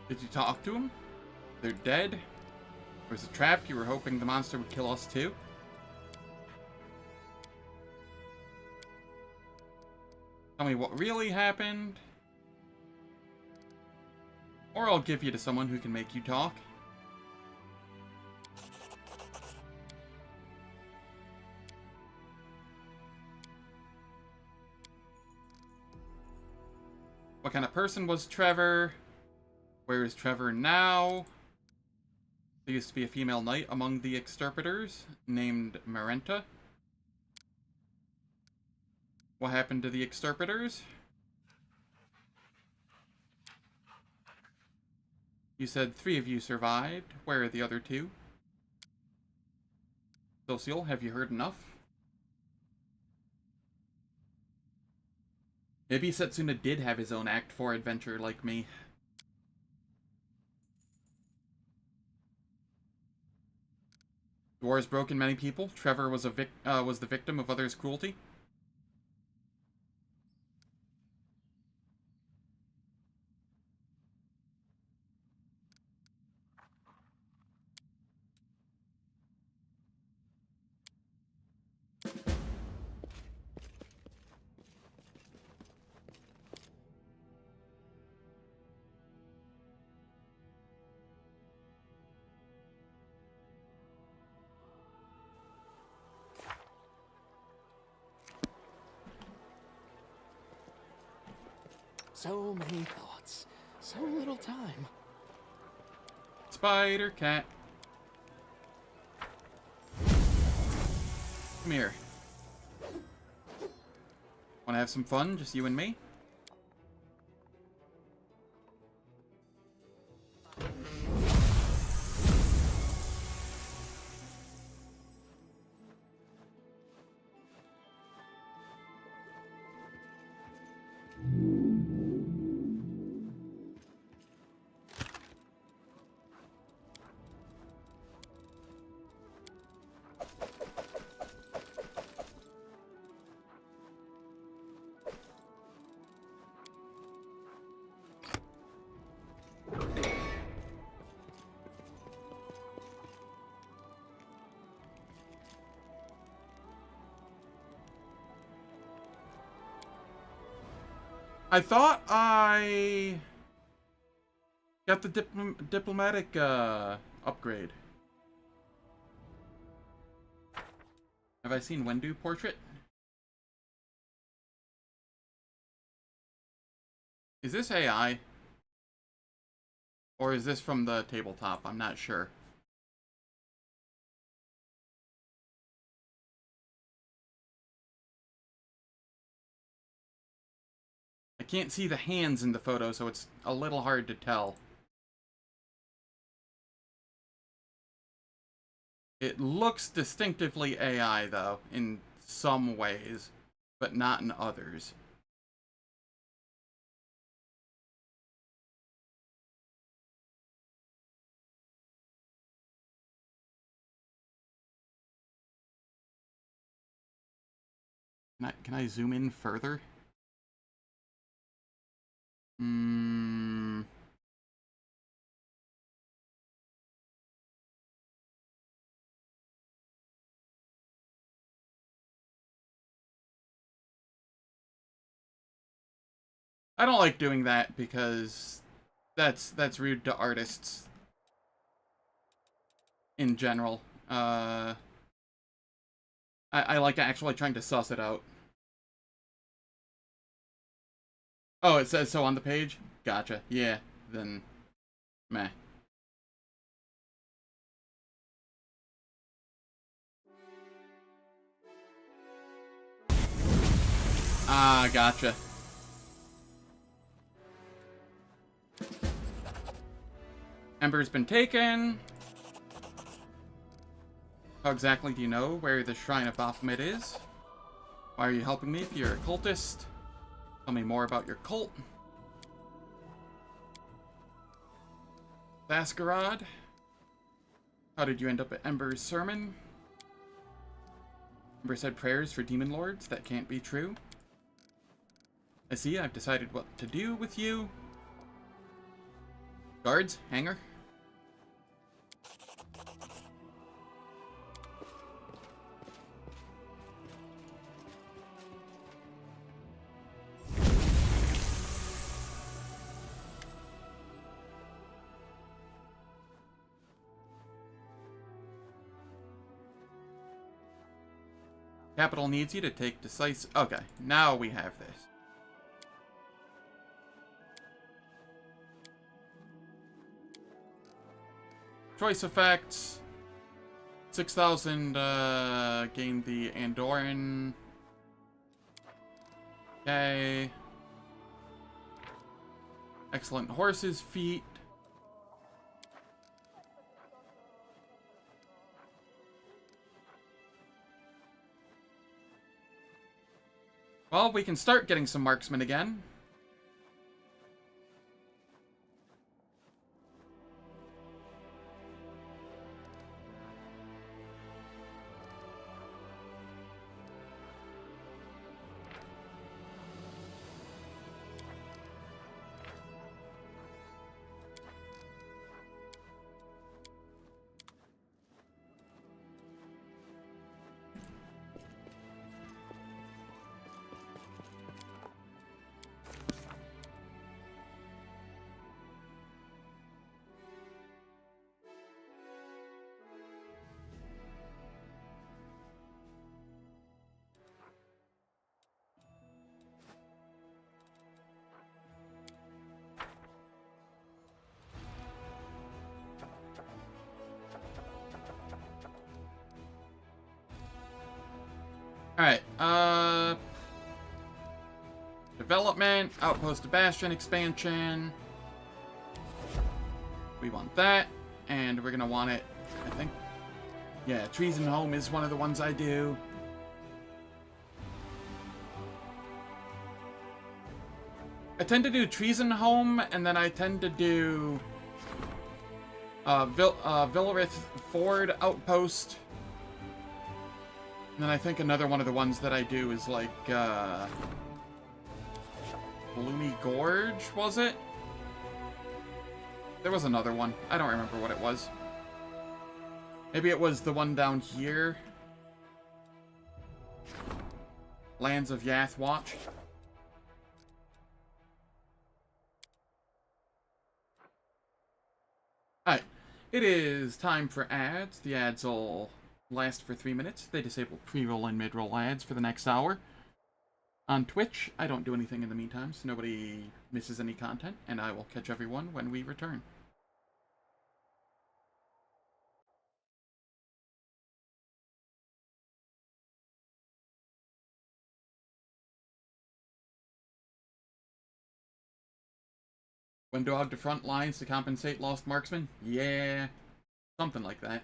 Speaker 1: Did you talk to them? They're dead? Or was it a trap? You were hoping the monster would kill us too? Tell me what really happened. Or I'll give you to someone who can make you talk. What kind of person was Trevor? Where is Trevor now? There used to be a female knight among the extirpators named Marenta. What happened to the extirpators? You said 3 of you survived. Where are the other 2? Social, have you heard enough? Maybe Setsuna did have his own Act 4 adventure like me. The war has broken many people. Trevor was the victim of others' cruelty.
Speaker 2: So many thoughts, so little time.
Speaker 1: Spider cat. Come here. Wanna have some fun? Just you and me? I thought I got the diplomatic upgrade. Have I seen Wendu portrait? Is this AI? Or is this from the tabletop? I'm not sure. I can't see the hands in the photo, so it's a little hard to tell. It looks distinctively AI, though, in some ways, but not in others. Can I zoom in further? I don't like doing that because that's rude to artists in general. I like actually trying to suss it out. Oh, it says so on the page? Gotcha. Yeah, then meh. Ah, gotcha. Ember's been taken. How exactly do you know where the Shrine of Baphomet is? Why are you helping me if you're a cultist? Tell me more about your cult. Masquerade. How did you end up at Ember's sermon? Ember said prayers for demon lords? That can't be true. I see, I've decided what to do with you. Guards, hanger. Capital needs you to take decisive... Okay, now we have this. Choice effects. 6,000 gain the Andorran. Okay. Excellent horses feet. Well, we can start getting some marksmen again. Alright, development, outpost to Bastion expansion. We want that, and we're gonna want it, I think. Yeah, Treason Home is one of the ones I do. I tend to do Treason Home, and then I tend to do Villarith Ford Outpost. And then I think another one of the ones that I do is like, Gloomy Gorge, was it? There was another one. I don't remember what it was. Maybe it was the one down here. Lands of Yath Watch. Alright. It is time for ads. The ads will last for 3 minutes. They disable pre-roll and mid-roll ads for the next hour. On Twitch, I don't do anything in the meantime, so nobody misses any content, and I will catch everyone when we return. Windog to front lines to compensate lost marksmen? Yeah, something like that.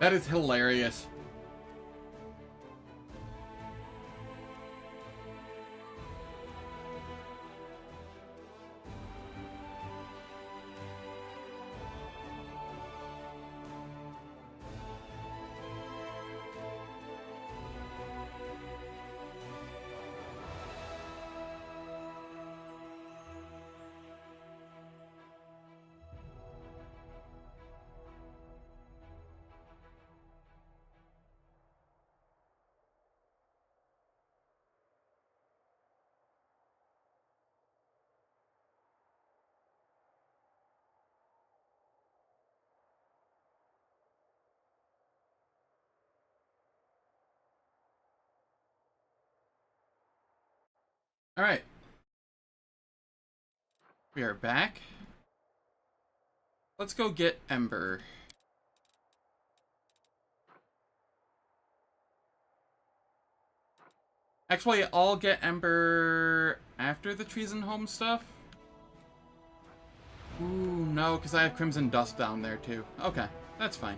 Speaker 1: That is hilarious. All right. We are back. Let's go get Ember. Actually, I'll get Ember after the Trees and Home stuff. Ooh, no, because I have Crimson Dust down there too. Okay, that's fine.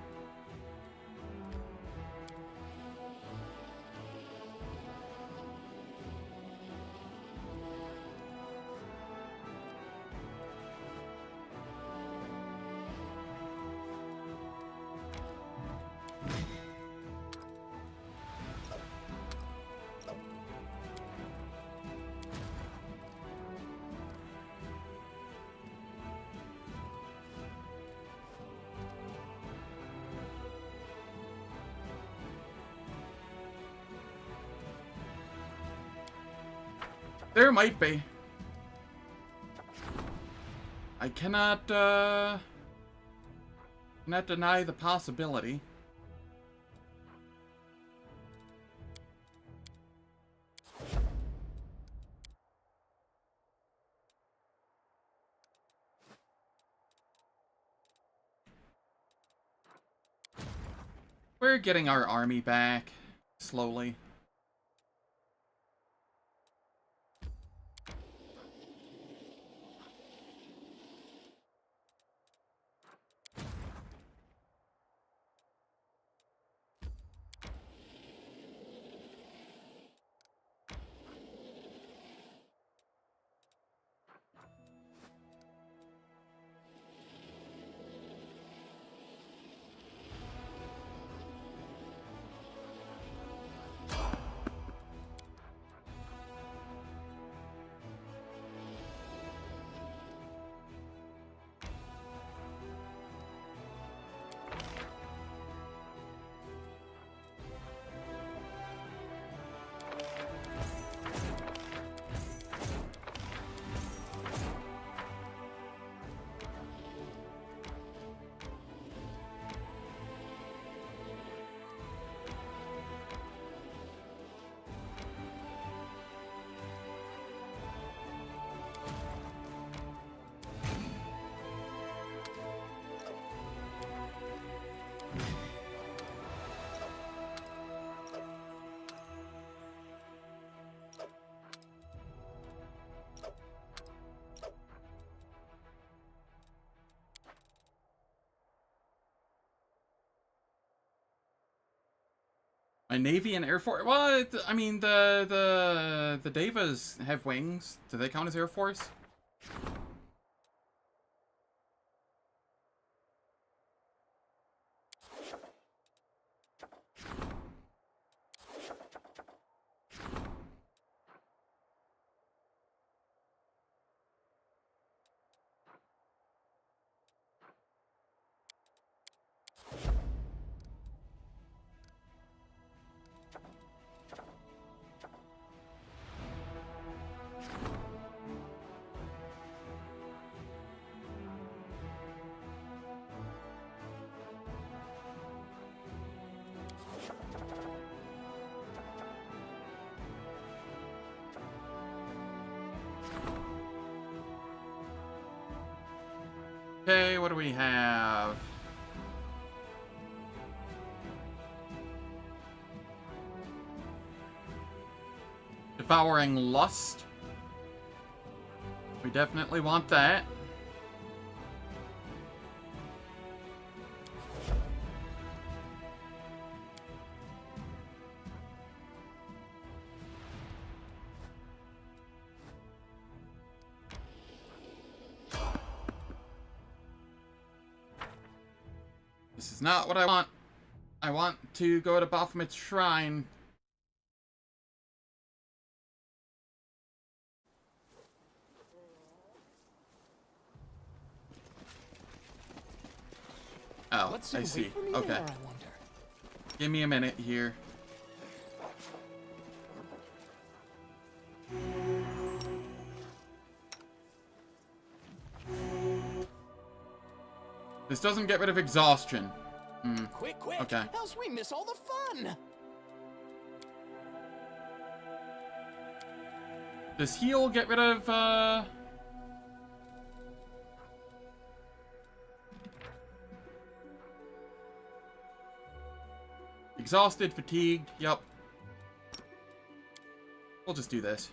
Speaker 1: There might be. I cannot deny the possibility. We're getting our army back, slowly. My Navy and Air Force. Well, I mean, the Devas have wings. Do they count as Air Force? Okay, what do we have? Devouring Lust. We definitely want that. This is not what I want. I want to go to Baphomet's shrine. Oh,
Speaker 2: What's
Speaker 1: I
Speaker 2: in
Speaker 1: see.
Speaker 2: wait for me
Speaker 1: Okay.
Speaker 2: there, I wonder?
Speaker 1: Give me a minute here. This doesn't get rid of exhaustion.
Speaker 2: Quick, quick!
Speaker 1: Okay.
Speaker 2: Else we miss all the fun!
Speaker 1: Does heal get rid of, exhausted, fatigued, yep. We'll just do this.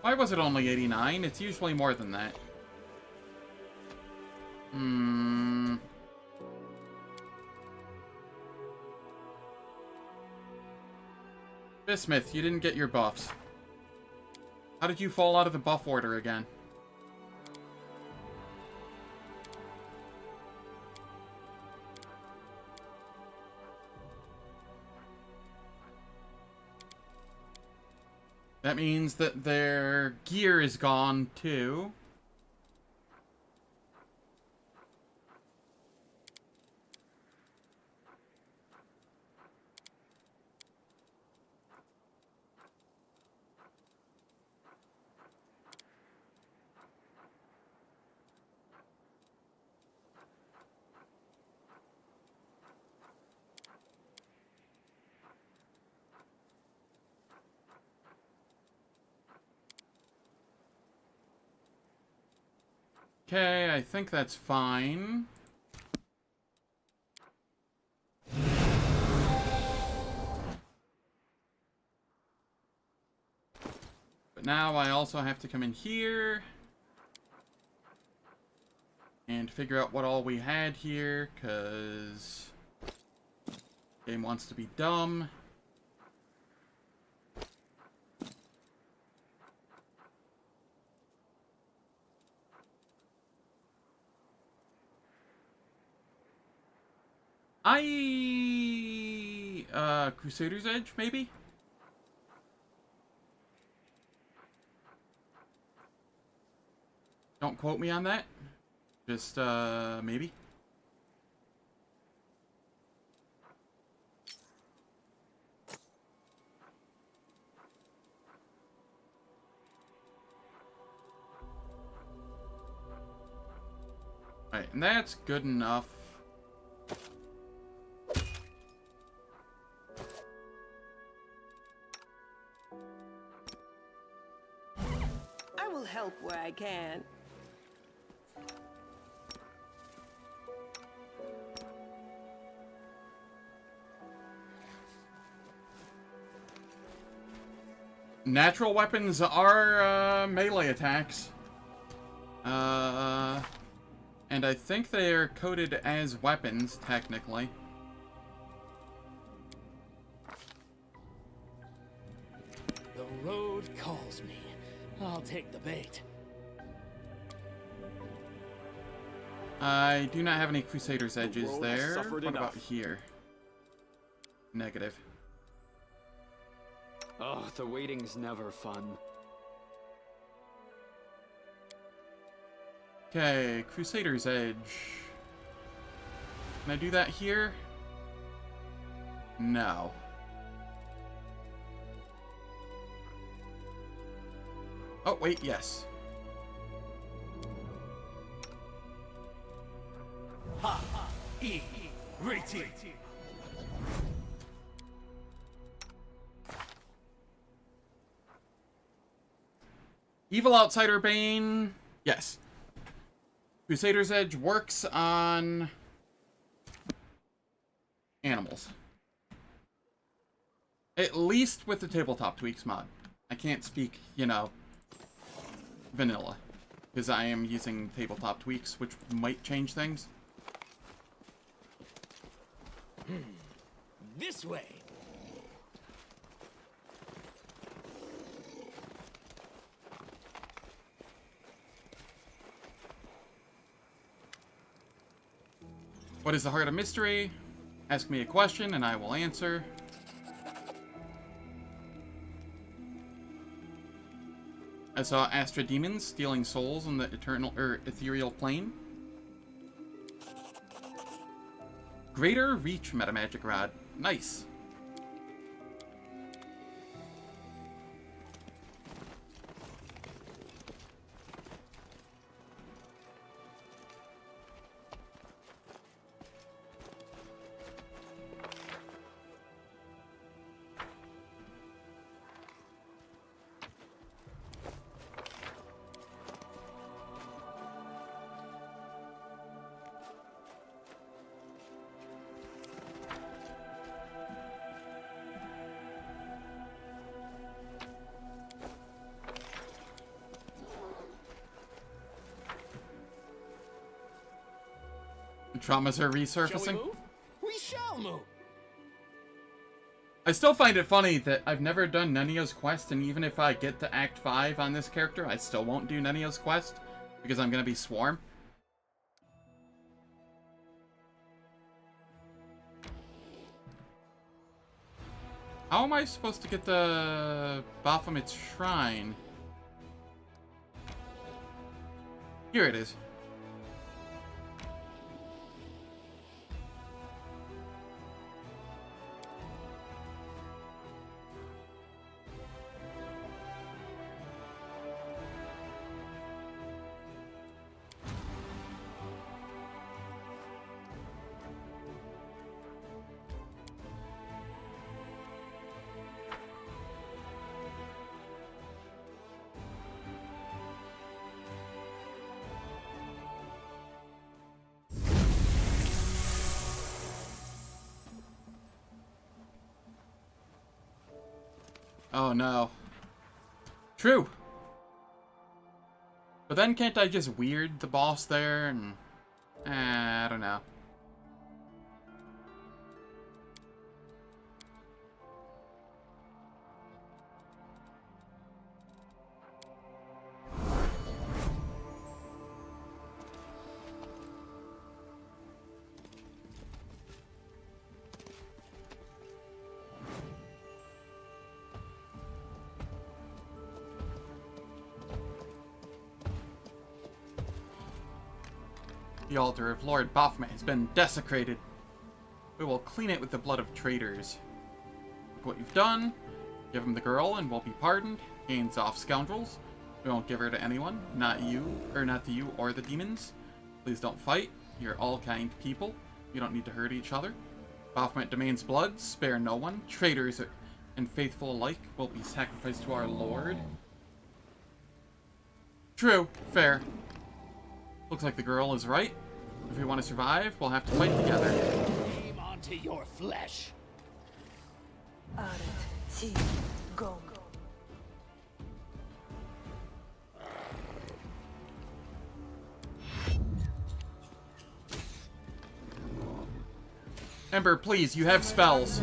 Speaker 1: Why was it only 89? It's usually more than that. Bismuth, you didn't get your buffs. How did you fall out of the buff order again? That means that their gear is gone, too. Okay, I think that's fine. But now I also have to come in here and figure out what all we had here, because game wants to be dumb. Crusader's Edge, maybe? Don't quote me on that. Just, maybe. Right, and that's good enough.
Speaker 6: I will help where I can.
Speaker 1: Natural weapons are, melee attacks. And I think they are coded as weapons, technically.
Speaker 2: The road calls me. I'll take the bait.
Speaker 1: I do not have any Crusader's Edges
Speaker 4: world has
Speaker 1: there.
Speaker 4: suffered
Speaker 1: What
Speaker 4: enough.
Speaker 1: about here? Negative.
Speaker 10: Oh, the waiting's never fun.
Speaker 1: Okay, Crusader's Edge. Can I do that here? No. Oh, wait, yes.
Speaker 3: Rating.
Speaker 1: Evil Outsider Bane. Yes. Crusader's Edge works on animals. At least with the tabletop tweaks mod. I can't speak, you know, vanilla. Because I am using tabletop tweaks, which might change things.
Speaker 2: This way.
Speaker 1: What is the heart of mystery? Ask me a question and I will answer. I saw Astra demons stealing souls in the ethereal plane. Greater reach metamagic rod. Nice. The traumas are resurfacing.
Speaker 2: Shall we move? We shall move.
Speaker 1: I still find it funny that I've never done Nenio's quest, and even if I get to Act 5 on this character, I still won't do Nenio's quest, because I'm gonna be Swarm. How am I supposed to get the Baphomet's Shrine? Here it is. Oh no. True. But then can't I just weird the boss there and... I don't know. The altar of Lord Baphomet has been desecrated. We will clean it with the blood of traitors. Look what you've done. Give him the girl and we'll be pardoned. Hands off, scoundrels. We won't give her to anyone. Not you, or not to you or the demons. Please don't fight. You're all kind people. You don't need to hurt each other. Baphomet demands blood. Spare no one. Traitors and faithful alike will be sacrificed to our Lord. True. Fair. Looks like the girl is right. If we want to survive, we'll have to fight together.
Speaker 2: Aim onto your flesh.
Speaker 6: Azlanti, go.
Speaker 1: Ember, please, you have spells.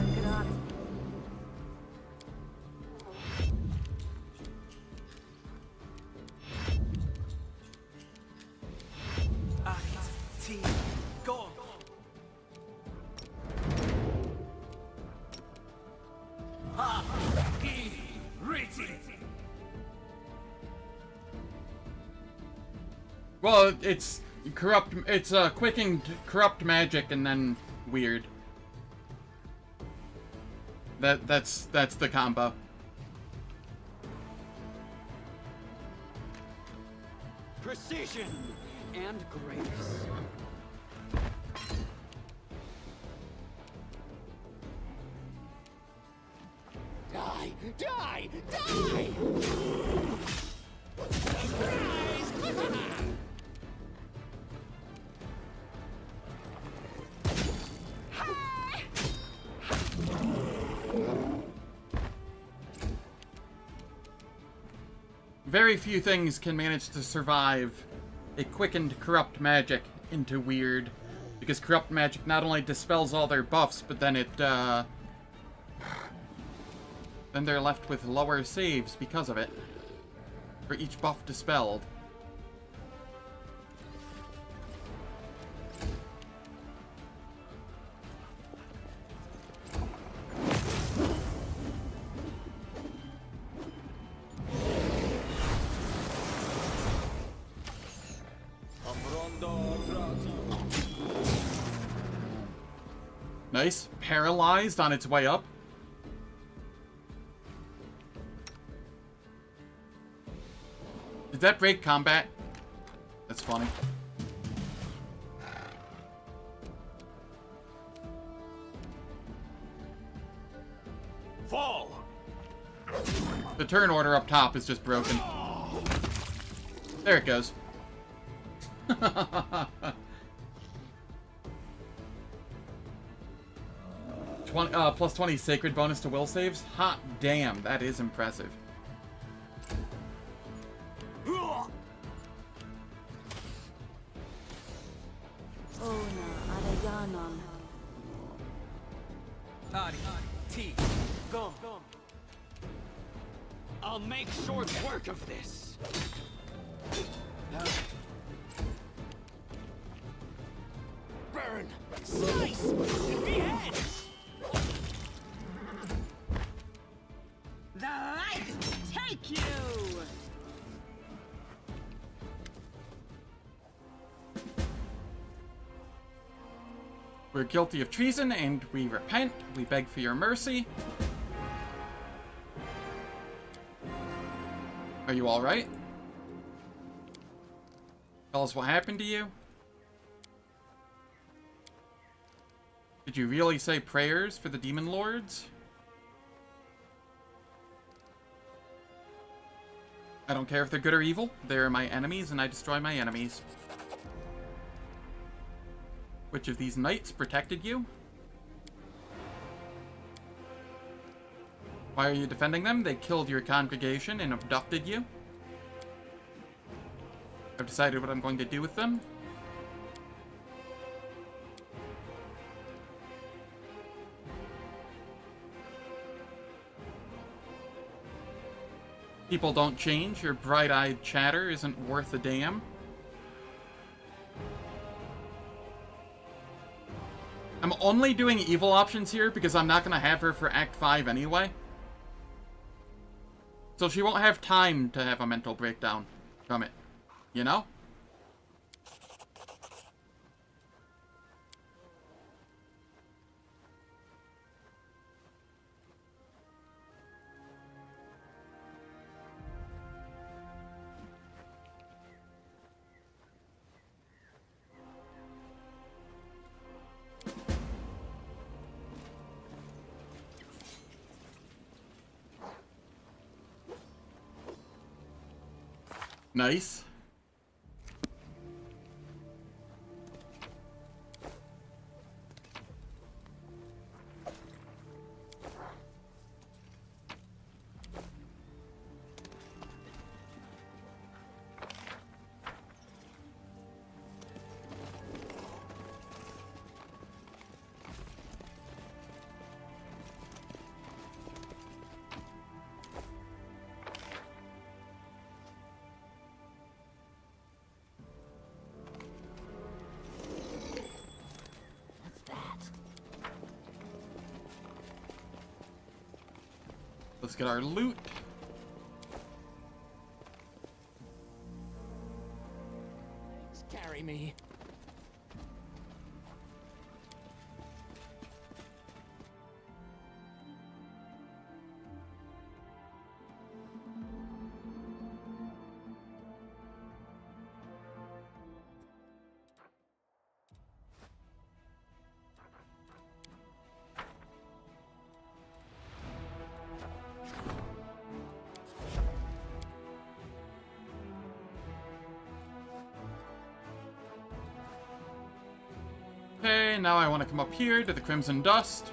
Speaker 1: Well, it's corrupt. It's quickened corrupt magic and then weird. That's the combo.
Speaker 10: Precision and grace.
Speaker 2: Die! Die! Die! Surprise!
Speaker 1: Very few things can manage to survive a quickened corrupt magic into weird, because corrupt magic not only dispels all their buffs, but then it Then they're left with lower saves because of it. For each buff dispelled. Nice. Paralyzed on its way up. Did that break combat? That's funny.
Speaker 4: Fall!
Speaker 1: The turn order up top is just broken. There it goes. Plus 20 sacred bonus to will saves? Hot damn, that is impressive.
Speaker 3: I'll make short work of this. Burn! Slice! And behead!
Speaker 6: The light take you!
Speaker 1: We're guilty of treason, and we repent. We beg for your mercy. Are you alright? Tell us what happened to you. Did you really say prayers for the demon lords? I don't care if they're good or evil. They're my enemies, and I destroy my enemies. Which of these knights protected you? Why are you defending them? They killed your congregation and abducted you. I've decided what I'm going to do with them. People don't change. Your bright-eyed chatter isn't worth a damn. I'm only doing evil options here because I'm not going to have her for Act 5 anyway. So she won't have time to have a mental breakdown from it. You know? Nice. Let's get our loot.
Speaker 2: Carry me.
Speaker 1: Okay, now I want to come up here to the Crimson Dust.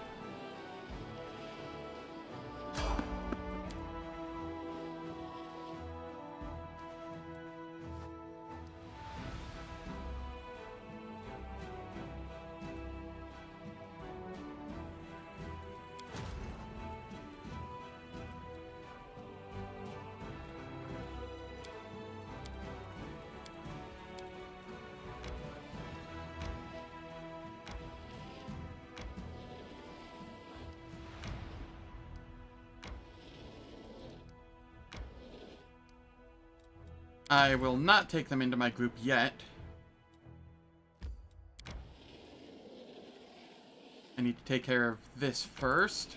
Speaker 1: I will not take them into my group yet. I need to take care of this first.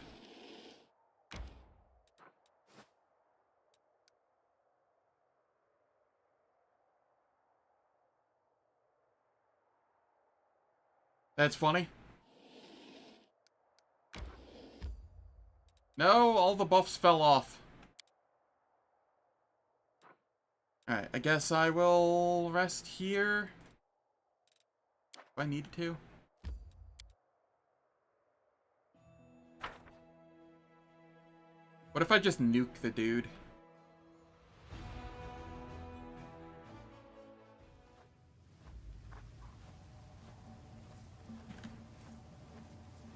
Speaker 1: That's funny. No, all the buffs fell off. Alright, I guess I will rest here. If I need to. What if I just nuke the dude?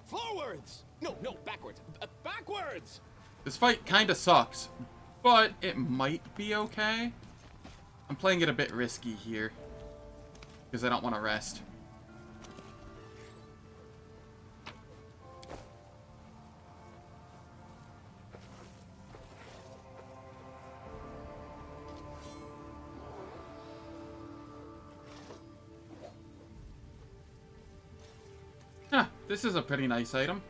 Speaker 2: Forwards! No, backwards. Backwards!
Speaker 1: This fight kinda sucks, but it might be okay. I'm playing it a bit risky here, because I don't want to rest. Huh, this is a pretty nice item.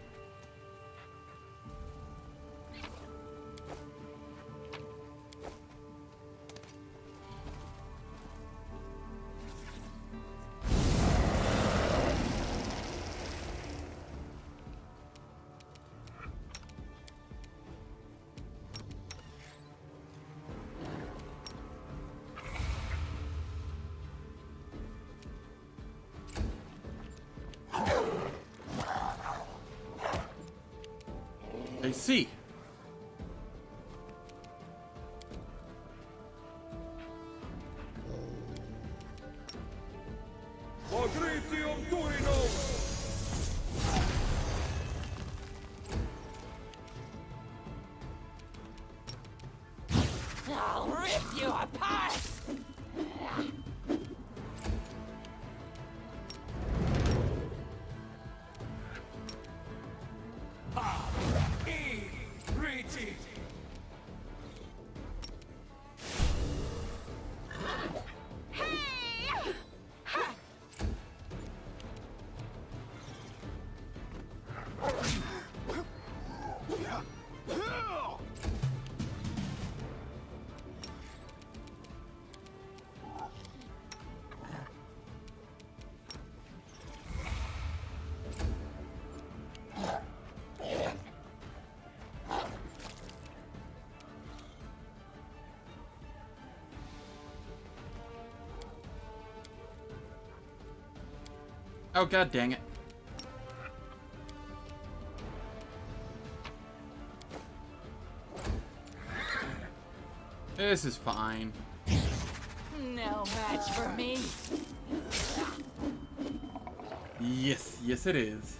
Speaker 1: I see.
Speaker 6: I'll rip you apart!
Speaker 1: Oh, god dang it. This is fine.
Speaker 6: No match for me.
Speaker 1: Yes, yes it is.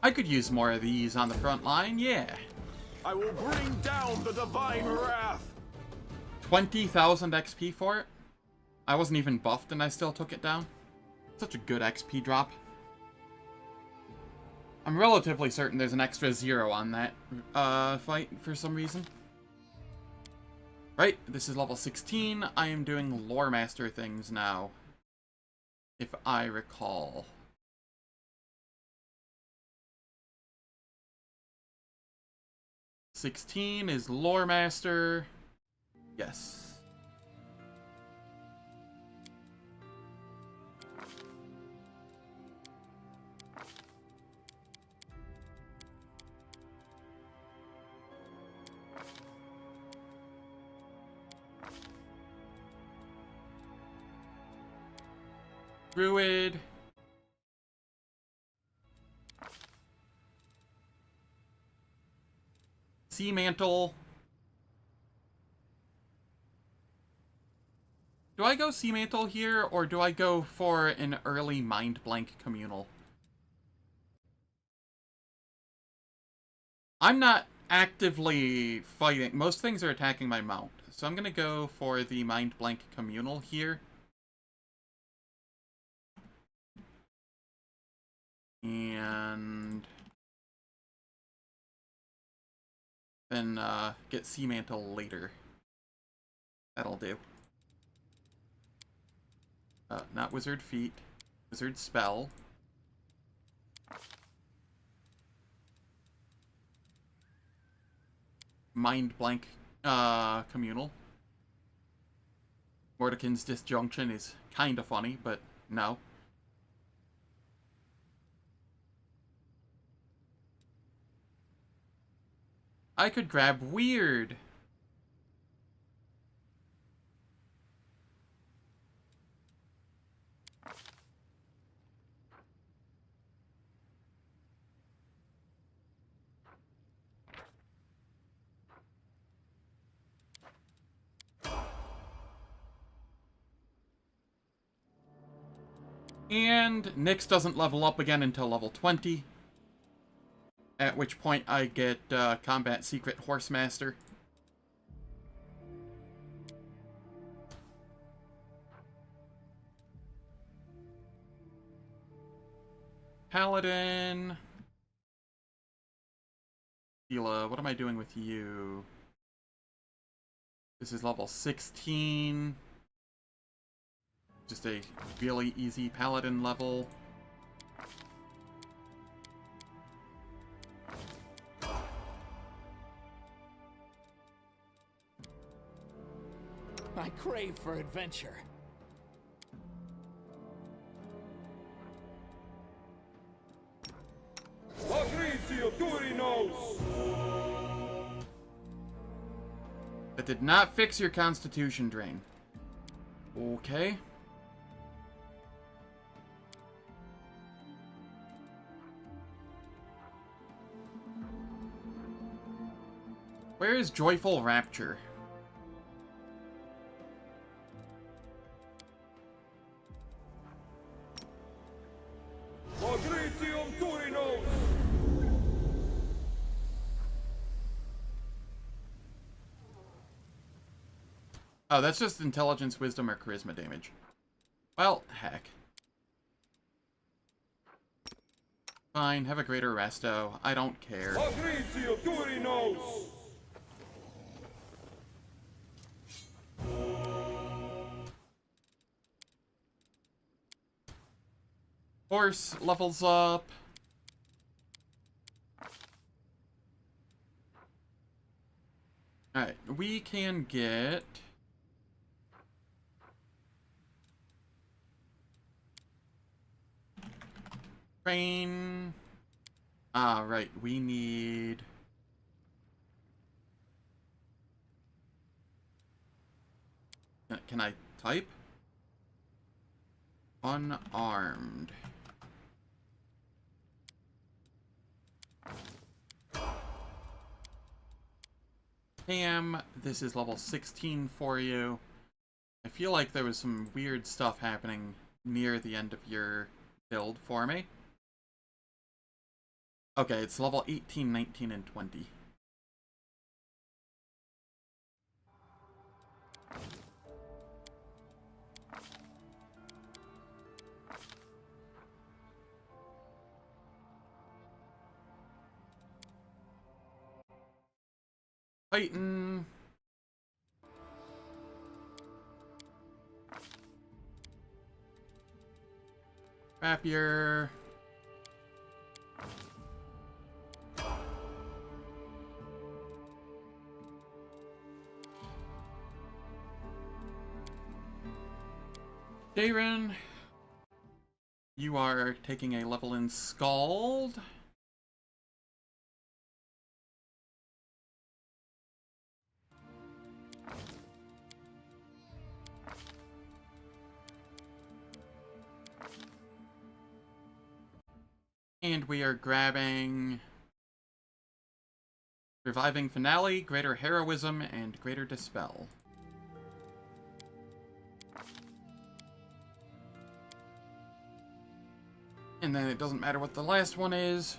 Speaker 1: I could use more of these on the front line, yeah.
Speaker 4: I will bring down the divine wrath.
Speaker 1: 20,000 XP for it? I wasn't even buffed and I still took it down. Such a good XP drop. I'm relatively certain there's an extra 0 on that fight for some reason. Right, this is level 16. I am doing Lore Master things now, if I recall. $16 is Lore Master. Yes. Druid. Sea Mantle. Do I go Sea Mantle here, or do I go for an early Mind Blank Communal? I'm not actively fighting. Most things are attacking my mount, so I'm gonna go for the Mind Blank Communal here. then get Sea Mantle later. That'll do. Not Wizard Feat. Wizard Spell. Mind Blank Communal. Mordekin's Disjunction is kinda funny, but no. I could grab Weird. And Nyx doesn't level up again until level 20. At which point I get Combat Secret Horsemaster. Paladin. Hila, what am I doing with you? This is level 16. Just a really easy Paladin level.
Speaker 2: I crave for adventure.
Speaker 1: That did not fix your constitution drain. Okay. Where is Joyful Rapture? Oh, that's just intelligence, wisdom, or charisma damage. Well, heck. Fine, have a greater resto. I don't care. Horse levels up. Alright, we can get... Train... Ah, right, we need... Can I type? Unarmed. Pam, this is level 16 for you. I feel like there was some weird stuff happening near the end of your build for me. Okay, it's level 18, 19, and 20. Titan. Rapier. Darren, you are taking a level in Scald. And we are grabbing Reviving Finale, Greater Heroism, and Greater Dispel. And then it doesn't matter what the last one is.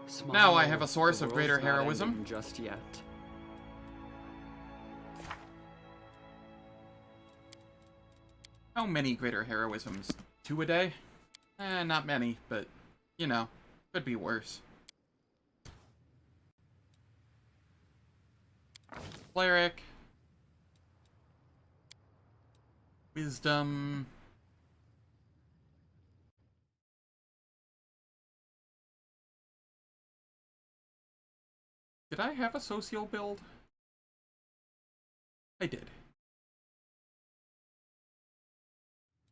Speaker 7: Smile,
Speaker 1: now I have a source
Speaker 7: the
Speaker 1: of greater
Speaker 7: world's not
Speaker 1: heroism.
Speaker 7: ending just yet.
Speaker 1: How many greater heroisms? 2 a day? Not many, but, you know, could be worse. Cleric. Wisdom. Did I have a social build? I did.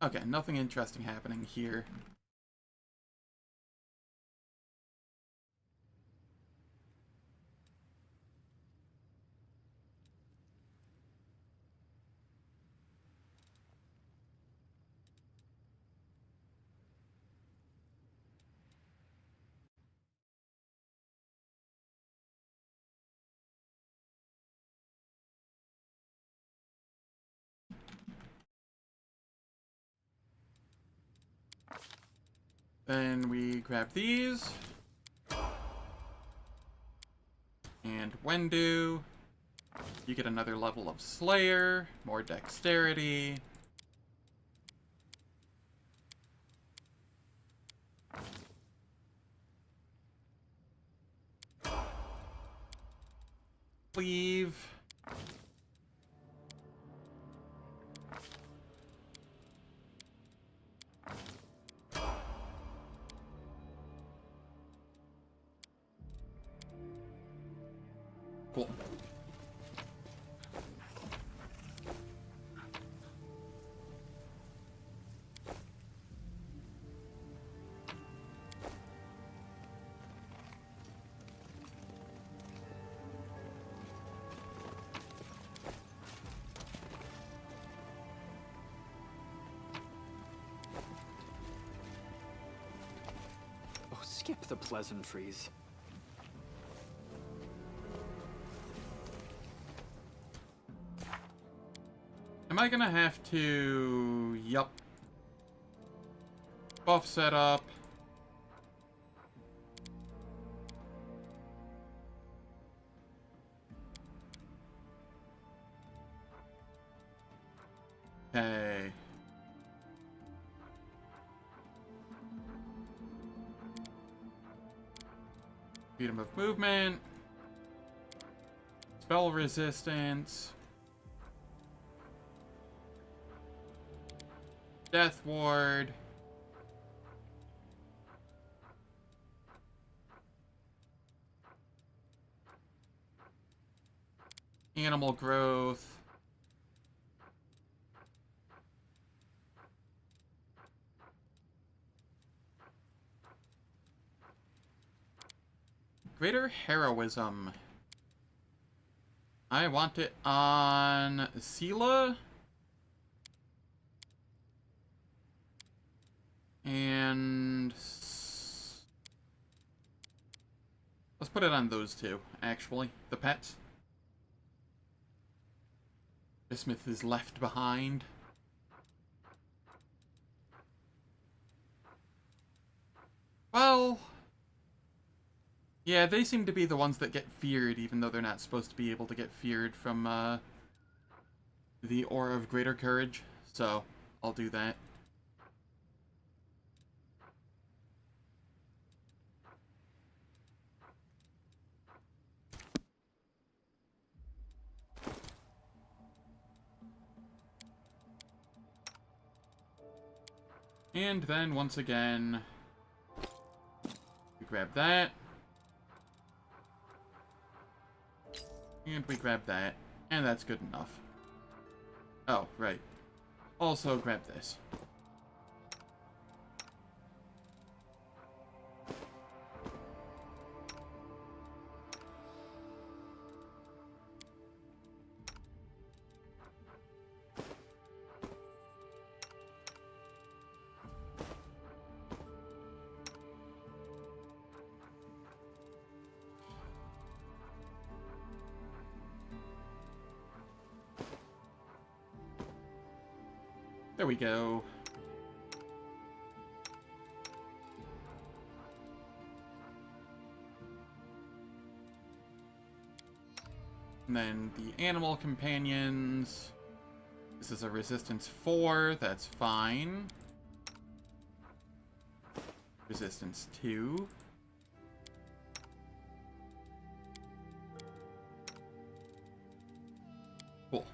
Speaker 1: Okay, nothing interesting happening here. Then we grab these. And Wendu. You get another level of Slayer, more dexterity. Cleave. Cool.
Speaker 7: Oh, skip the pleasantries.
Speaker 1: Am I gonna have to... Yup. Buff setup. Okay. Freedom of movement. Spell resistance. Death ward. Animal growth. Greater heroism. I want it on Sela. And let's put it on those two, actually. The pets. Bismuth is left behind. Well, yeah, they seem to be the ones that get feared, even though they're not supposed to be able to get feared from the Aura of Greater Courage. So, I'll do that. And then, once again, we grab that. And we grab that. And that's good enough. Oh, right. Also grab this. There we go. And then the animal companions. This is a resistance 4, that's fine. Resistance 2. Cool.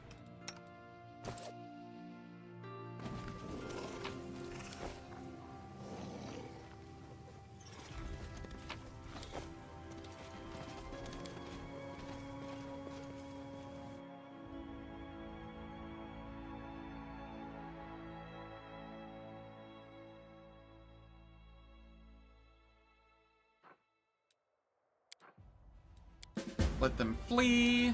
Speaker 1: Let them flee.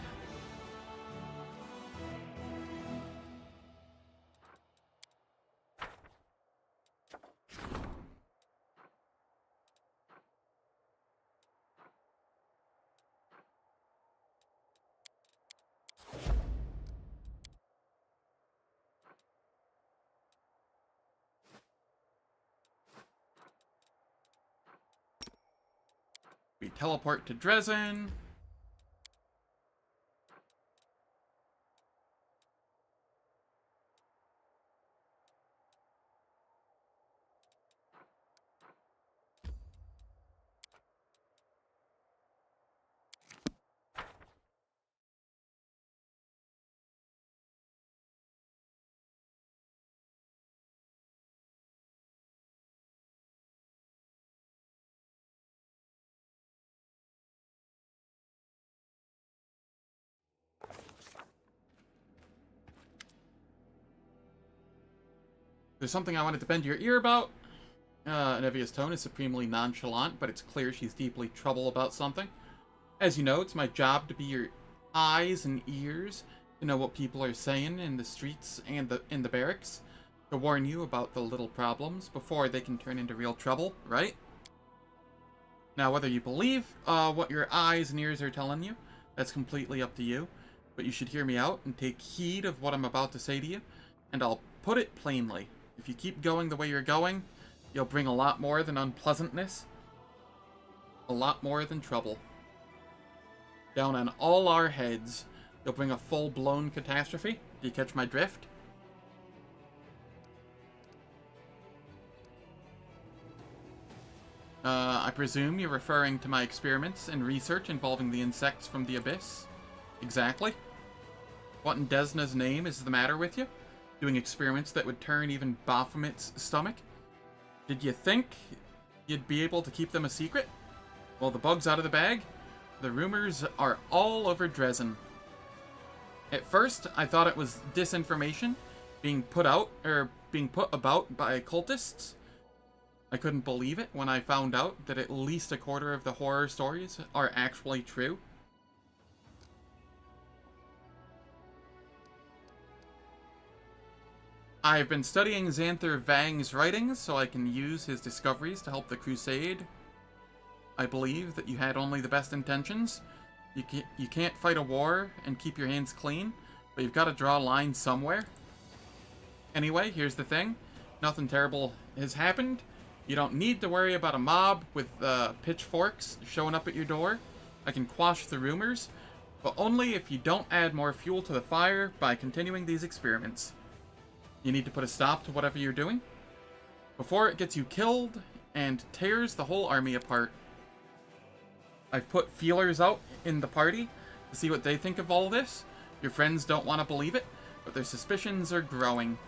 Speaker 1: We teleport to Dresden. There's something I wanted to bend your ear about. Nevia's tone is supremely nonchalant, but it's clear she's deeply troubled about something. As you know, it's my job to be your eyes and ears, to know what people are saying in the streets and in the barracks, to warn you about the little problems before they can turn into real trouble, right? Now, whether you believe what your eyes and ears are telling you, that's completely up to you, but you should hear me out and take heed of what I'm about to say to you, and I'll put it plainly. If you keep going the way you're going, you'll bring a lot more than unpleasantness, a lot more than trouble. Down on all our heads, you'll bring a full-blown catastrophe. Do you catch my drift? I presume you're referring to my experiments and research involving the insects from the abyss? Exactly. What in Desna's name is the matter with you? Doing experiments that would turn even Baphomet's stomach? Did you think you'd be able to keep them a secret? Well, the bug's out of the bag. The rumors are all over Dresden. At first, I thought it was disinformation being put about by cultists. I couldn't believe it when I found out that at least a quarter of the horror stories are actually true. I've been studying Xanther Vang's writings so I can use his discoveries to help the crusade. I believe that you had only the best intentions. You can't fight a war and keep your hands clean, but you've got to draw a line somewhere. Anyway, here's the thing. Nothing terrible has happened. You don't need to worry about a mob with pitchforks showing up at your door. I can quash the rumors, but only if you don't add more fuel to the fire by continuing these experiments. You need to put a stop to whatever you're doing before it gets you killed and tears the whole army apart. I've put feelers out in the party to see what they think of all this. Your friends don't want to believe it, but their suspicions are growing.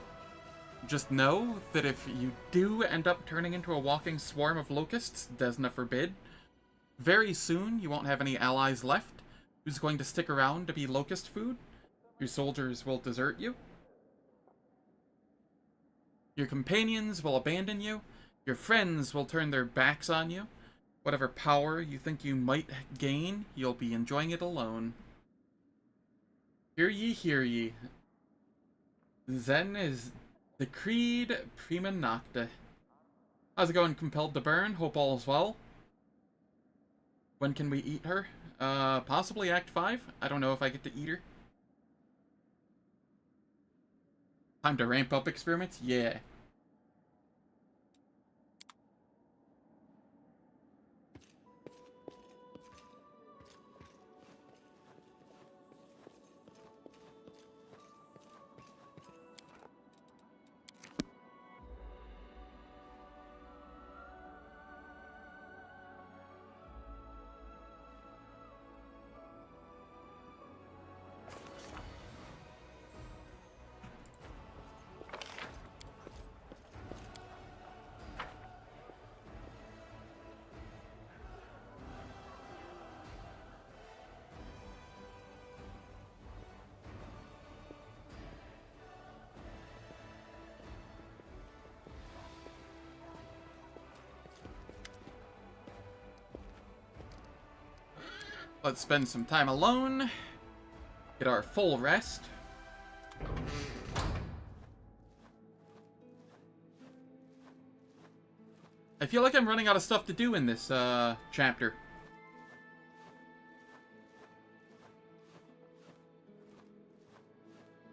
Speaker 1: Just know that if you do end up turning into a walking swarm of locusts, Desna forbid, very soon you won't have any allies left. Who's going to stick around to be locust food? Your soldiers will desert you. Your companions will abandon you. Your friends will turn their backs on you. Whatever power you think you might gain, you'll be enjoying it alone. Hear ye, hear ye. Zen is decreed prima nocte. How's it going, Compelled to Burn? Hope all is well. When can we eat her? Possibly Act 5. I don't know if I get to eat her. Time to ramp up experiments? Yeah. Let's spend some time alone. Get our full rest. I feel like I'm running out of stuff to do in this chapter.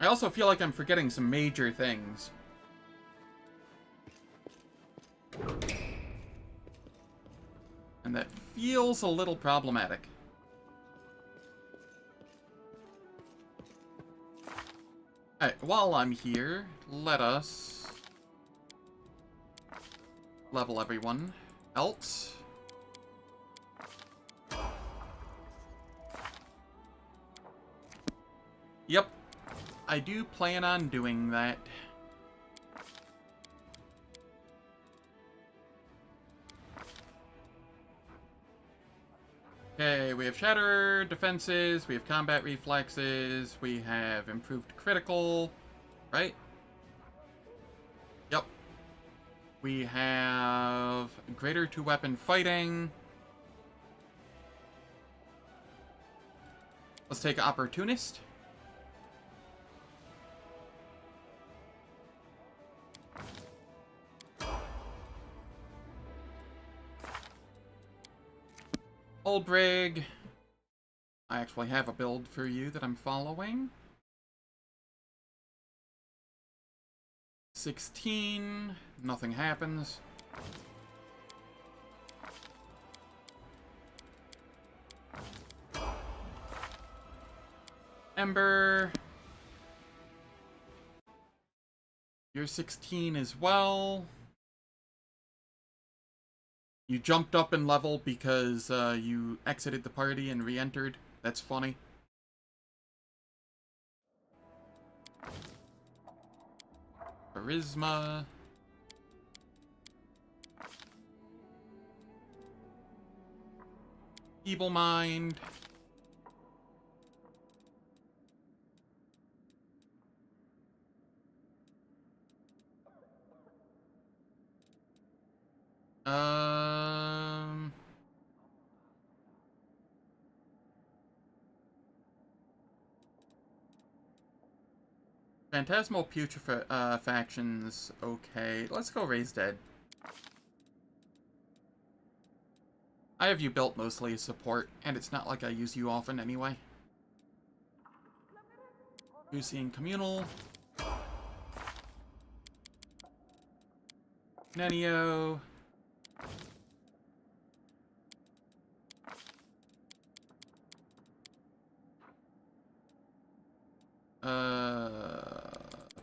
Speaker 1: I also feel like I'm forgetting some major things. And that feels a little problematic. Alright, while I'm here, let us level everyone else. Yep, I do plan on doing that. Okay, we have shatter defenses, we have combat reflexes, we have improved critical, right? Yep. We have greater two-weapon fighting. Let's take opportunist. Old Brig. I actually have a build for you that I'm following. 16. Nothing happens. Ember. You're 16 as well. You jumped up in level because you exited the party and re-entered. That's funny. Charisma. Feeble Mind. Phantasmal Putrefactions, okay. Let's go Raise Dead. I have you built mostly as support, and it's not like I use you often anyway. Using Communal. Nenio.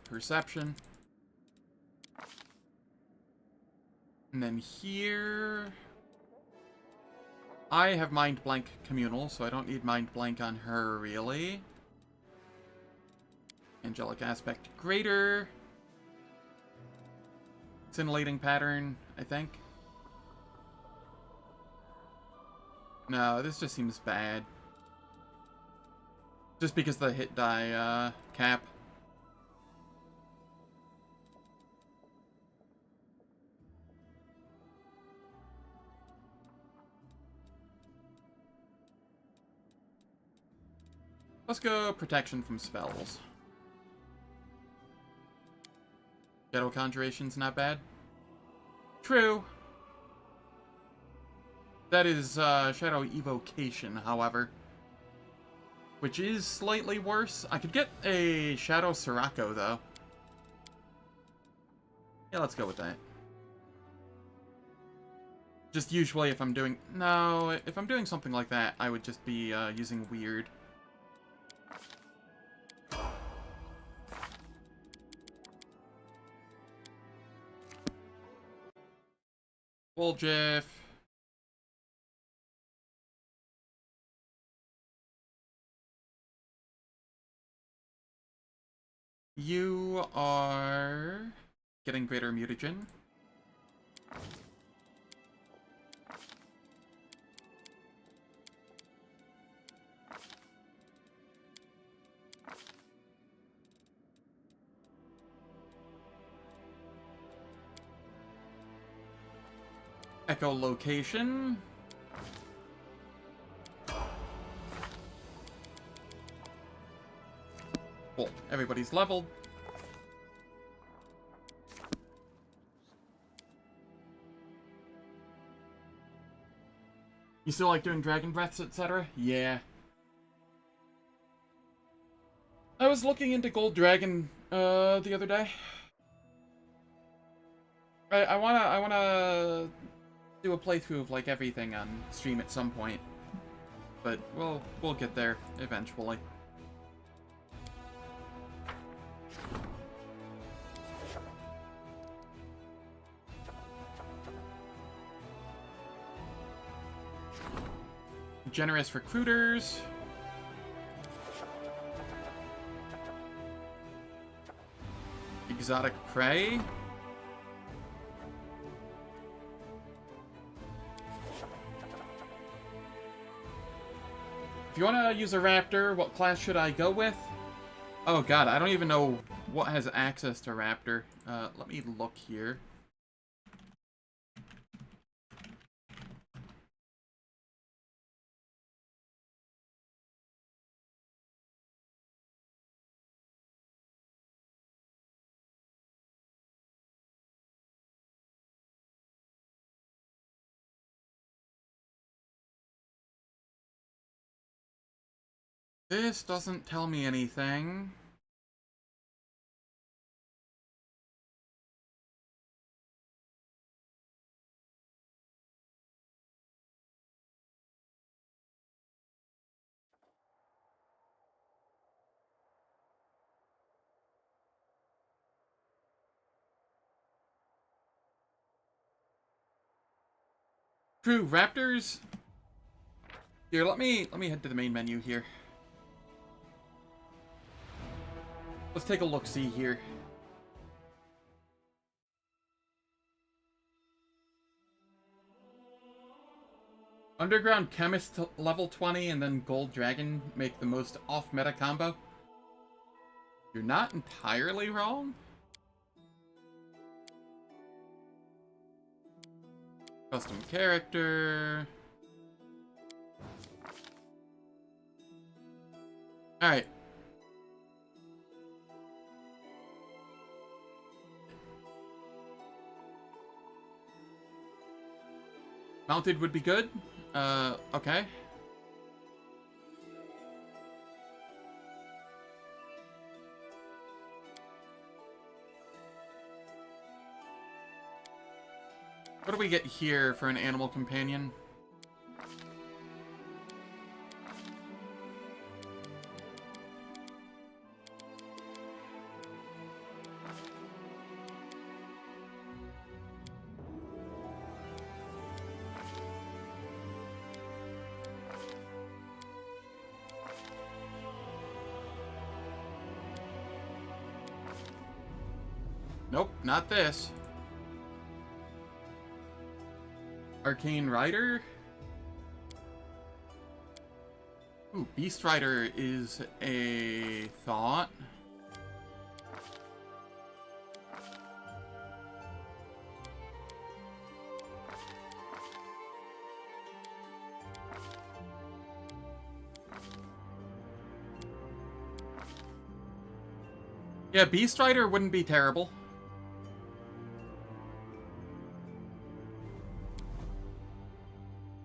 Speaker 1: Perception. And then here... I have Mind Blank Communal, so I don't need Mind Blank on her, really. Angelic Aspect Greater. Scintillating Pattern, I think. No, this just seems bad. Just because the hit die cap. Let's go protection from spells. Shadow Conjuration's not bad. True. That is Shadow Evocation, however. Which is slightly worse. I could get a Shadow Sirocco, though. Yeah, let's go with that. Just usually if I'm doing... No, if I'm doing something like that, I would just be using Weird. Woljif. You are getting greater mutagen. Echolocation. Cool. Everybody's leveled. You still like doing dragon breaths, etc.? Yeah. I was looking into Gold Dragon the other day. I wanna do a playthrough of like everything on stream at some point, but we'll get there eventually. Generous recruiters. Exotic prey. If you want to use a raptor, what class should I go with? Oh god, I don't even know what has access to raptor. Let me look here. This doesn't tell me anything. True, raptors. Here, let me head to the main menu here. Let's take a look-see here. Underground Chemist level 20 and then Gold Dragon make the most off-meta combo. You're not entirely wrong. Custom character. Alright. Mounted would be good. Okay. What do we get here for an animal companion? Nope, not this. Arcane Rider? Ooh, Beast Rider is a thought. Yeah, Beast Rider wouldn't be terrible.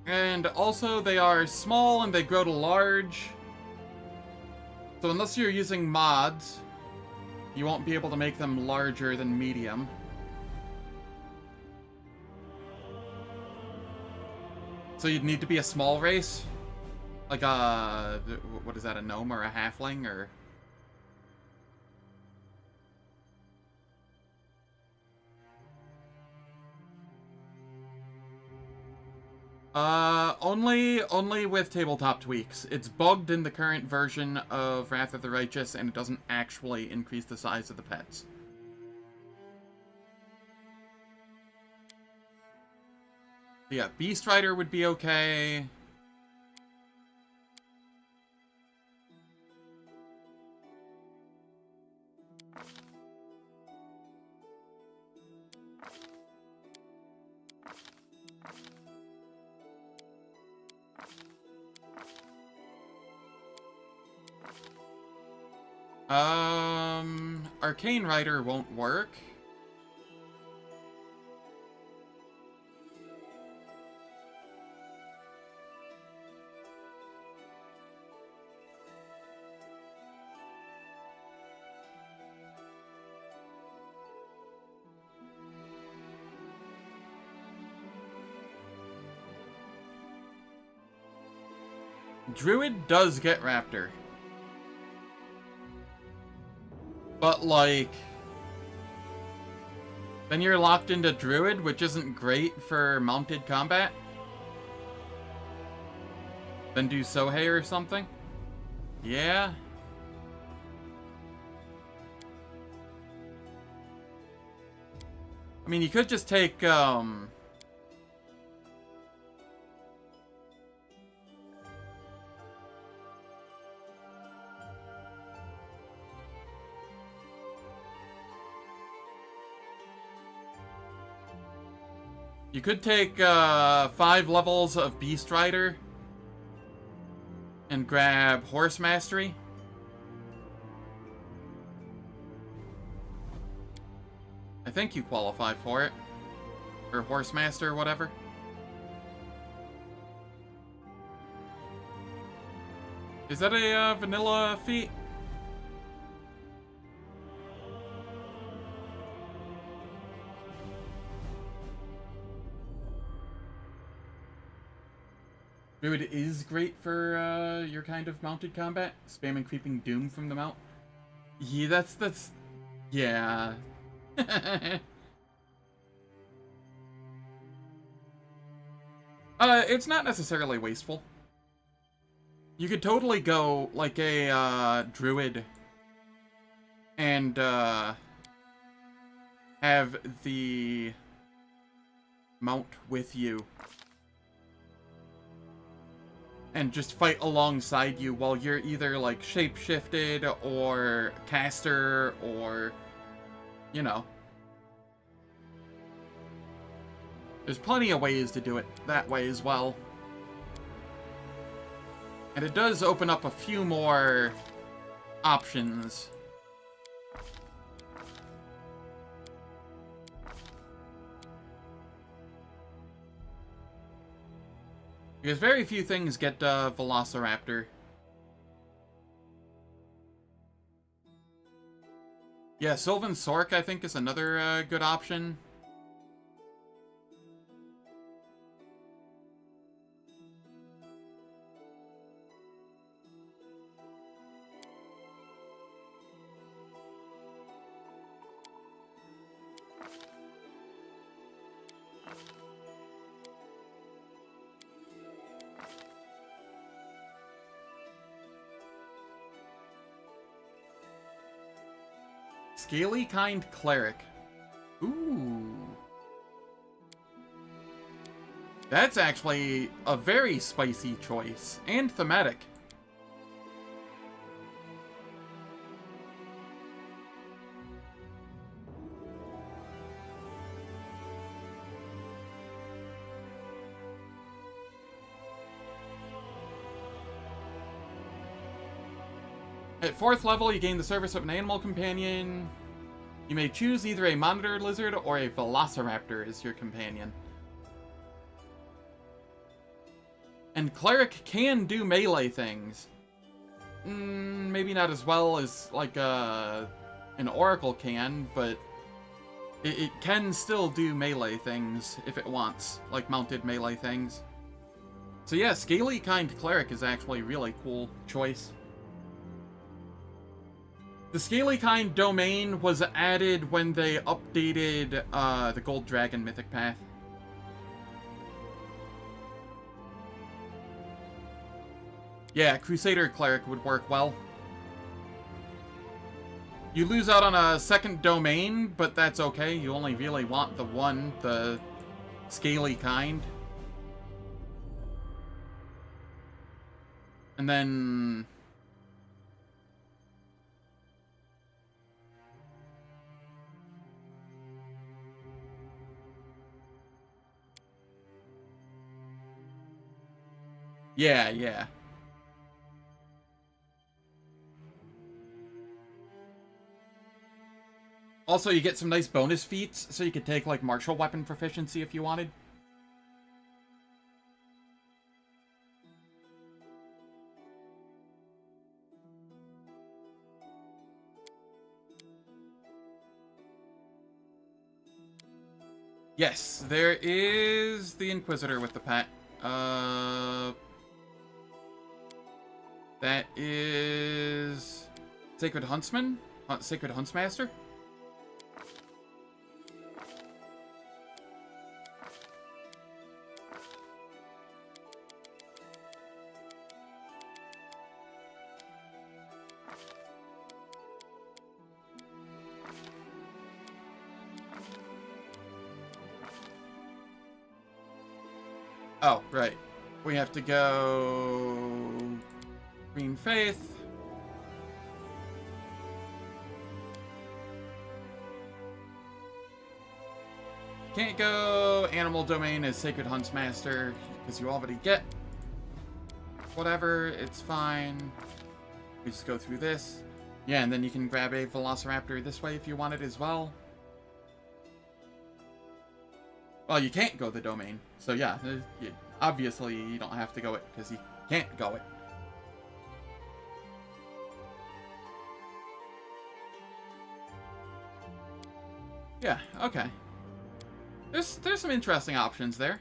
Speaker 1: And also, they are small and they grow to large. So unless you're using mods, you won't be able to make them larger than medium. So you'd need to be a small race? Like a... what is that, a gnome or a halfling, or... only with tabletop tweaks. It's bugged in the current version of Wrath of the Righteous, and it doesn't actually increase the size of the pets. Yeah, Beast Rider would be okay. Arcane Rider won't work. Druid does get Raptor. But, like, then you're locked into Druid, which isn't great for mounted combat. Then do Sohei or something. Yeah. I mean, you could just take, you could take 5 levels of Beast Rider and grab Horse Mastery. I think you qualify for it. Or Horse Master or whatever. Is that a vanilla feat? Druid is great for your kind of mounted combat. Spamming Creeping Doom from the mount. Yeah, that's... Yeah. It's not necessarily wasteful. You could totally go like a Druid and have the mount with you. And just fight alongside you while you're either, like, shape-shifted or caster or, you know. There's plenty of ways to do it that way as well. And it does open up a few more options. Because very few things get Velociraptor. Yeah, Sylvan Sork, I think, is another good option. Scaly Kind Cleric. Ooh. That's actually a very spicy choice. And thematic. At 4th level, you gain the service of an animal companion. You may choose either a monitor lizard or a velociraptor as your companion. And Cleric can do melee things. Maybe not as well as, like, an Oracle can, but it can still do melee things if it wants, like mounted melee things. So yeah, Scaly Kind Cleric is actually a really cool choice. The Scaly Kind domain was added when they updated the Gold Dragon Mythic Path. Yeah, Crusader Cleric would work well. You lose out on a second domain, but that's okay. You only really want the one, the Scaly Kind. And then... Yeah. Also, you get some nice bonus feats, so you could take, like, martial weapon proficiency if you wanted. Yes, there is the Inquisitor with the pet. That is... Sacred Huntsman? Sacred Huntsmaster? Oh, right. We have to go... Green Faith. Can't go Animal Domain as Sacred Huntsmaster, because you already get whatever, it's fine. We just go through this. Yeah, and then you can grab a Velociraptor this way if you want it as well. Well, you can't go the Domain, so yeah, obviously you don't have to go it, because you can't go it. Yeah, okay. There's some interesting options there.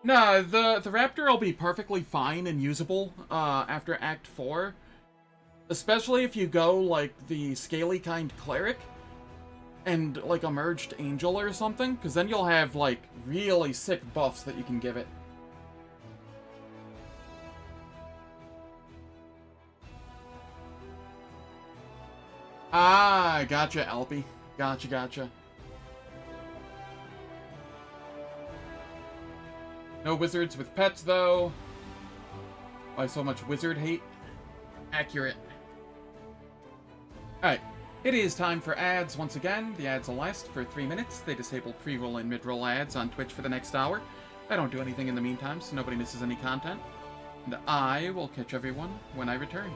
Speaker 1: No, the Raptor will be perfectly fine and usable after Act 4. Especially if you go, like, the Scaly Kind Cleric and, like, a Merged Angel or something, because then you'll have, like, really sick buffs that you can give it. Ah, gotcha, Alpy. Gotcha. No wizards with pets, though. Why so much wizard hate? Accurate. Alright, it is time for ads once again. The ads will last for 3 minutes. They disable pre-roll and mid-roll ads on Twitch for the next hour. I don't do anything in the meantime, so nobody misses any content. And I will catch everyone when I return.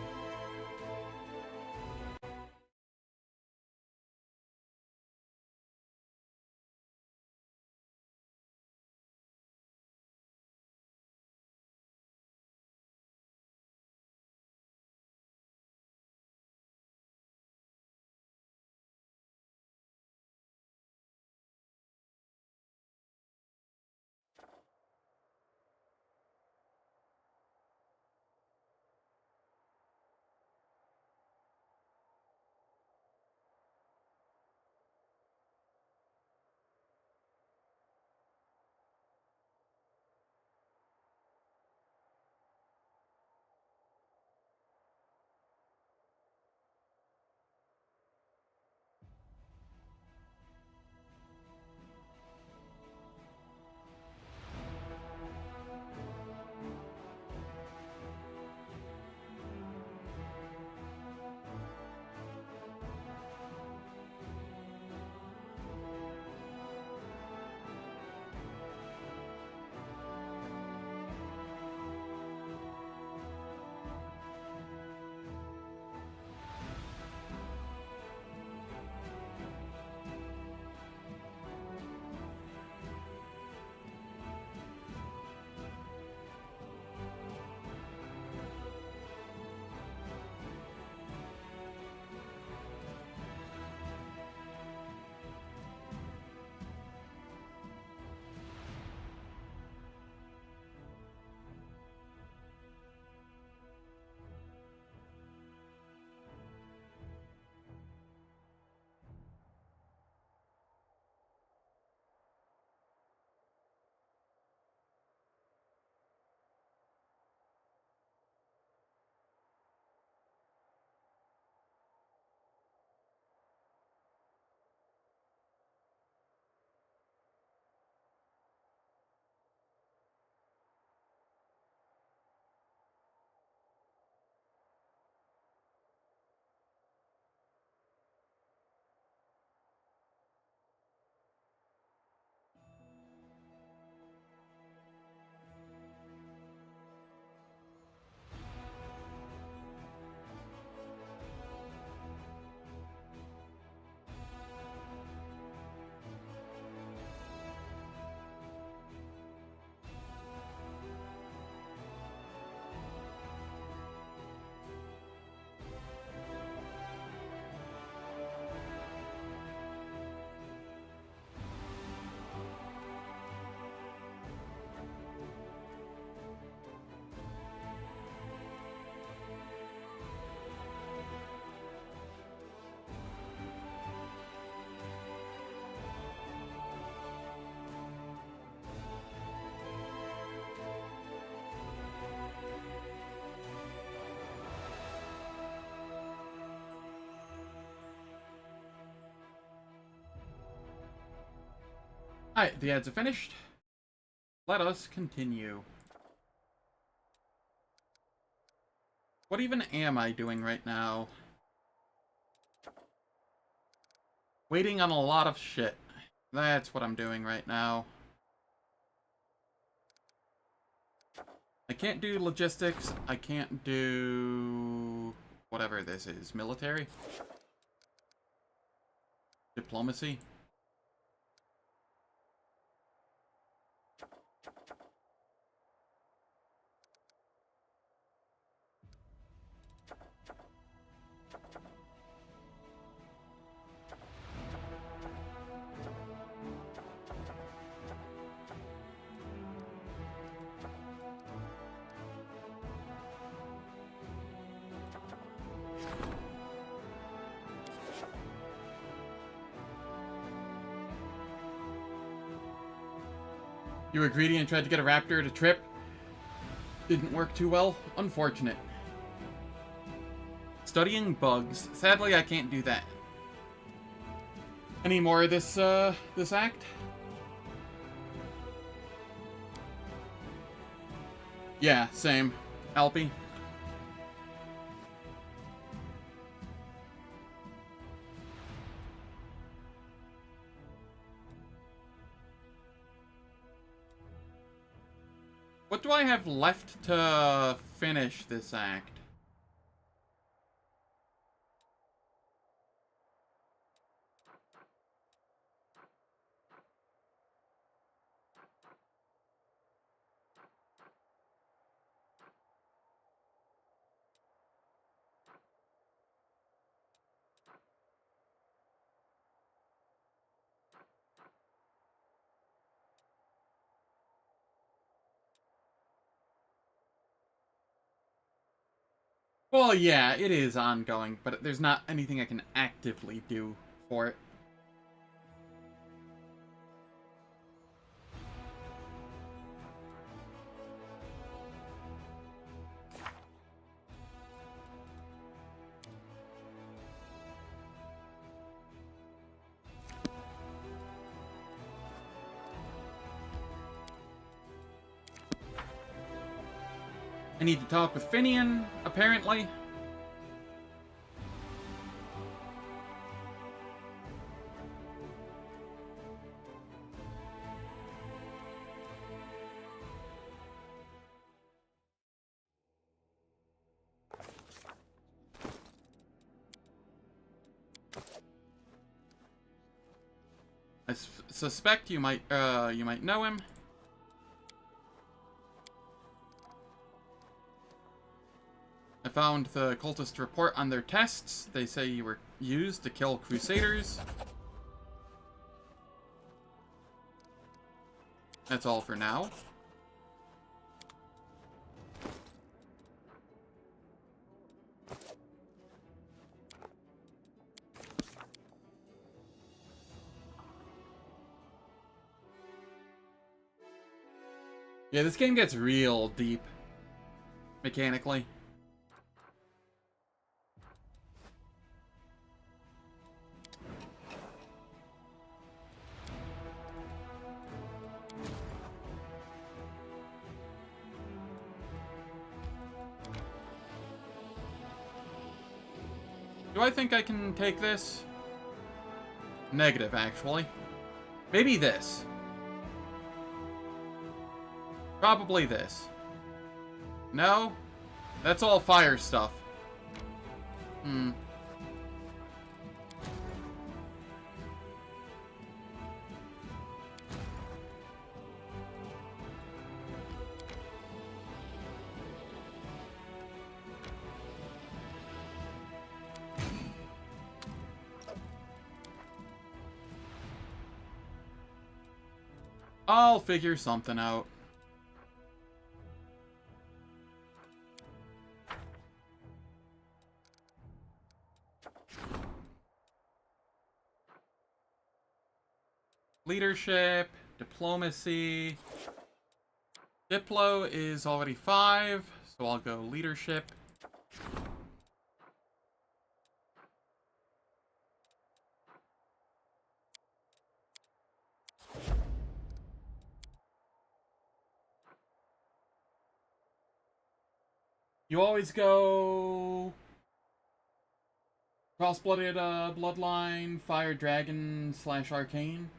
Speaker 1: Alright, the ads are finished. Let us continue. What even am I doing right now? Waiting on a lot of shit. That's what I'm doing right now. I can't do logistics. I can't do whatever this is. Military? Diplomacy? You were greedy and tried to get a raptor to trip. Didn't work too well. Unfortunate. Studying bugs. Sadly, I can't do that. Any more of this act? Yeah, same. Alpy. What do I have left to finish this act? Well, yeah, it is ongoing, but there's not anything I can actively do for it. I need to talk with Finian, apparently. I suspect you might know him. I found the cultist report on their tests. They say you were used to kill crusaders. That's all for now. Yeah, this game gets real deep, mechanically. Do I think I can take this? Negative, actually. Maybe this. Probably this. No? That's all fire stuff. Hmm. I'll figure something out. Leadership, diplomacy. Diplo is already 5, so I'll go leadership. You always go Cross-Blooded Bloodline, Fire Dragon / Arcane,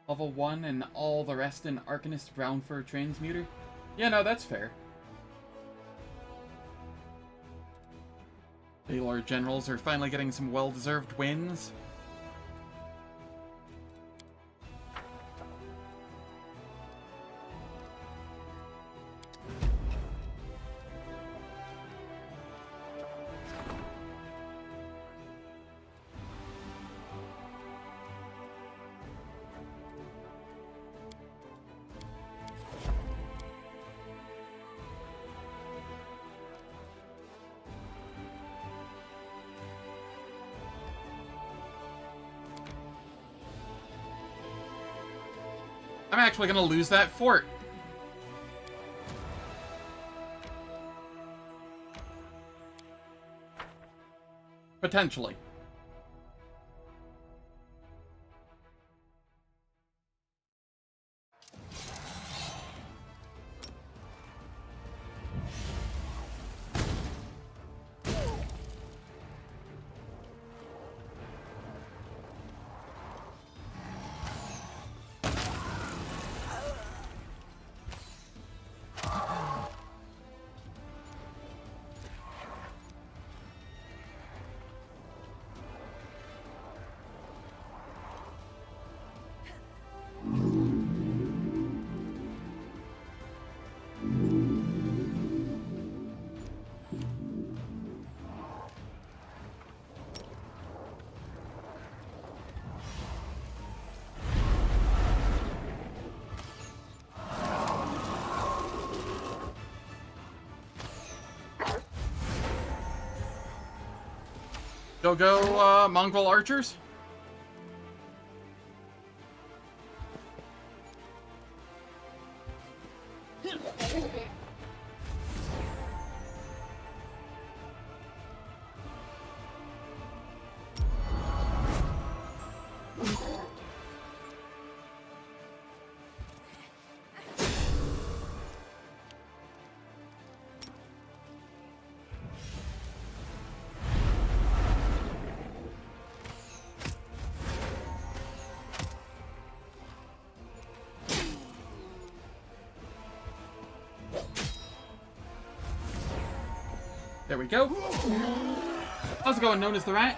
Speaker 1: level 1, and all the rest in Arcanist Brown Fur Transmuter. Yeah, no, that's fair. Baylor Generals are finally getting some well-deserved wins. I'm actually gonna lose that fort. Potentially. Go, Mongol archers? There we go. How's it going, known as the Rat?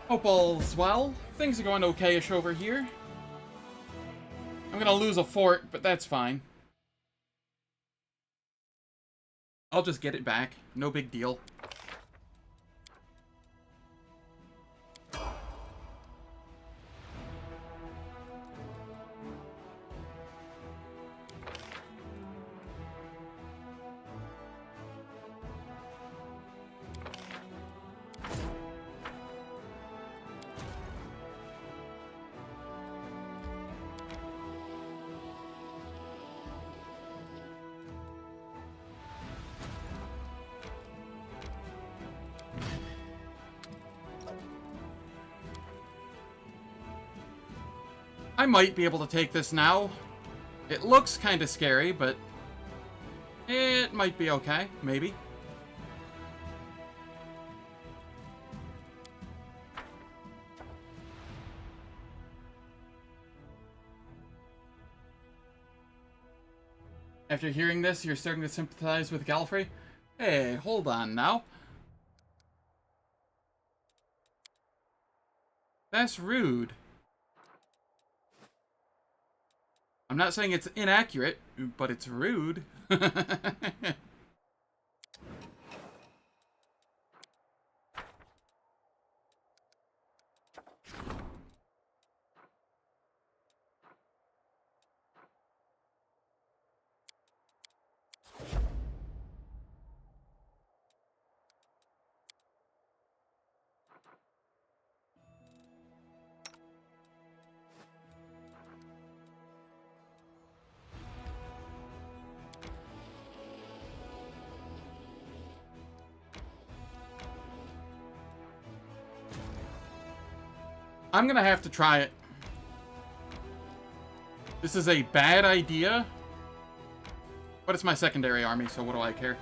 Speaker 1: Hope all's well. Things are going okay-ish over here. I'm gonna lose a fort, but that's fine. I'll just get it back. No big deal. I might be able to take this now. It looks kind of scary, but it might be okay, maybe. After hearing this, you're starting to sympathize with Gallifrey? Hey, hold on now. That's rude. I'm not saying it's inaccurate, but it's rude. I'm gonna have to try it. This is a bad idea, but it's my secondary army, so what do I care?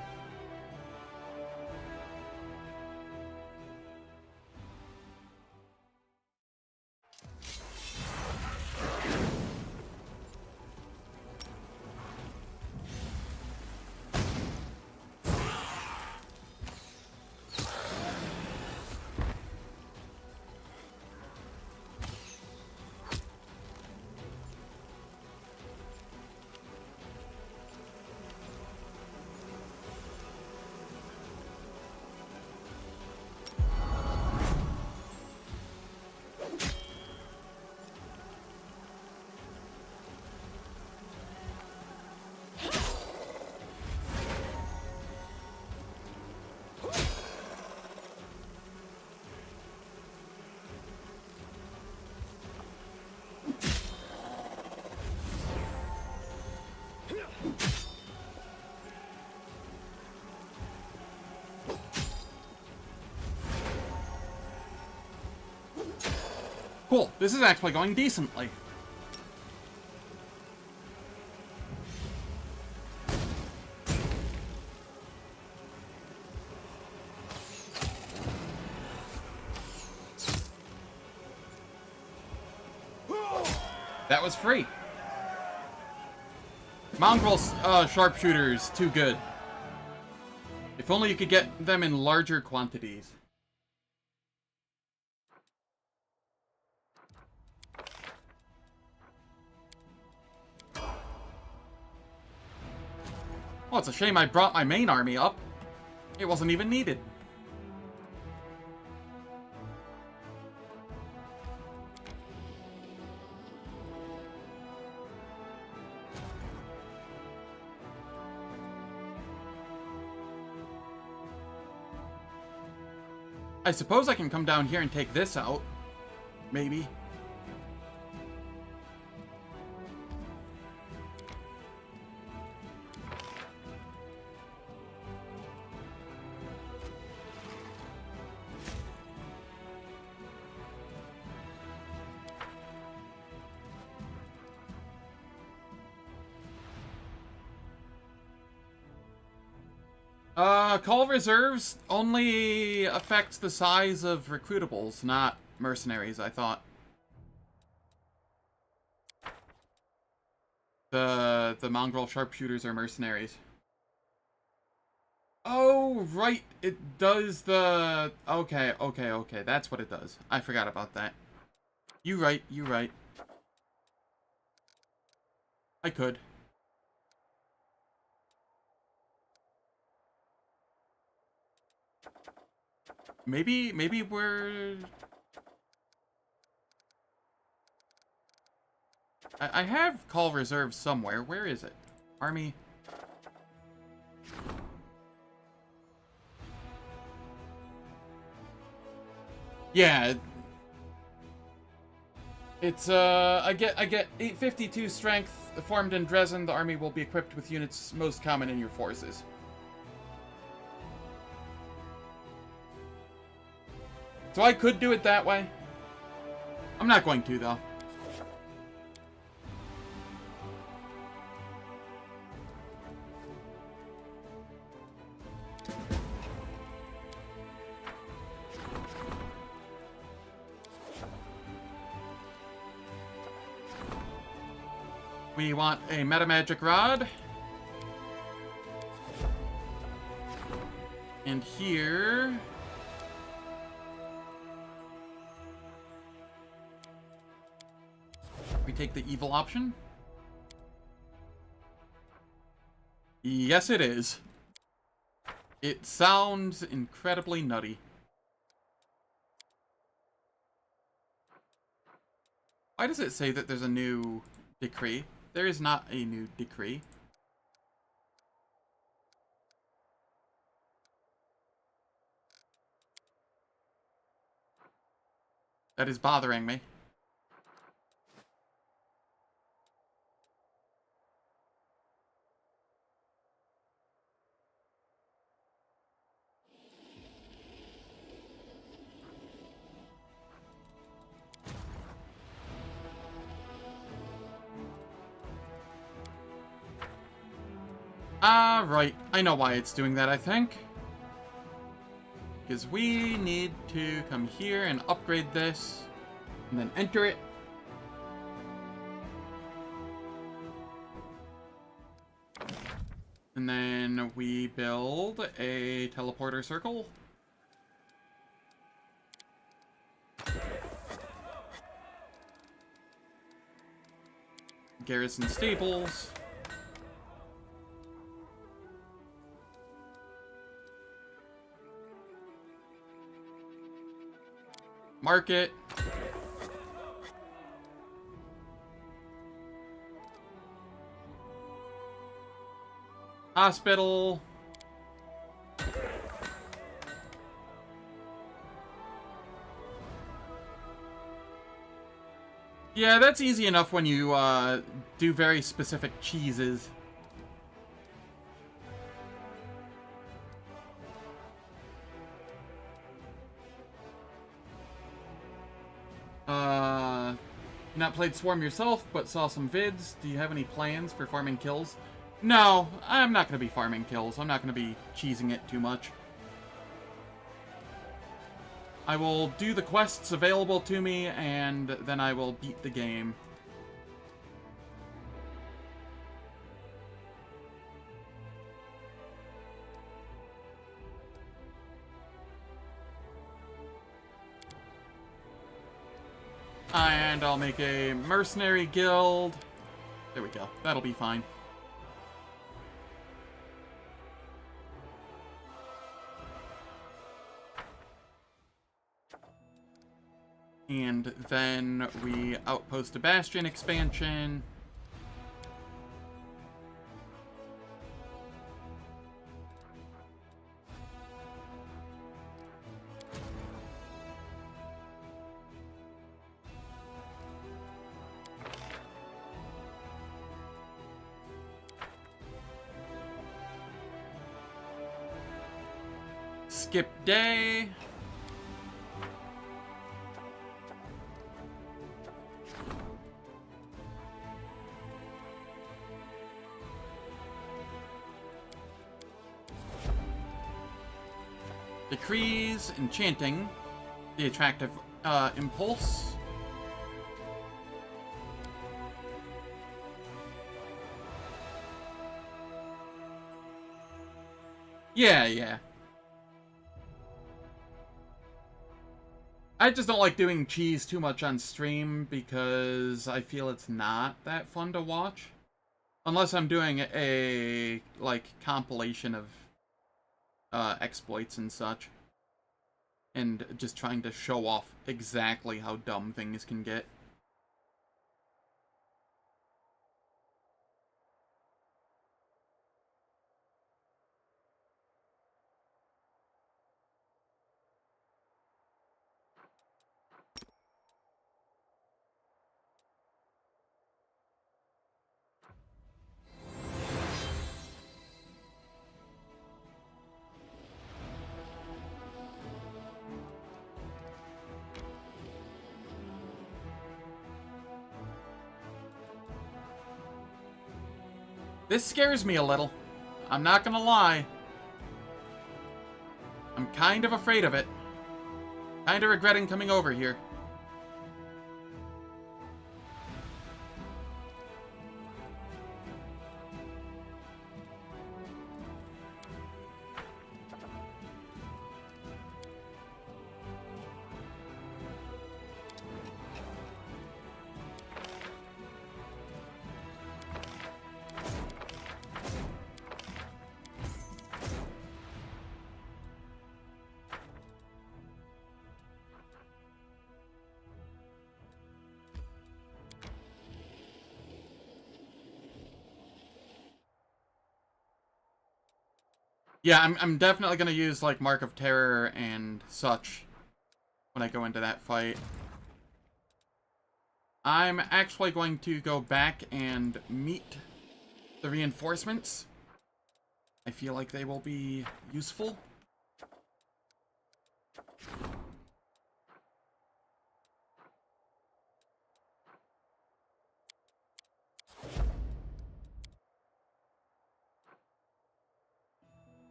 Speaker 1: Cool. This is actually going decently. That was free. Mongrel sharpshooters, too good. If only you could get them in larger quantities. Oh, it's a shame I brought my main army up. It wasn't even needed. I suppose I can come down here and take this out. Maybe. Call reserves only affects the size of recruitables, not mercenaries, I thought. The mongrel sharpshooters are mercenaries. Oh, right, it does the... Okay, that's what it does. I forgot about that. You right. I could. Maybe we're... I have call reserve somewhere. Where is it? Army. Yeah. It's, I get 852 strength. Formed in Dresden, the army will be equipped with units most common in your forces. So I could do it that way. I'm not going to, though. We want a meta magic rod. And here... we take the evil option. Yes, it is. It sounds incredibly nutty. Why does it say that there's a new decree? There is not a new decree. That is bothering me. Ah, right. I know why it's doing that, I think. Because we need to come here and upgrade this, and then enter it. And then we build a teleporter circle. Garrison stables. Market. Hospital. Yeah, that's easy enough when you do very specific cheeses. Not played Swarm yourself, but saw some vids. Do you have any plans for farming kills? No, I'm not going to be farming kills. I'm not going to be cheesing it too much. I will do the quests available to me, and then I will beat the game. And I'll make a mercenary guild. There we go. That'll be fine. And then we outpost a Bastion expansion. Skip day. Decrees enchanting the attractive impulse. Yeah. I just don't like doing cheese too much on stream because I feel it's not that fun to watch. Unless I'm doing a, like, compilation of exploits and such. And just trying to show off exactly how dumb things can get. This scares me a little. I'm not gonna lie. I'm kind of afraid of it. Kind of regretting coming over here. Yeah, I'm definitely gonna use, like, Mark of Terror and such when I go into that fight. I'm actually going to go back and meet the reinforcements. I feel like they will be useful.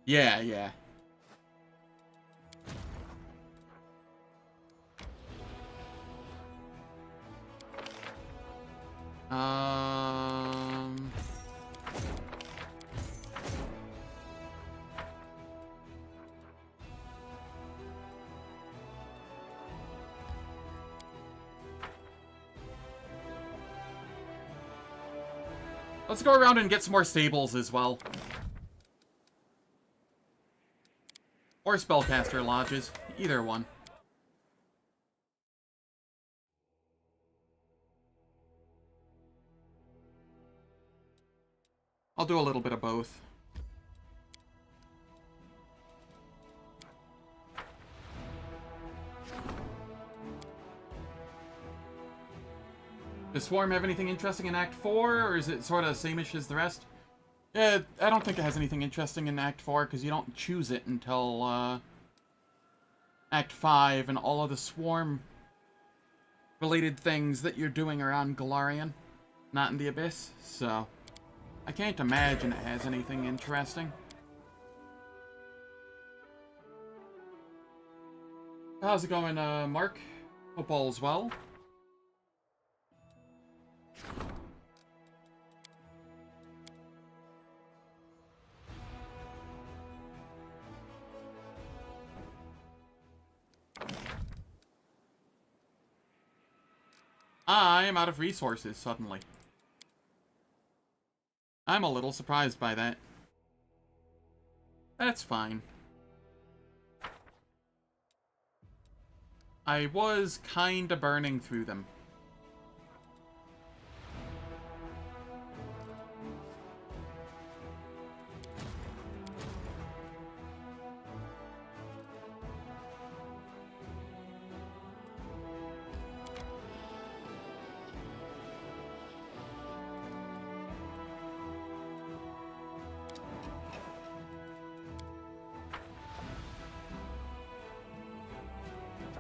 Speaker 1: Yeah. Let's go around and get some more stables as well. Or spellcaster lodges. Either one. I'll do a little bit of both. Does Swarm have anything interesting in Act 4, or is it sort of same-ish as the rest? Yeah, I don't think it has anything interesting in Act 4, because you don't choose it until, Act 5, and all of the Swarm related things that you're doing around Galarian, not in the Abyss, so I can't imagine it has anything interesting. How's it going, Mark? Hope all's well. I am out of resources suddenly. I'm a little surprised by that. That's fine. I was kinda burning through them.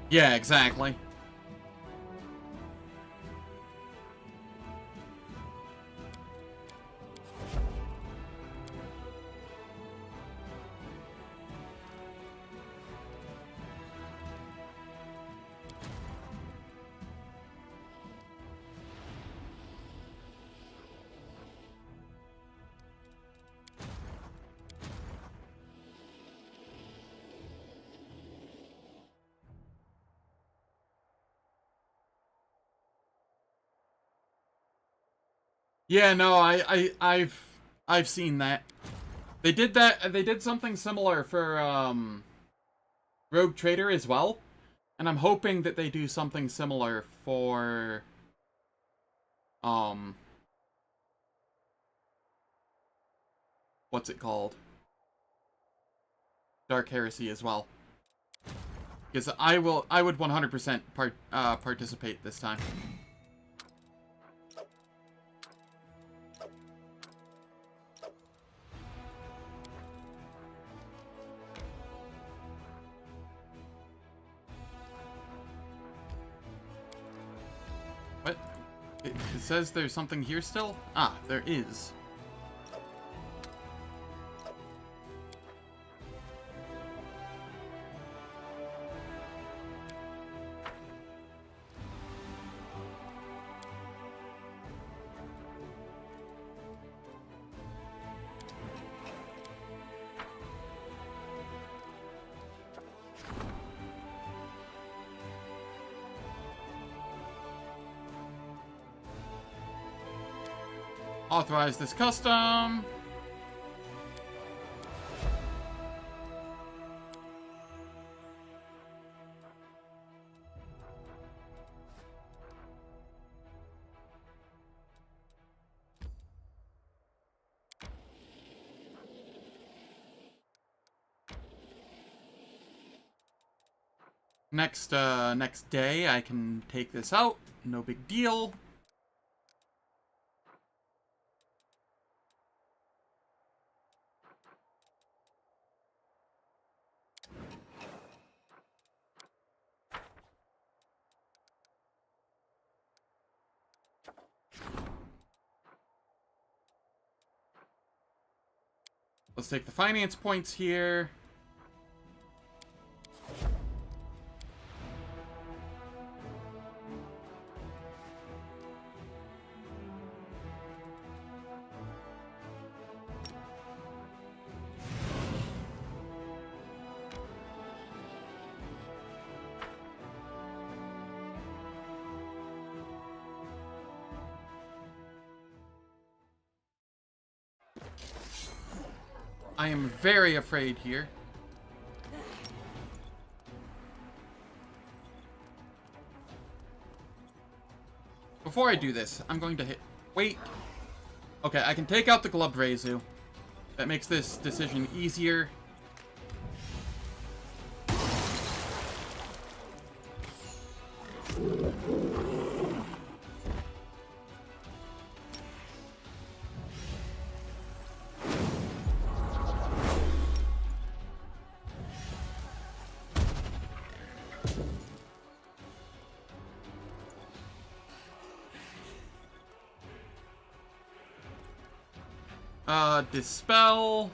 Speaker 1: Yeah, exactly. Yeah, no, I've seen that. They did that. They did something similar for Rogue Trader as well, and I'm hoping that they do something similar for what's it called? Dark Heresy as well. Because I would 100% participate this time. What? It says there's something here still? Ah, there is. Authorize this custom. Next day I can take this out. No big deal. Let's take the finance points here. I am very afraid here. Before I do this, I'm going to hit... Wait. Okay, I can take out the Glubrezu. That makes this decision easier. Dispel.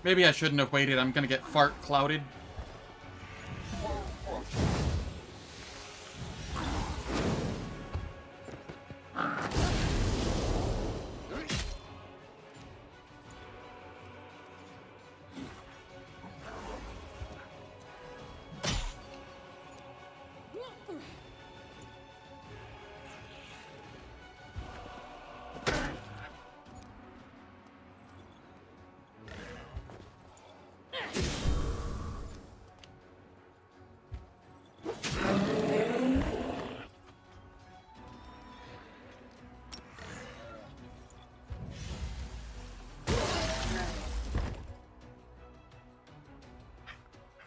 Speaker 1: Maybe I shouldn't have waited. I'm gonna get fart clouded.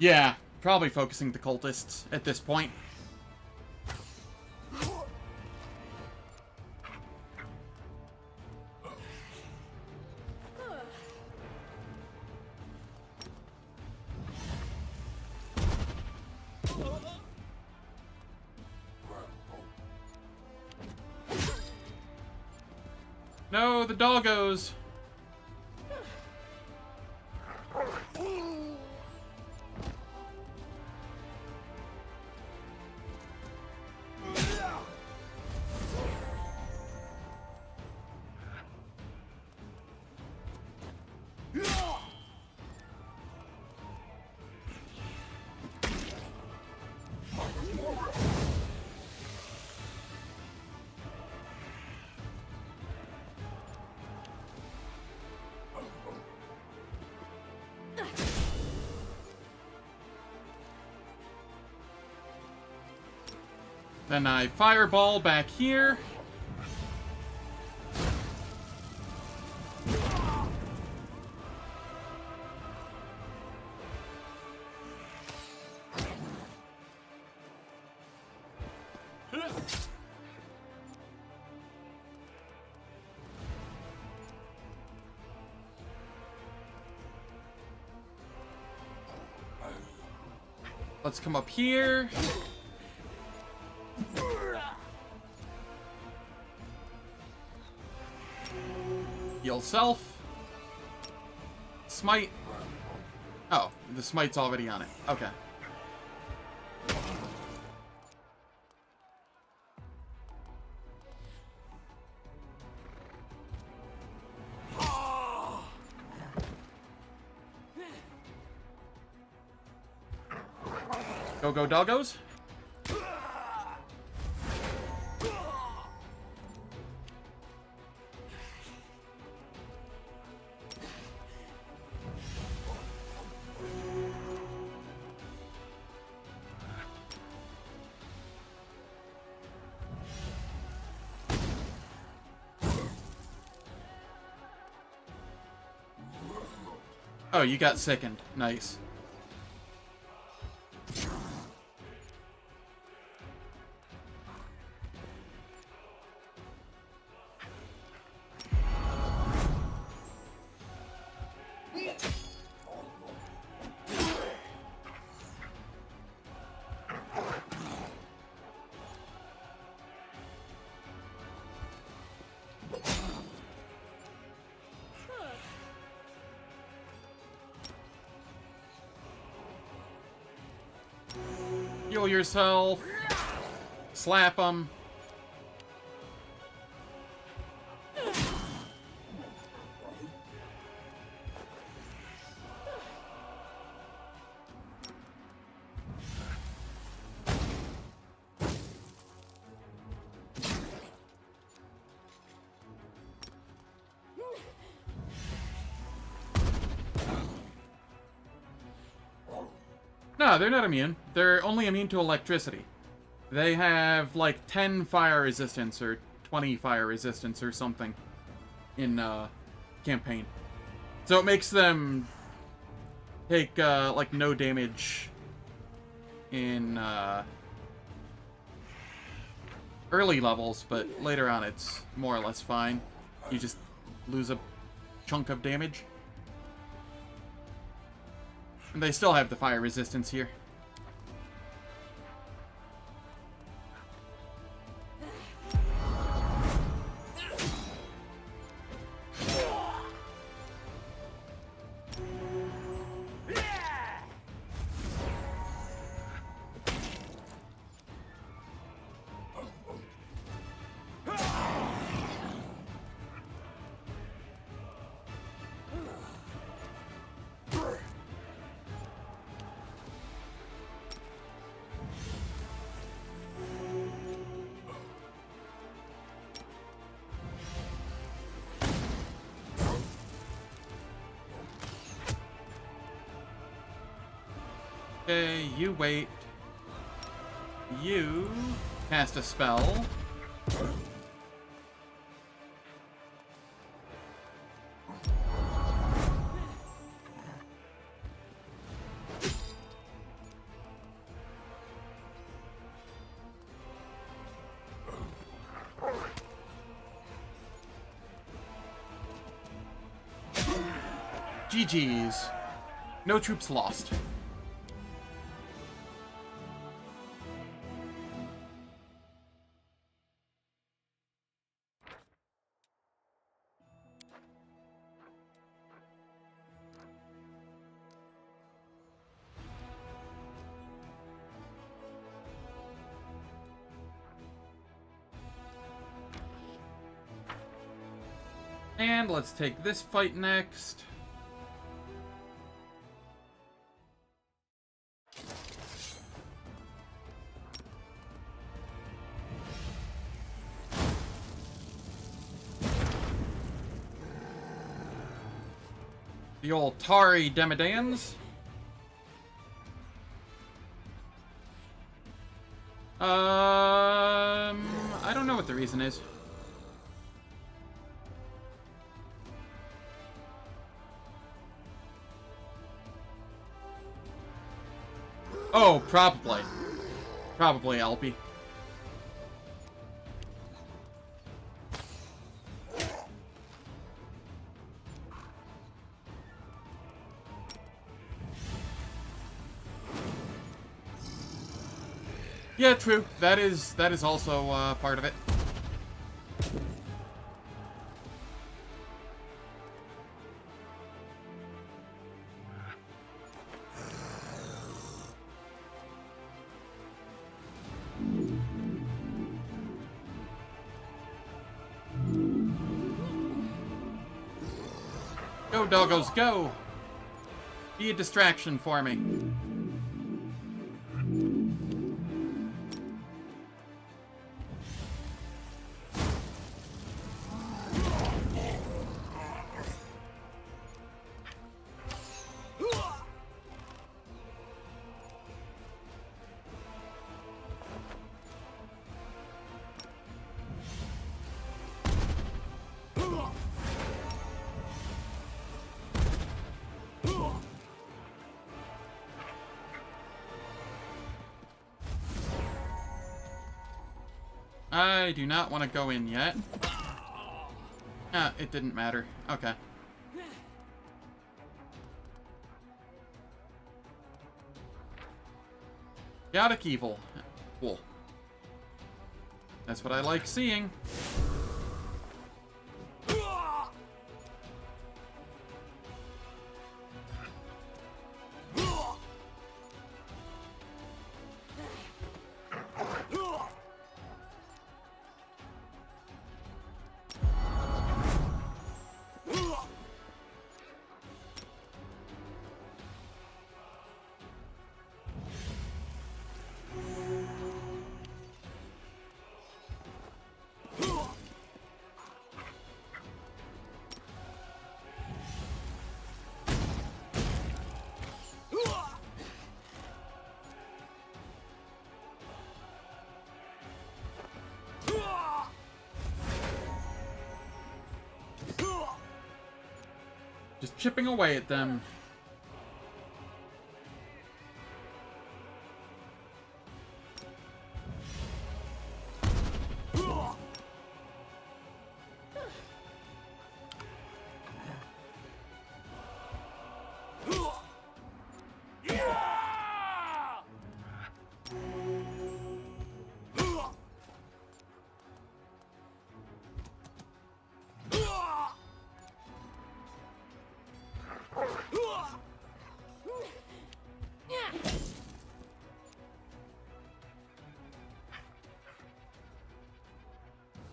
Speaker 1: Yeah, probably focusing the cultists at this point. No, the doggos! Then I fireball back here. Let's come up here. Heal self. Smite. Oh, the smite's already on it. Okay. Go, go, doggos. Oh, you got sickened. Nice. Heal yourself. Slap them. No, they're not immune. They're only immune to electricity. They have like 10 fire resistance or 20 fire resistance or something in campaign. So it makes them take like no damage in early levels, but later on it's more or less fine. You just lose a chunk of damage. And they still have the fire resistance here. Okay, you wait. You cast a spell. GG's. No troops lost. And let's take this fight next. The old Tari Demodans. I don't know what the reason is. Oh, probably. Probably Alpi. Yeah, true. That is also part of it. Go, doggos, go! Be a distraction for me. I do not want to go in yet. Ah, it didn't matter. Okay. Chaotic evil. Cool. That's what I like seeing. Just chipping away at them.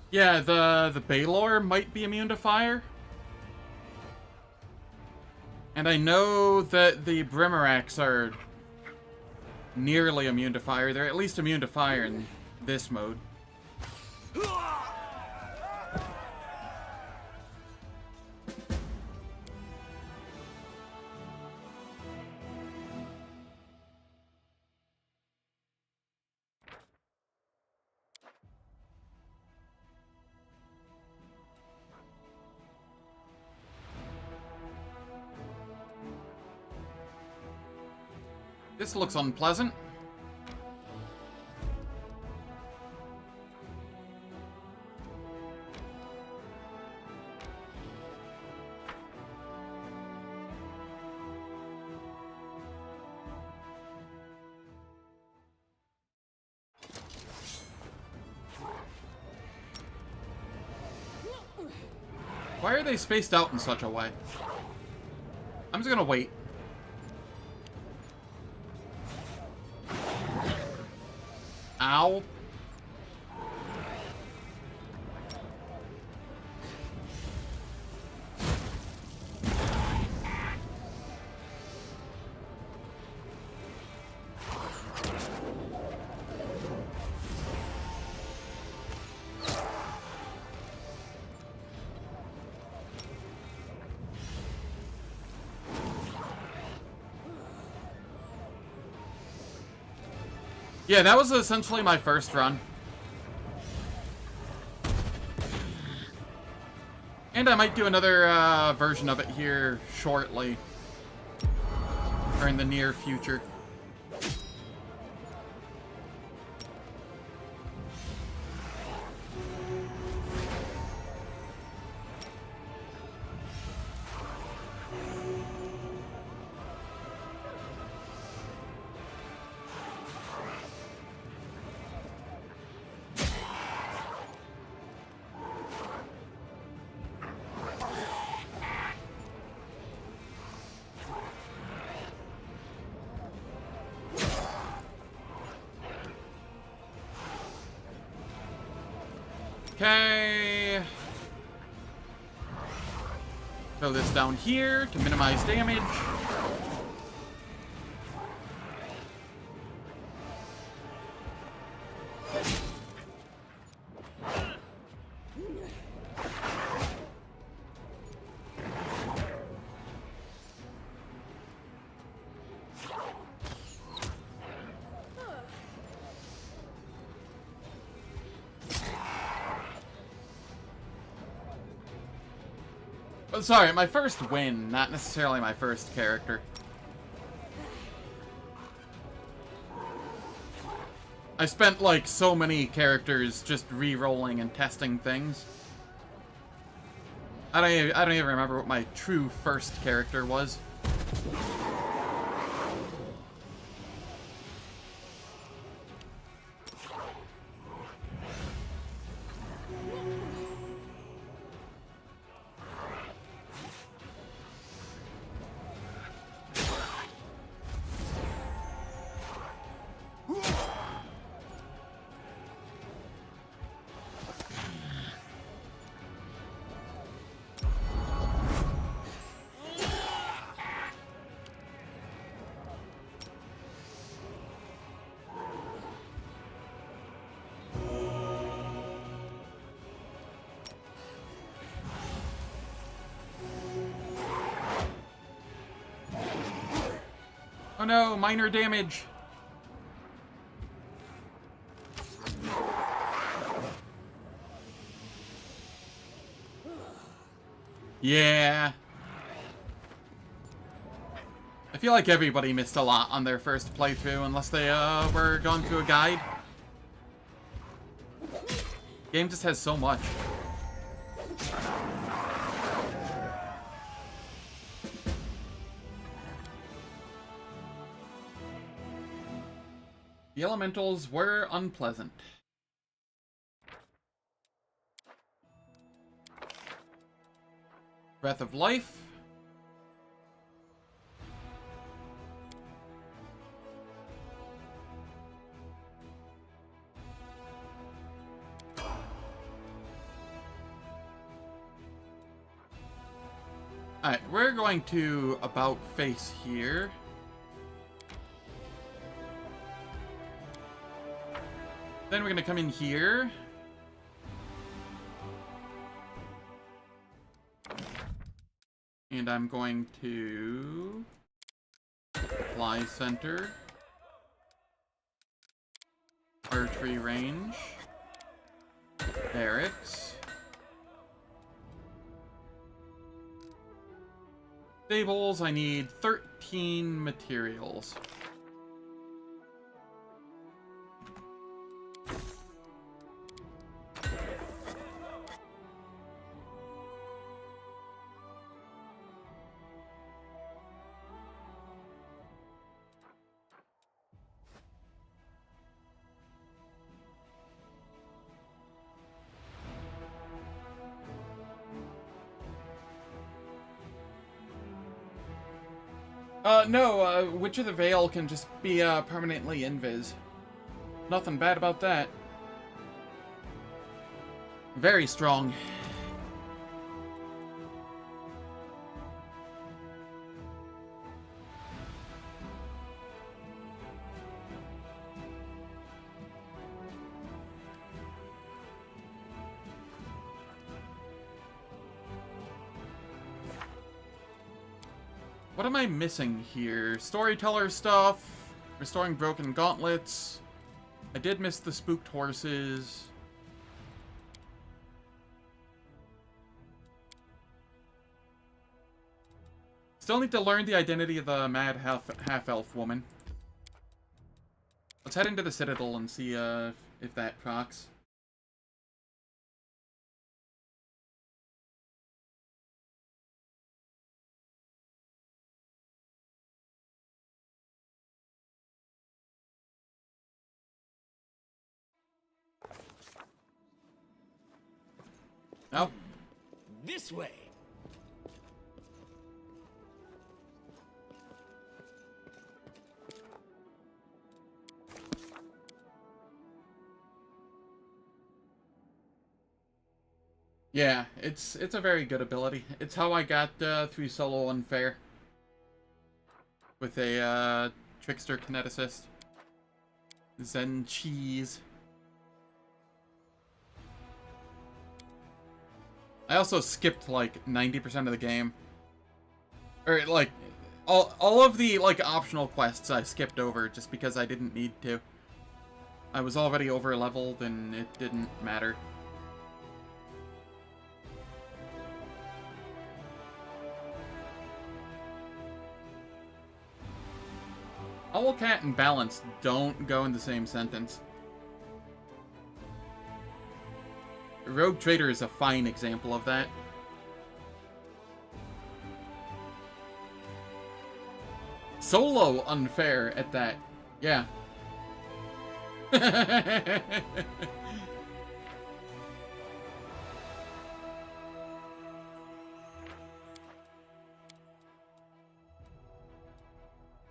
Speaker 1: Yeah, the Baylor might be immune to fire. And I know that the Brimaraks are nearly immune to fire. They're at least immune to fire in this mode. This looks unpleasant. Why are they spaced out in such a way? I'm just gonna wait. Ow. Yeah, that was essentially my first run. And I might do another version of it here shortly. Or in the near future. Okay. Throw this down here to minimize damage. Sorry, my first win, not necessarily my first character. I spent, like, so many characters just re-rolling and testing things. I don't even remember what my true first character was. Oh no, minor damage. Yeah. I feel like everybody missed a lot on their first playthrough unless they were going through a guide. Game just has so much. The elementals were unpleasant. Breath of Life. Alright, we're going to about face here. Then we're going to come in here. And I'm going to apply center. Archery range. Barracks. Stables, I need 13 materials. No, Witch of the Veil can just be, permanently invis. Nothing bad about that. Very strong. What am I missing here? Storyteller stuff, restoring broken gauntlets. I did miss the spooked horses. Still need to learn the identity of the mad half-elf woman. Let's head into the Citadel and see if that procs. Oh.
Speaker 2: This way.
Speaker 1: Yeah, it's a very good ability. It's how I got through solo unfair with a trickster kineticist. Zen cheese. I also skipped like 90% of the game. Or like all of the like optional quests I skipped over just because I didn't need to. I was already over leveled and it didn't matter. Owlcat and balance don't go in the same sentence. Rogue Trader is a fine example of that. Solo unfair at that. Yeah.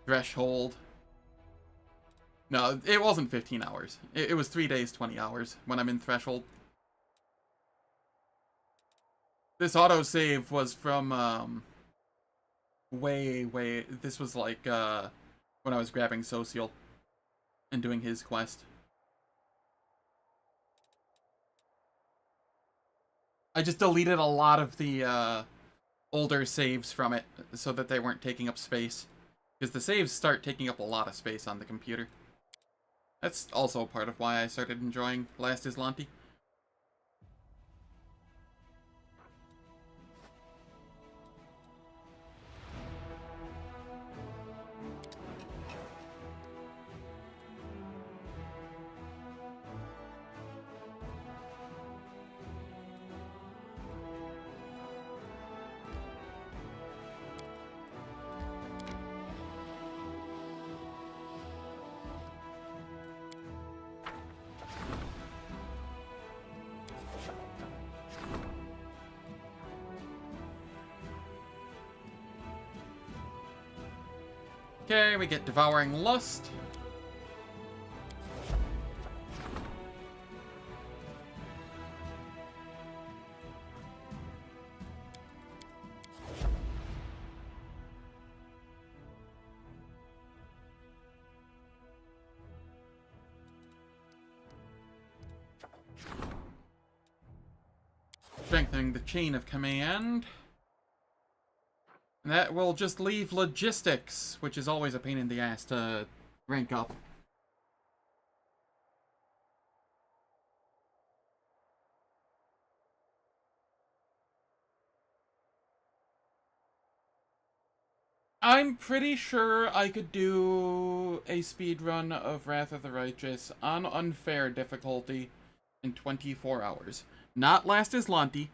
Speaker 1: Threshold. No, it wasn't 15 hours. It was 3 days, 20 hours when I'm in Threshold. This autosave was from, this was like, when I was grabbing Social and doing his quest. I just deleted a lot of the, older saves from it so that they weren't taking up space. Because the saves start taking up a lot of space on the computer. That's also part of why I started enjoying Last Azlanti. Okay, we get Devouring Lust. strengthening the chain of command. And that will just leave logistics, which is always a pain in the ass to rank up. I'm pretty sure I could do a speedrun of Wrath of the Righteous on unfair difficulty in 24 hours. Not last Azlanti,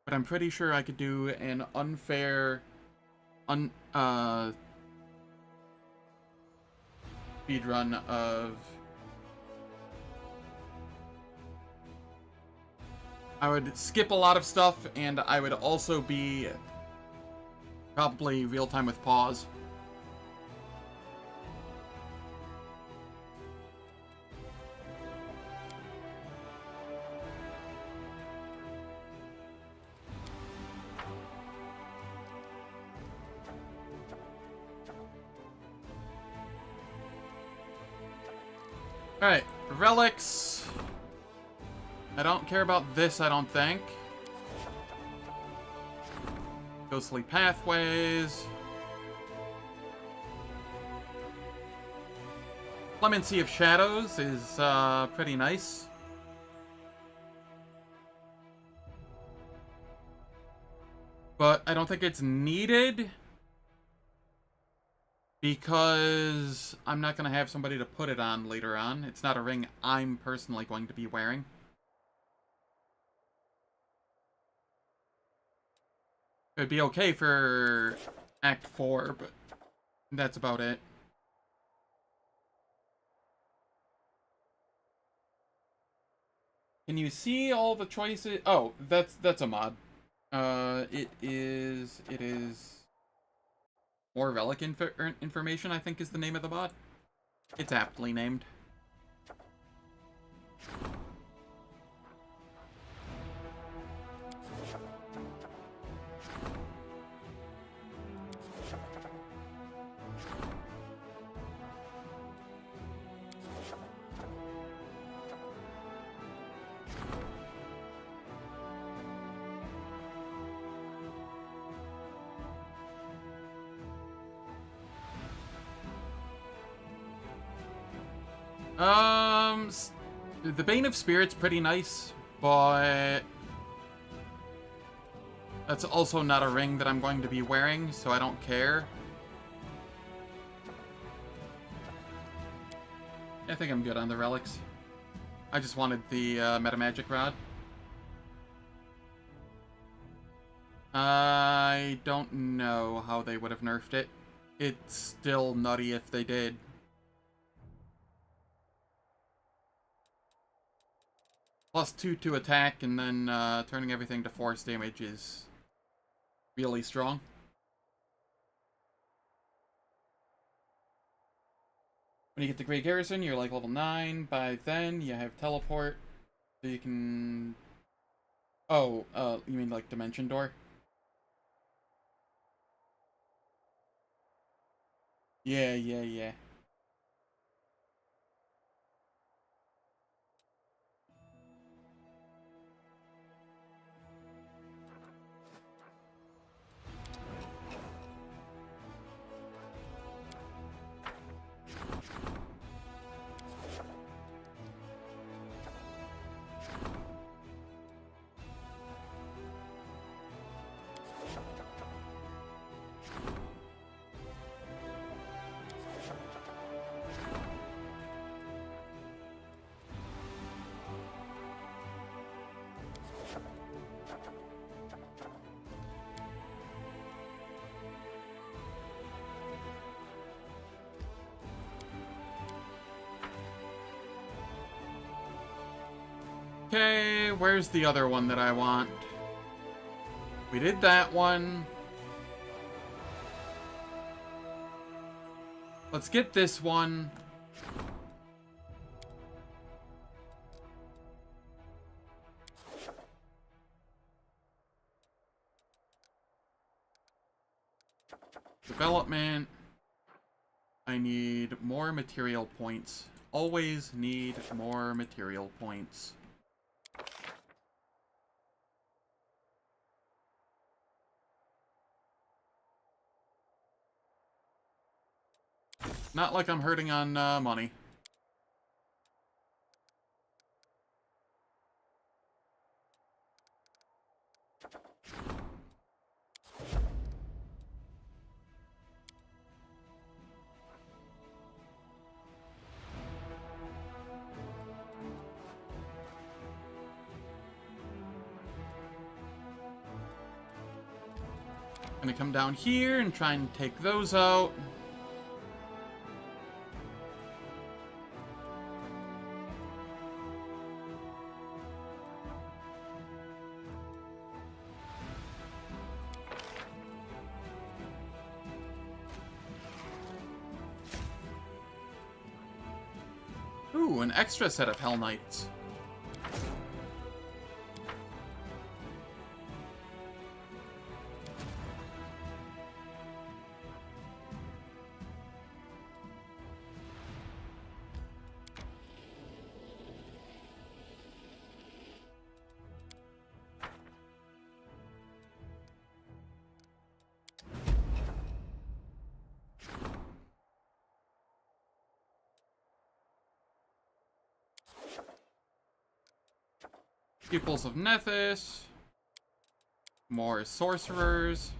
Speaker 1: but I'm pretty sure I could do an unfair speedrun of... I would skip a lot of stuff, and I would also be probably real-time with pause. Alright, relics. I don't care about this, I don't think. Ghostly pathways. Clemency of Shadows is pretty nice. But I don't think it's needed, because I'm not going to have somebody to put it on later on. It's not a ring I'm personally going to be wearing. It'd be okay for Act 4, but that's about it. Can you see all the choices? Oh, that's a mod. It is more relic information, I think is the name of the mod. It's aptly named. The Bane of Spirit's pretty nice, but that's also not a ring that I'm going to be wearing, so I don't care. I think I'm good on the relics. I just wanted the Metamagic Rod. I don't know how they would have nerfed it. It's still nutty if they did. +2 to attack, and then turning everything to force damage is really strong. When you get the Great Garrison, you're like level 9. By then, you have teleport, so you can... Oh, you mean like Dimension Door? Yeah. Okay, where's the other one that I want? We did that one. Let's get this one. Development. I need more material points. Always need more material points. Not like I'm hurting on money. Gonna come down here and try and take those out. Ooh, an extra set of Hell Knights. Pupils of Nethys. More sorcerers.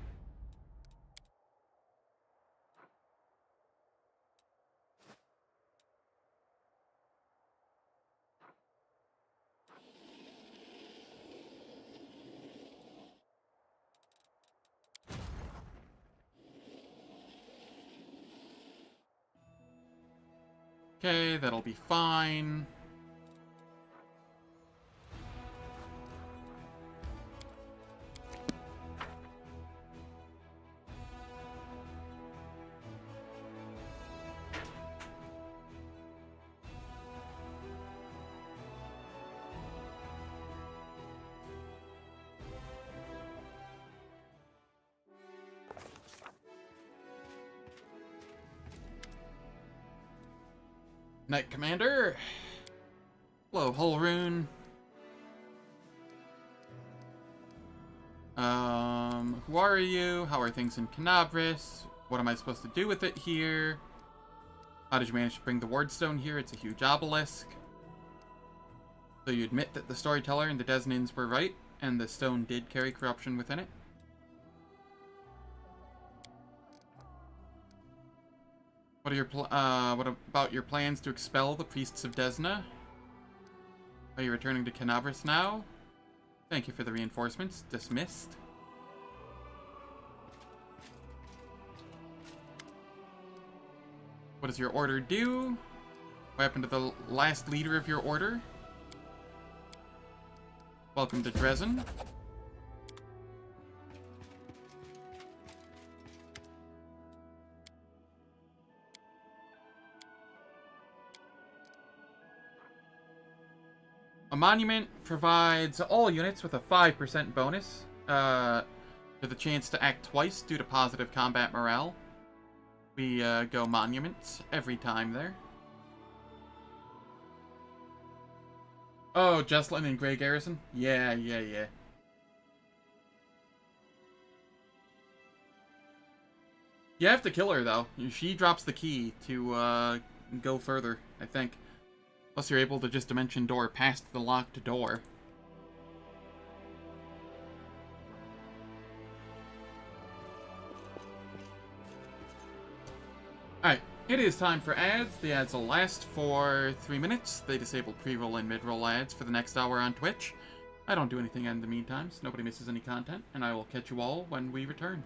Speaker 1: Okay, that'll be fine. Knight Commander. Hello, Holrune. Who are you? How are things in Canabris? What am I supposed to do with it here? How did you manage to bring the Wardstone here? It's a huge obelisk. So you admit that the storyteller and the Desnins were right, and the stone did carry corruption within it? What about your plans to expel the priests of Desna? Are you returning to Canabris now? Thank you for the reinforcements. Dismissed. What does your order do? What happened to the last leader of your order? Welcome to Dresden. A monument provides all units with a 5% bonus to the chance to act twice due to positive combat morale. We go monuments every time there. Oh, Jesslyn and Grey Garrison? Yeah. You have to kill her, though. She drops the key to go further, I think. Plus you're able to just dimension door past the locked door. Alright, it is time for ads. The ads will last for 3 minutes. They disable pre-roll and mid-roll ads for the next hour on Twitch. I don't do anything in the meantime, so nobody misses any content, and I will catch you all when we return.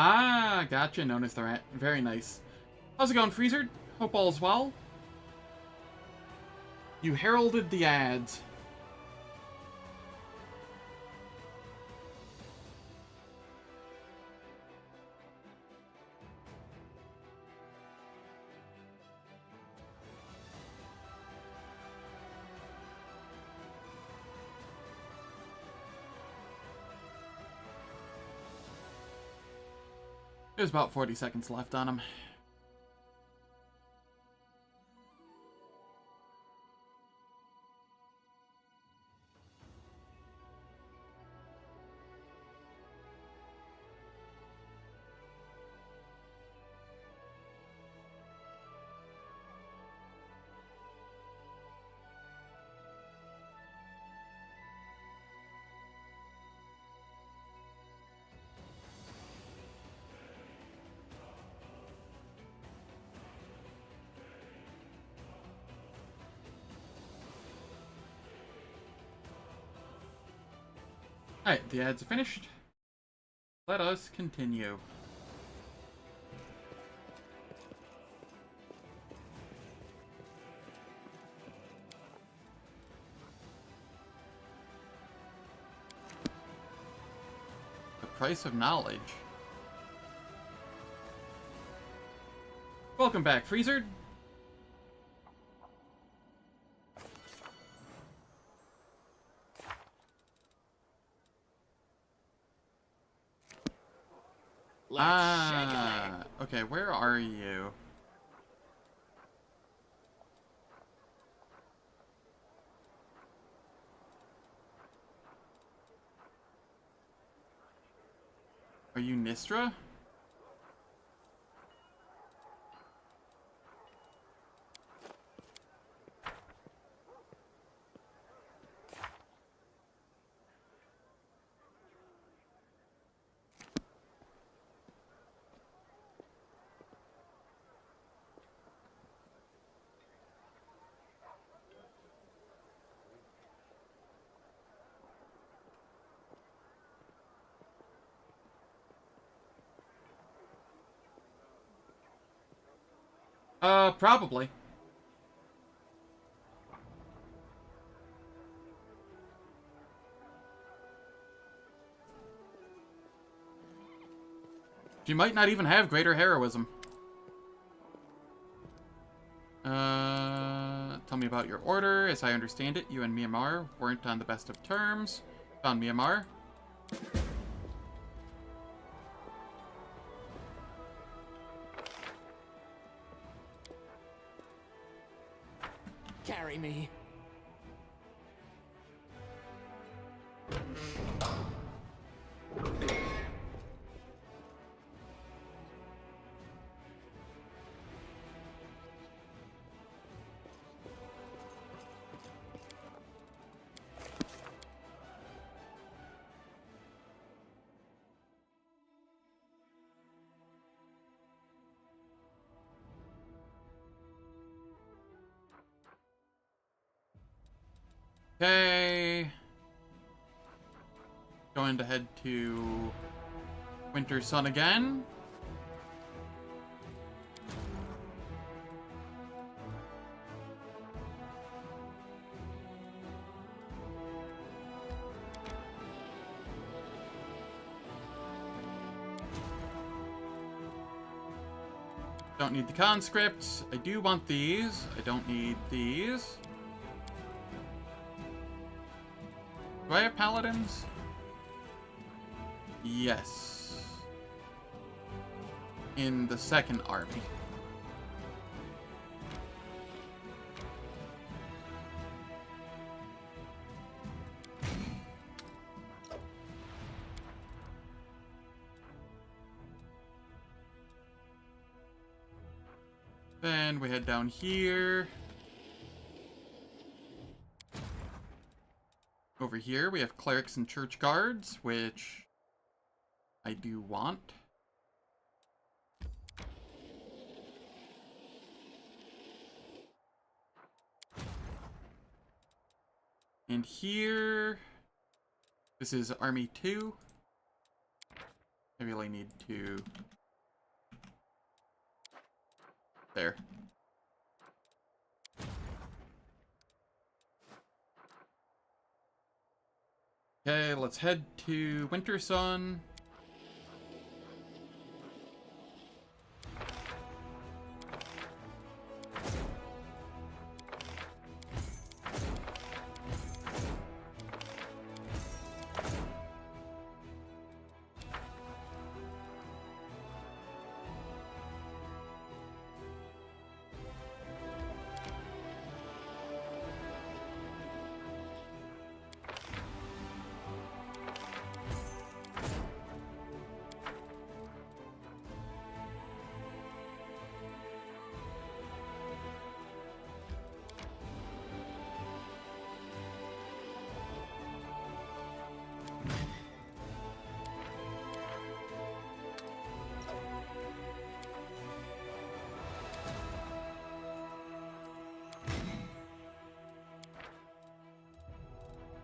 Speaker 1: Ah, gotcha. Known as the rat. Very nice. How's it going, Freezer? Hope all's well. You heralded the ads. There's about 40 seconds left on him. Alright, the ads are finished. Let us continue. The price of knowledge. Welcome back, Freezer. Okay, where are you? Are you Nistra? Probably. She might not even have greater heroism. Tell me about your order. As I understand it, you and Myanmar weren't on the best of terms. Found Myanmar.
Speaker 2: Carry me.
Speaker 1: Okay. Going to head to Winter Sun again. Don't need the conscripts. I do want these. I don't need these. Do I have paladins? Yes. In the second army. Then we head down here. Over here, we have clerics and church guards, which I do want. And here, this is Army 2. I really need to... There. Okay, let's head to Winter Sun.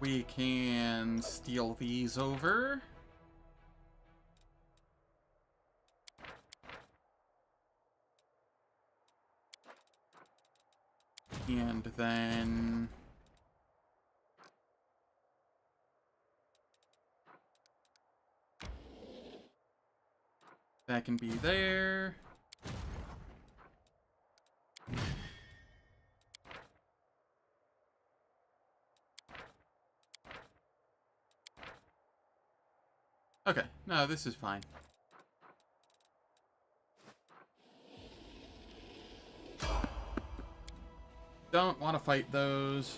Speaker 1: We can steal these over. And then... that can be there. Okay, no, this is fine. Don't want to fight those.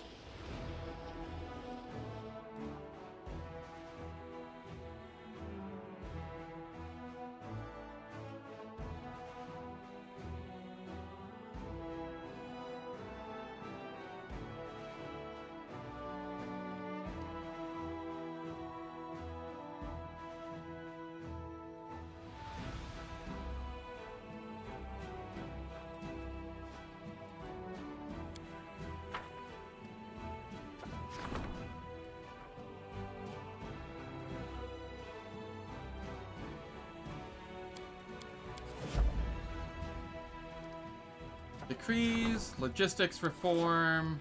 Speaker 1: Decrees, logistics reform.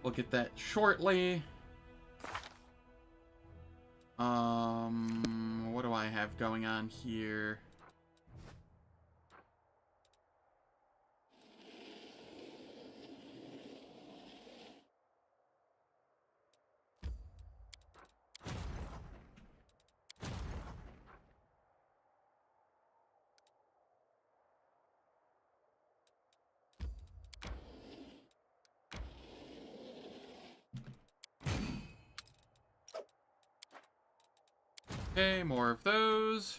Speaker 1: We'll get that shortly. What do I have going on here? Okay, more of those.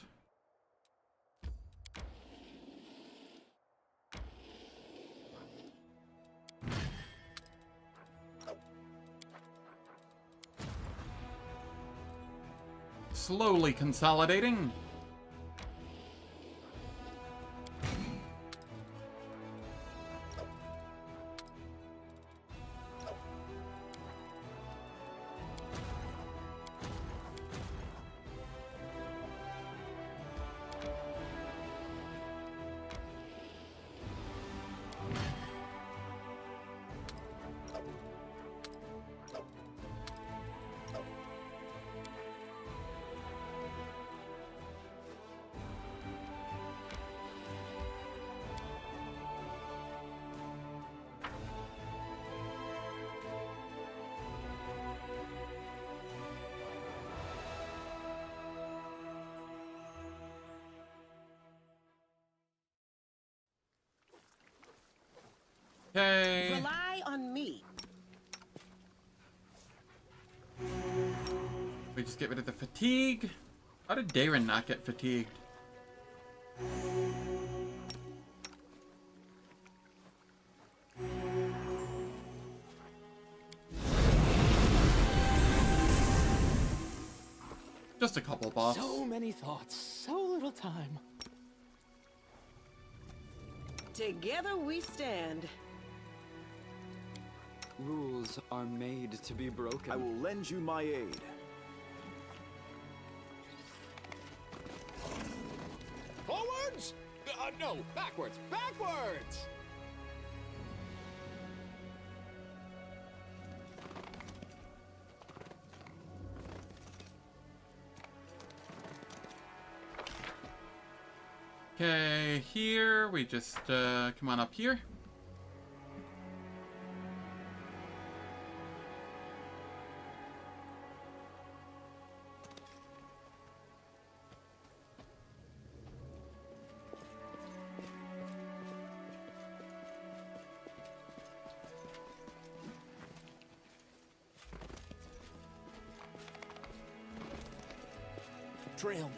Speaker 1: Slowly consolidating. Okay.
Speaker 6: Rely on me.
Speaker 1: We just get rid of the fatigue. How did Darren not get fatigued? Just a couple buffs.
Speaker 2: So many thoughts, so little time.
Speaker 6: Together we stand.
Speaker 10: Rules are made to be broken.
Speaker 4: I will lend you my aid.
Speaker 2: No! Backwards! Backwards!
Speaker 1: Okay, here, we just, come on up here.
Speaker 2: Trail me.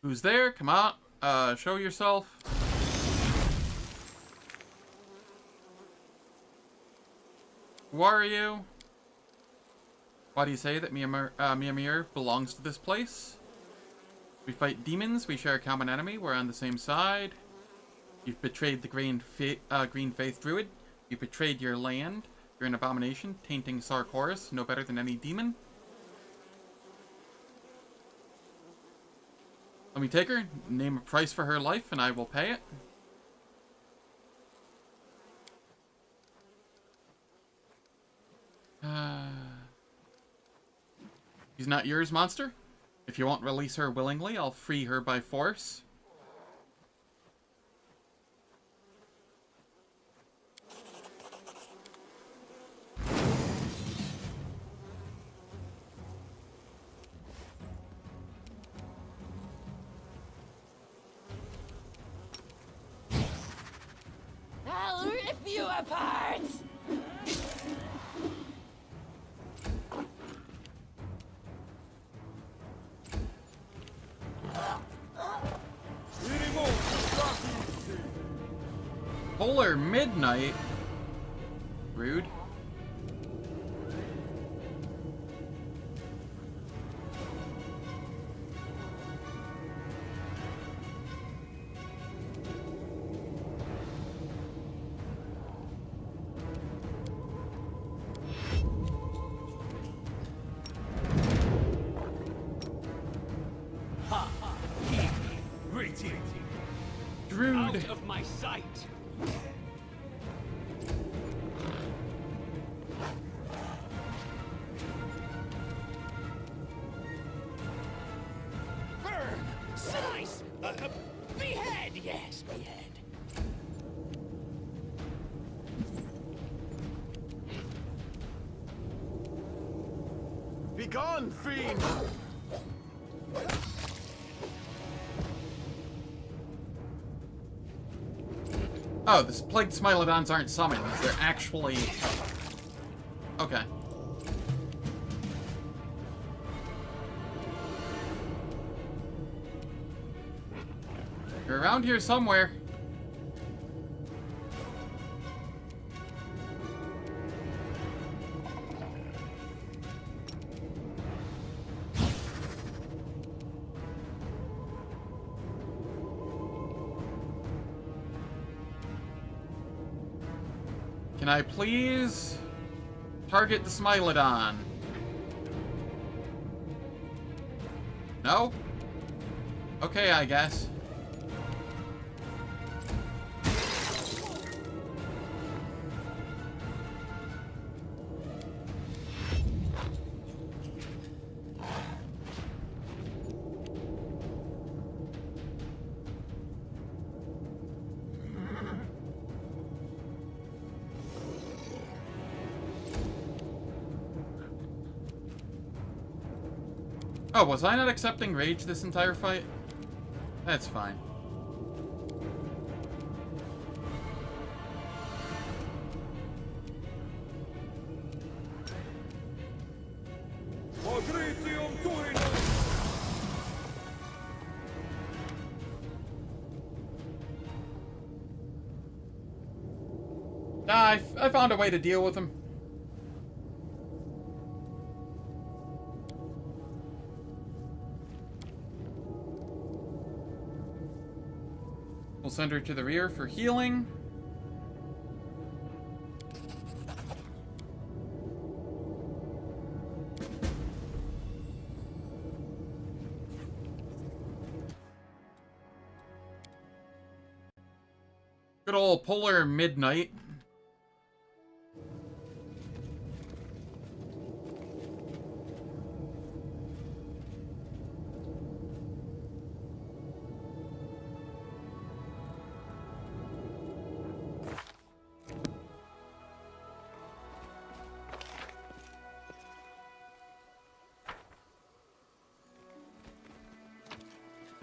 Speaker 1: Who's there? Come on. Show yourself. Who are you? Why do you say that Mimir belongs to this place? We fight demons, we share a common enemy, we're on the same side. You've betrayed the Green Faith Druid. You've betrayed your land. You're an abomination, tainting Sarkoris, no better than any demon. Let me take her, name a price for her life, and I will pay it. She's not yours, monster. If you won't release her willingly, I'll free her by force.
Speaker 6: I'll rip you apart!
Speaker 1: Polar Midnight? Rude. Druid.
Speaker 3: Out of my sight.
Speaker 2: Burn! Slice! Behead! Yes, behead.
Speaker 4: Begone, fiend!
Speaker 1: Oh, the plagued Smilodons aren't summons. They're actually... Okay. You're around here somewhere. Can I please target the Smilodon? No? Okay, I guess. Oh, was I not accepting rage this entire fight? That's fine. Nah, I found a way to deal with him. We'll send her to the rear for healing. Good old polar midnight.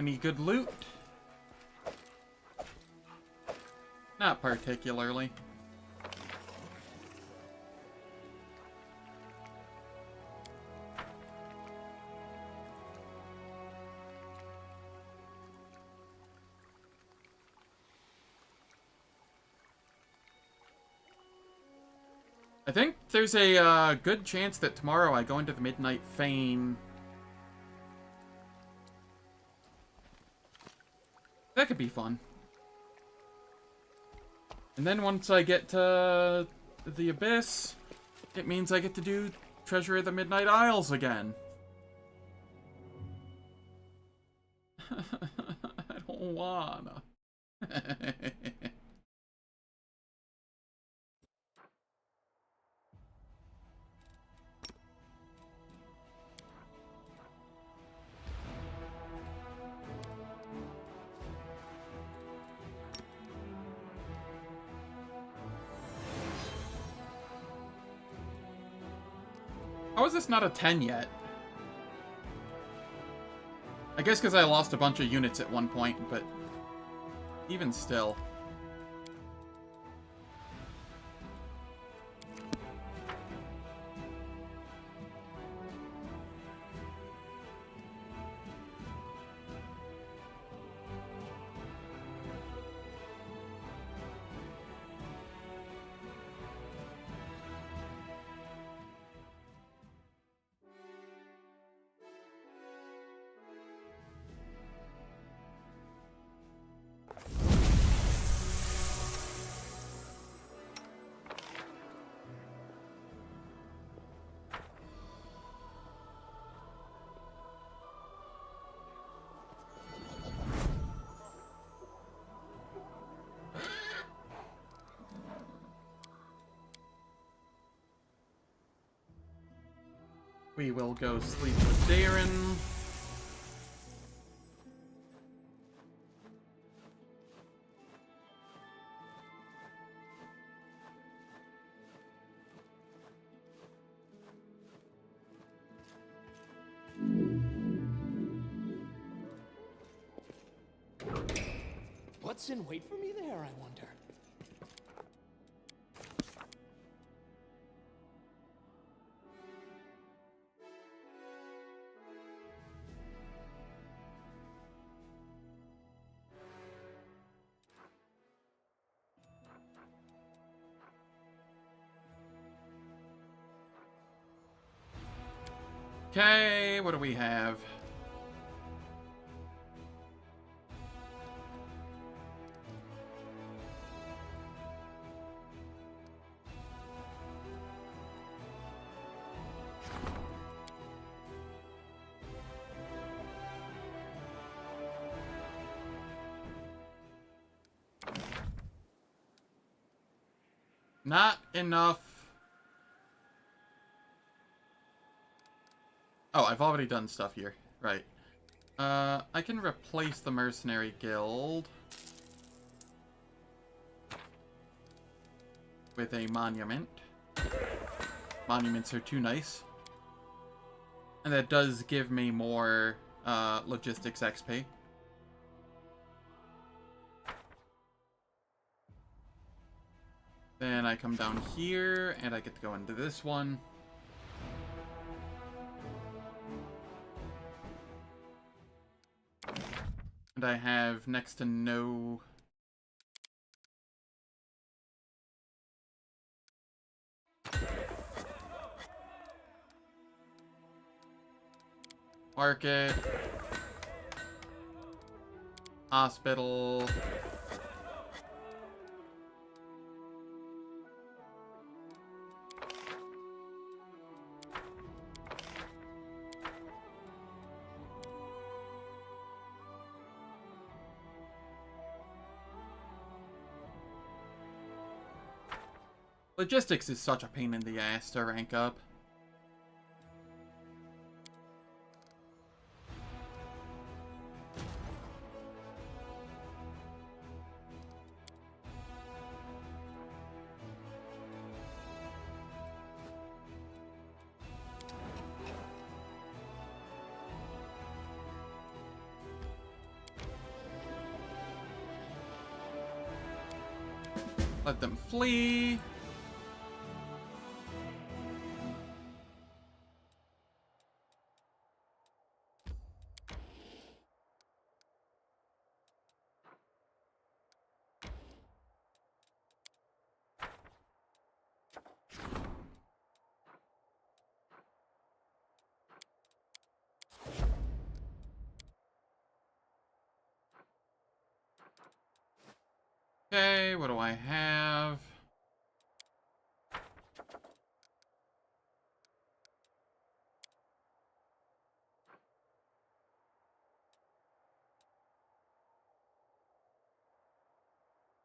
Speaker 1: Any good loot? Not particularly. I think there's a good chance that tomorrow I go into the Midnight Fane. That could be fun. And then once I get to the Abyss, it means I get to do Treasure of the Midnight Isles again. I don't wanna. How is this not a 10 yet? I guess because I lost a bunch of units at one point, but even still. We will go sleep with Darren.
Speaker 2: What's in wait for me there, I wonder?
Speaker 1: Okay, what do we have? Not enough. Oh, I've already done stuff here. Right. I can replace the Mercenary Guild with a monument. Monuments are too nice. And that does give me more logistics XP. Then I come down here, and I get to go into this one. And I have next to no... Market. Hospital. Logistics is such a pain in the ass to rank up. Let them flee. Okay, what do I have?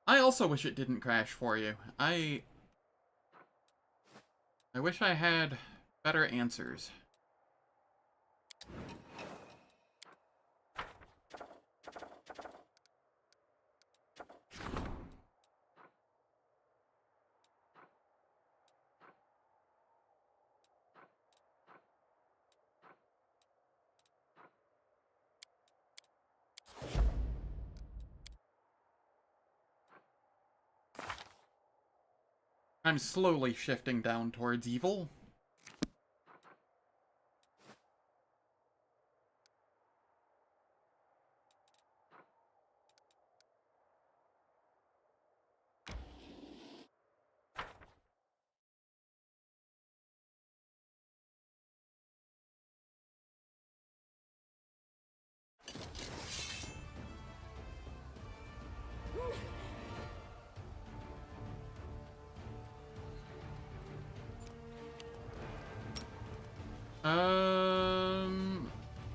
Speaker 1: I also wish it didn't crash for you. I wish I had better answers. I'm slowly shifting down towards evil.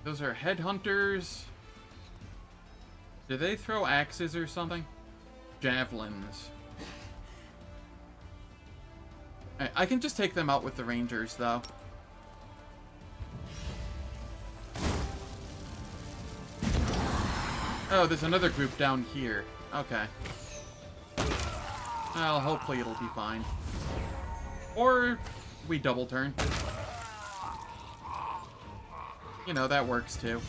Speaker 1: Those are headhunters. Do they throw axes or something? Javelins. I can just take them out with the rangers, though. Oh, there's another group down here. Okay. Well, hopefully it'll be fine. Or we double turn. You know, that works too.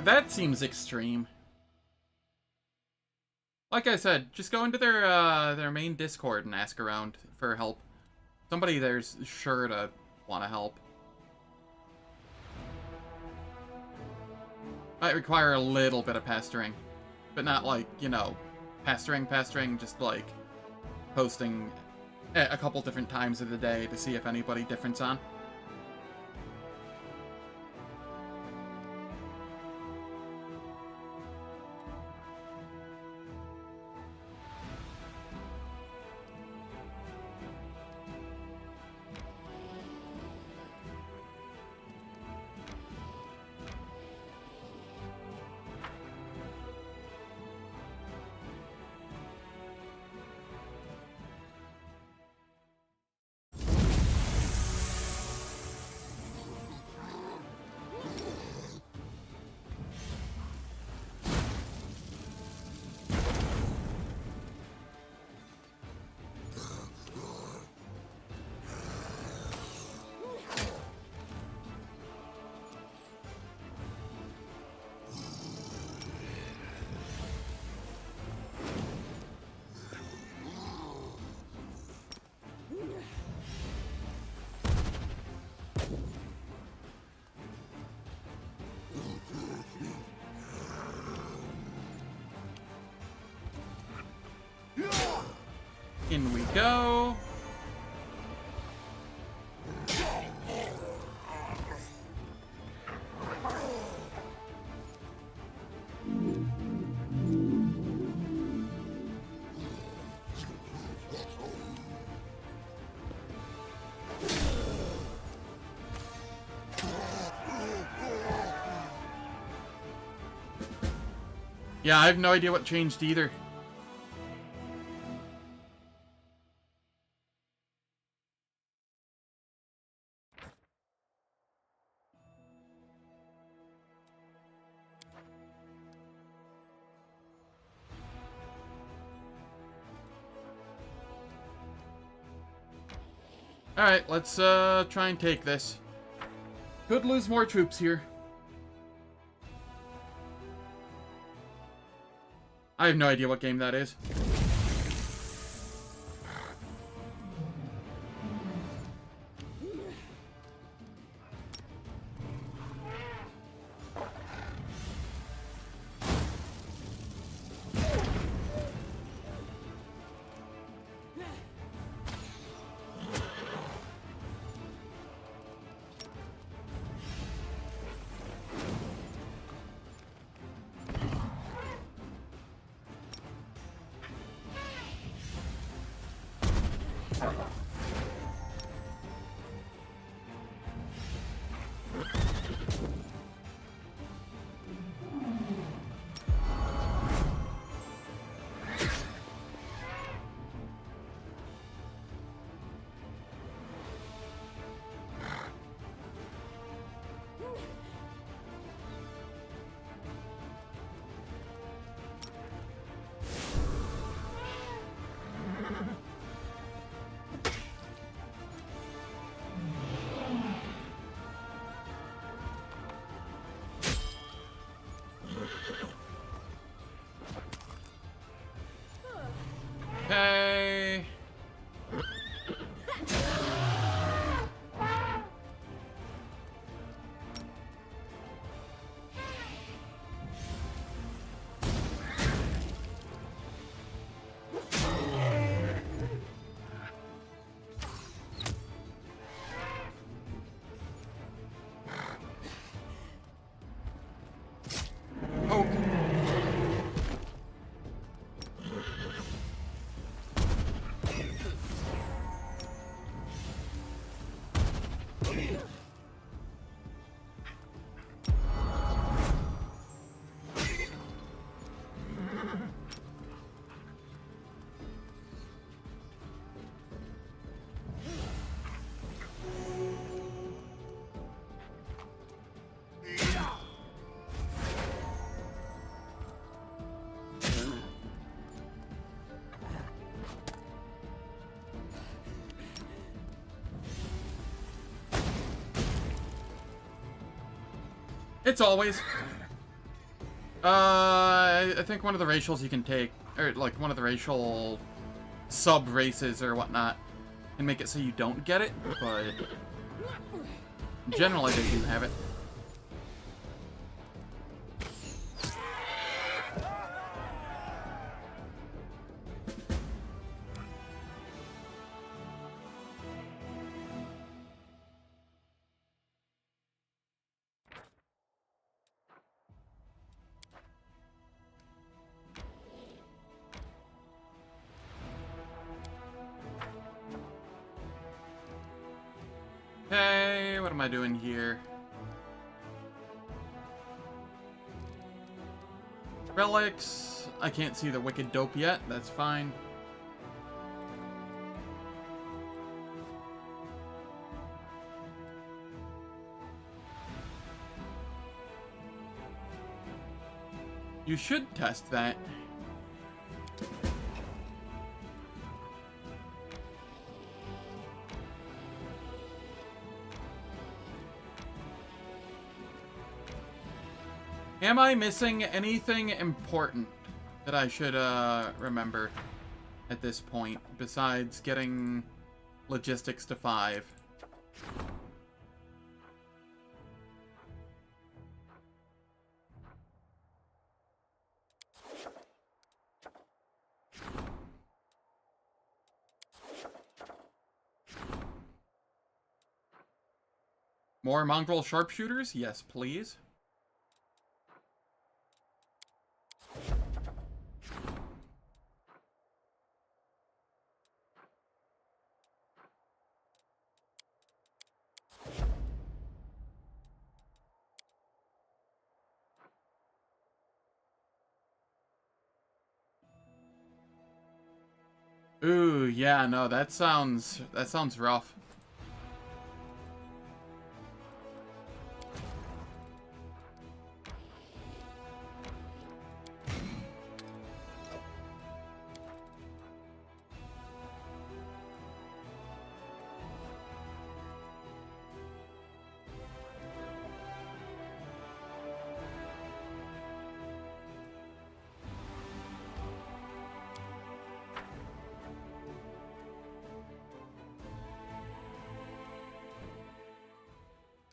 Speaker 1: That seems extreme. Like I said, just go into their main Discord and ask around for help. Somebody there's sure to want to help. Might require a little bit of pestering, but not like, you know, pestering, just like posting a couple different times of the day to see if anybody different's on. In we go. Yeah, I have no idea what changed either. Alright, let's try and take this. Could lose more troops here. I have no idea what game that is. Okay. It's always. I think one of the racials you can take, or like one of the racial sub-races or whatnot, can make it so you don't get it, but generally they do have it. Okay, what am I doing here? Relics. I can't see the Wicked Dope yet. That's fine. You should test that. Am I missing anything important that I should remember at this point besides getting logistics to 5? More mongrel sharpshooters? Yes, please. Ooh, yeah, no, that sounds rough.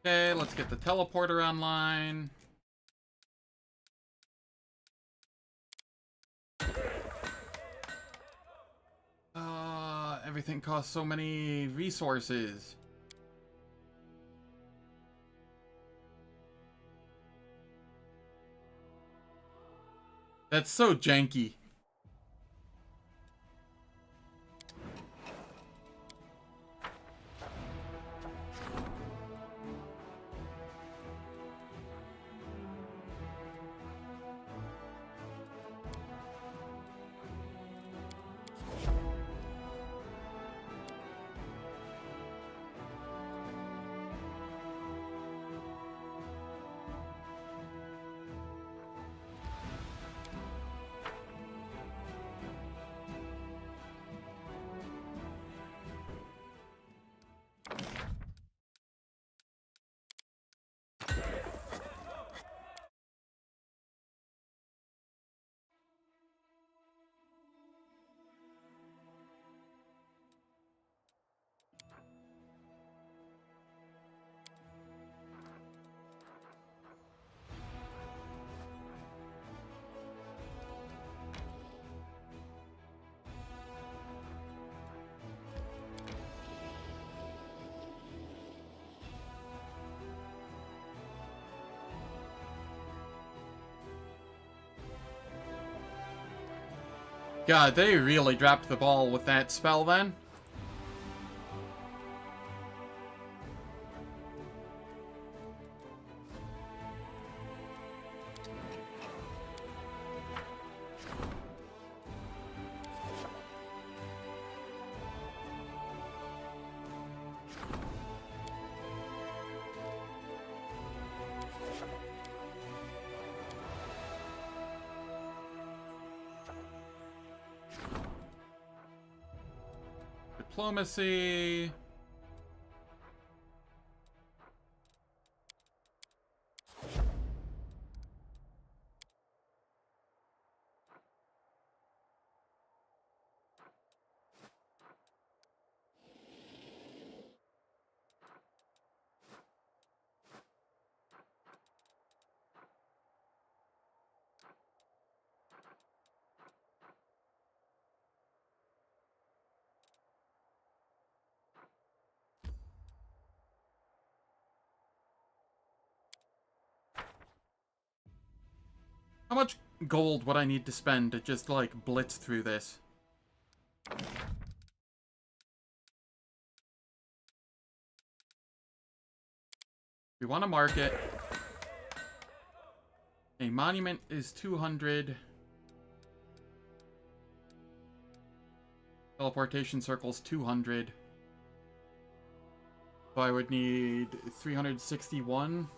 Speaker 1: Okay, let's get the teleporter online. Everything costs so many resources. That's so janky. God, they really dropped the ball with that spell then. Diplomacy. How much gold would I need to spend to just, like, blitz through this? We want to mark it. A monument is 200. Teleportation circle's 200. So I would need 361.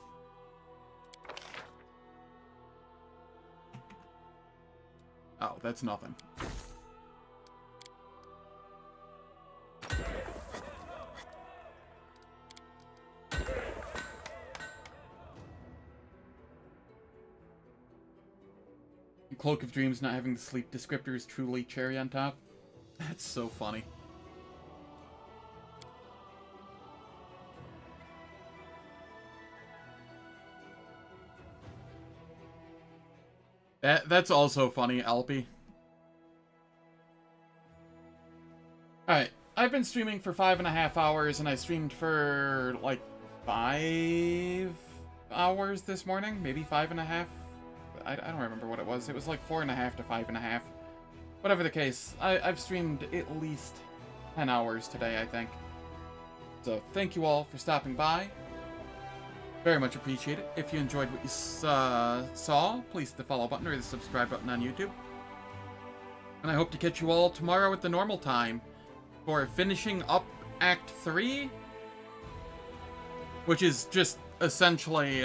Speaker 1: Oh, that's nothing. Cloak of Dreams not having the sleep descriptor is truly cherry on top. That's so funny. That's also funny, Alpy. Alright, I've been streaming for 5.5 hours, and I streamed for, like, 5 hours this morning? Maybe 5.5? I don't remember what it was. It was like 4.5 to 5.5. Whatever the case, I've streamed at least 10 hours today, I think. So, thank you all for stopping by. Very much appreciate it. If you enjoyed what you saw, please hit the follow button or the subscribe button on YouTube. And I hope to catch you all tomorrow at the normal time for finishing up Act 3, which is just essentially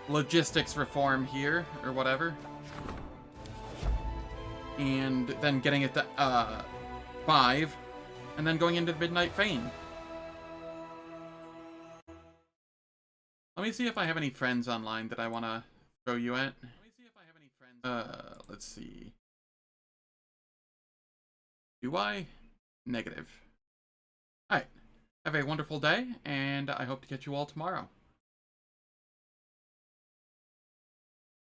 Speaker 1: logistics reform here, or whatever. And then getting it to 5, and then going into Midnight Fane. Let me see if I have any friends online that I want to throw you at. Let's see. Do I? Negative. Alright. Have a wonderful day, and I hope to catch you all tomorrow.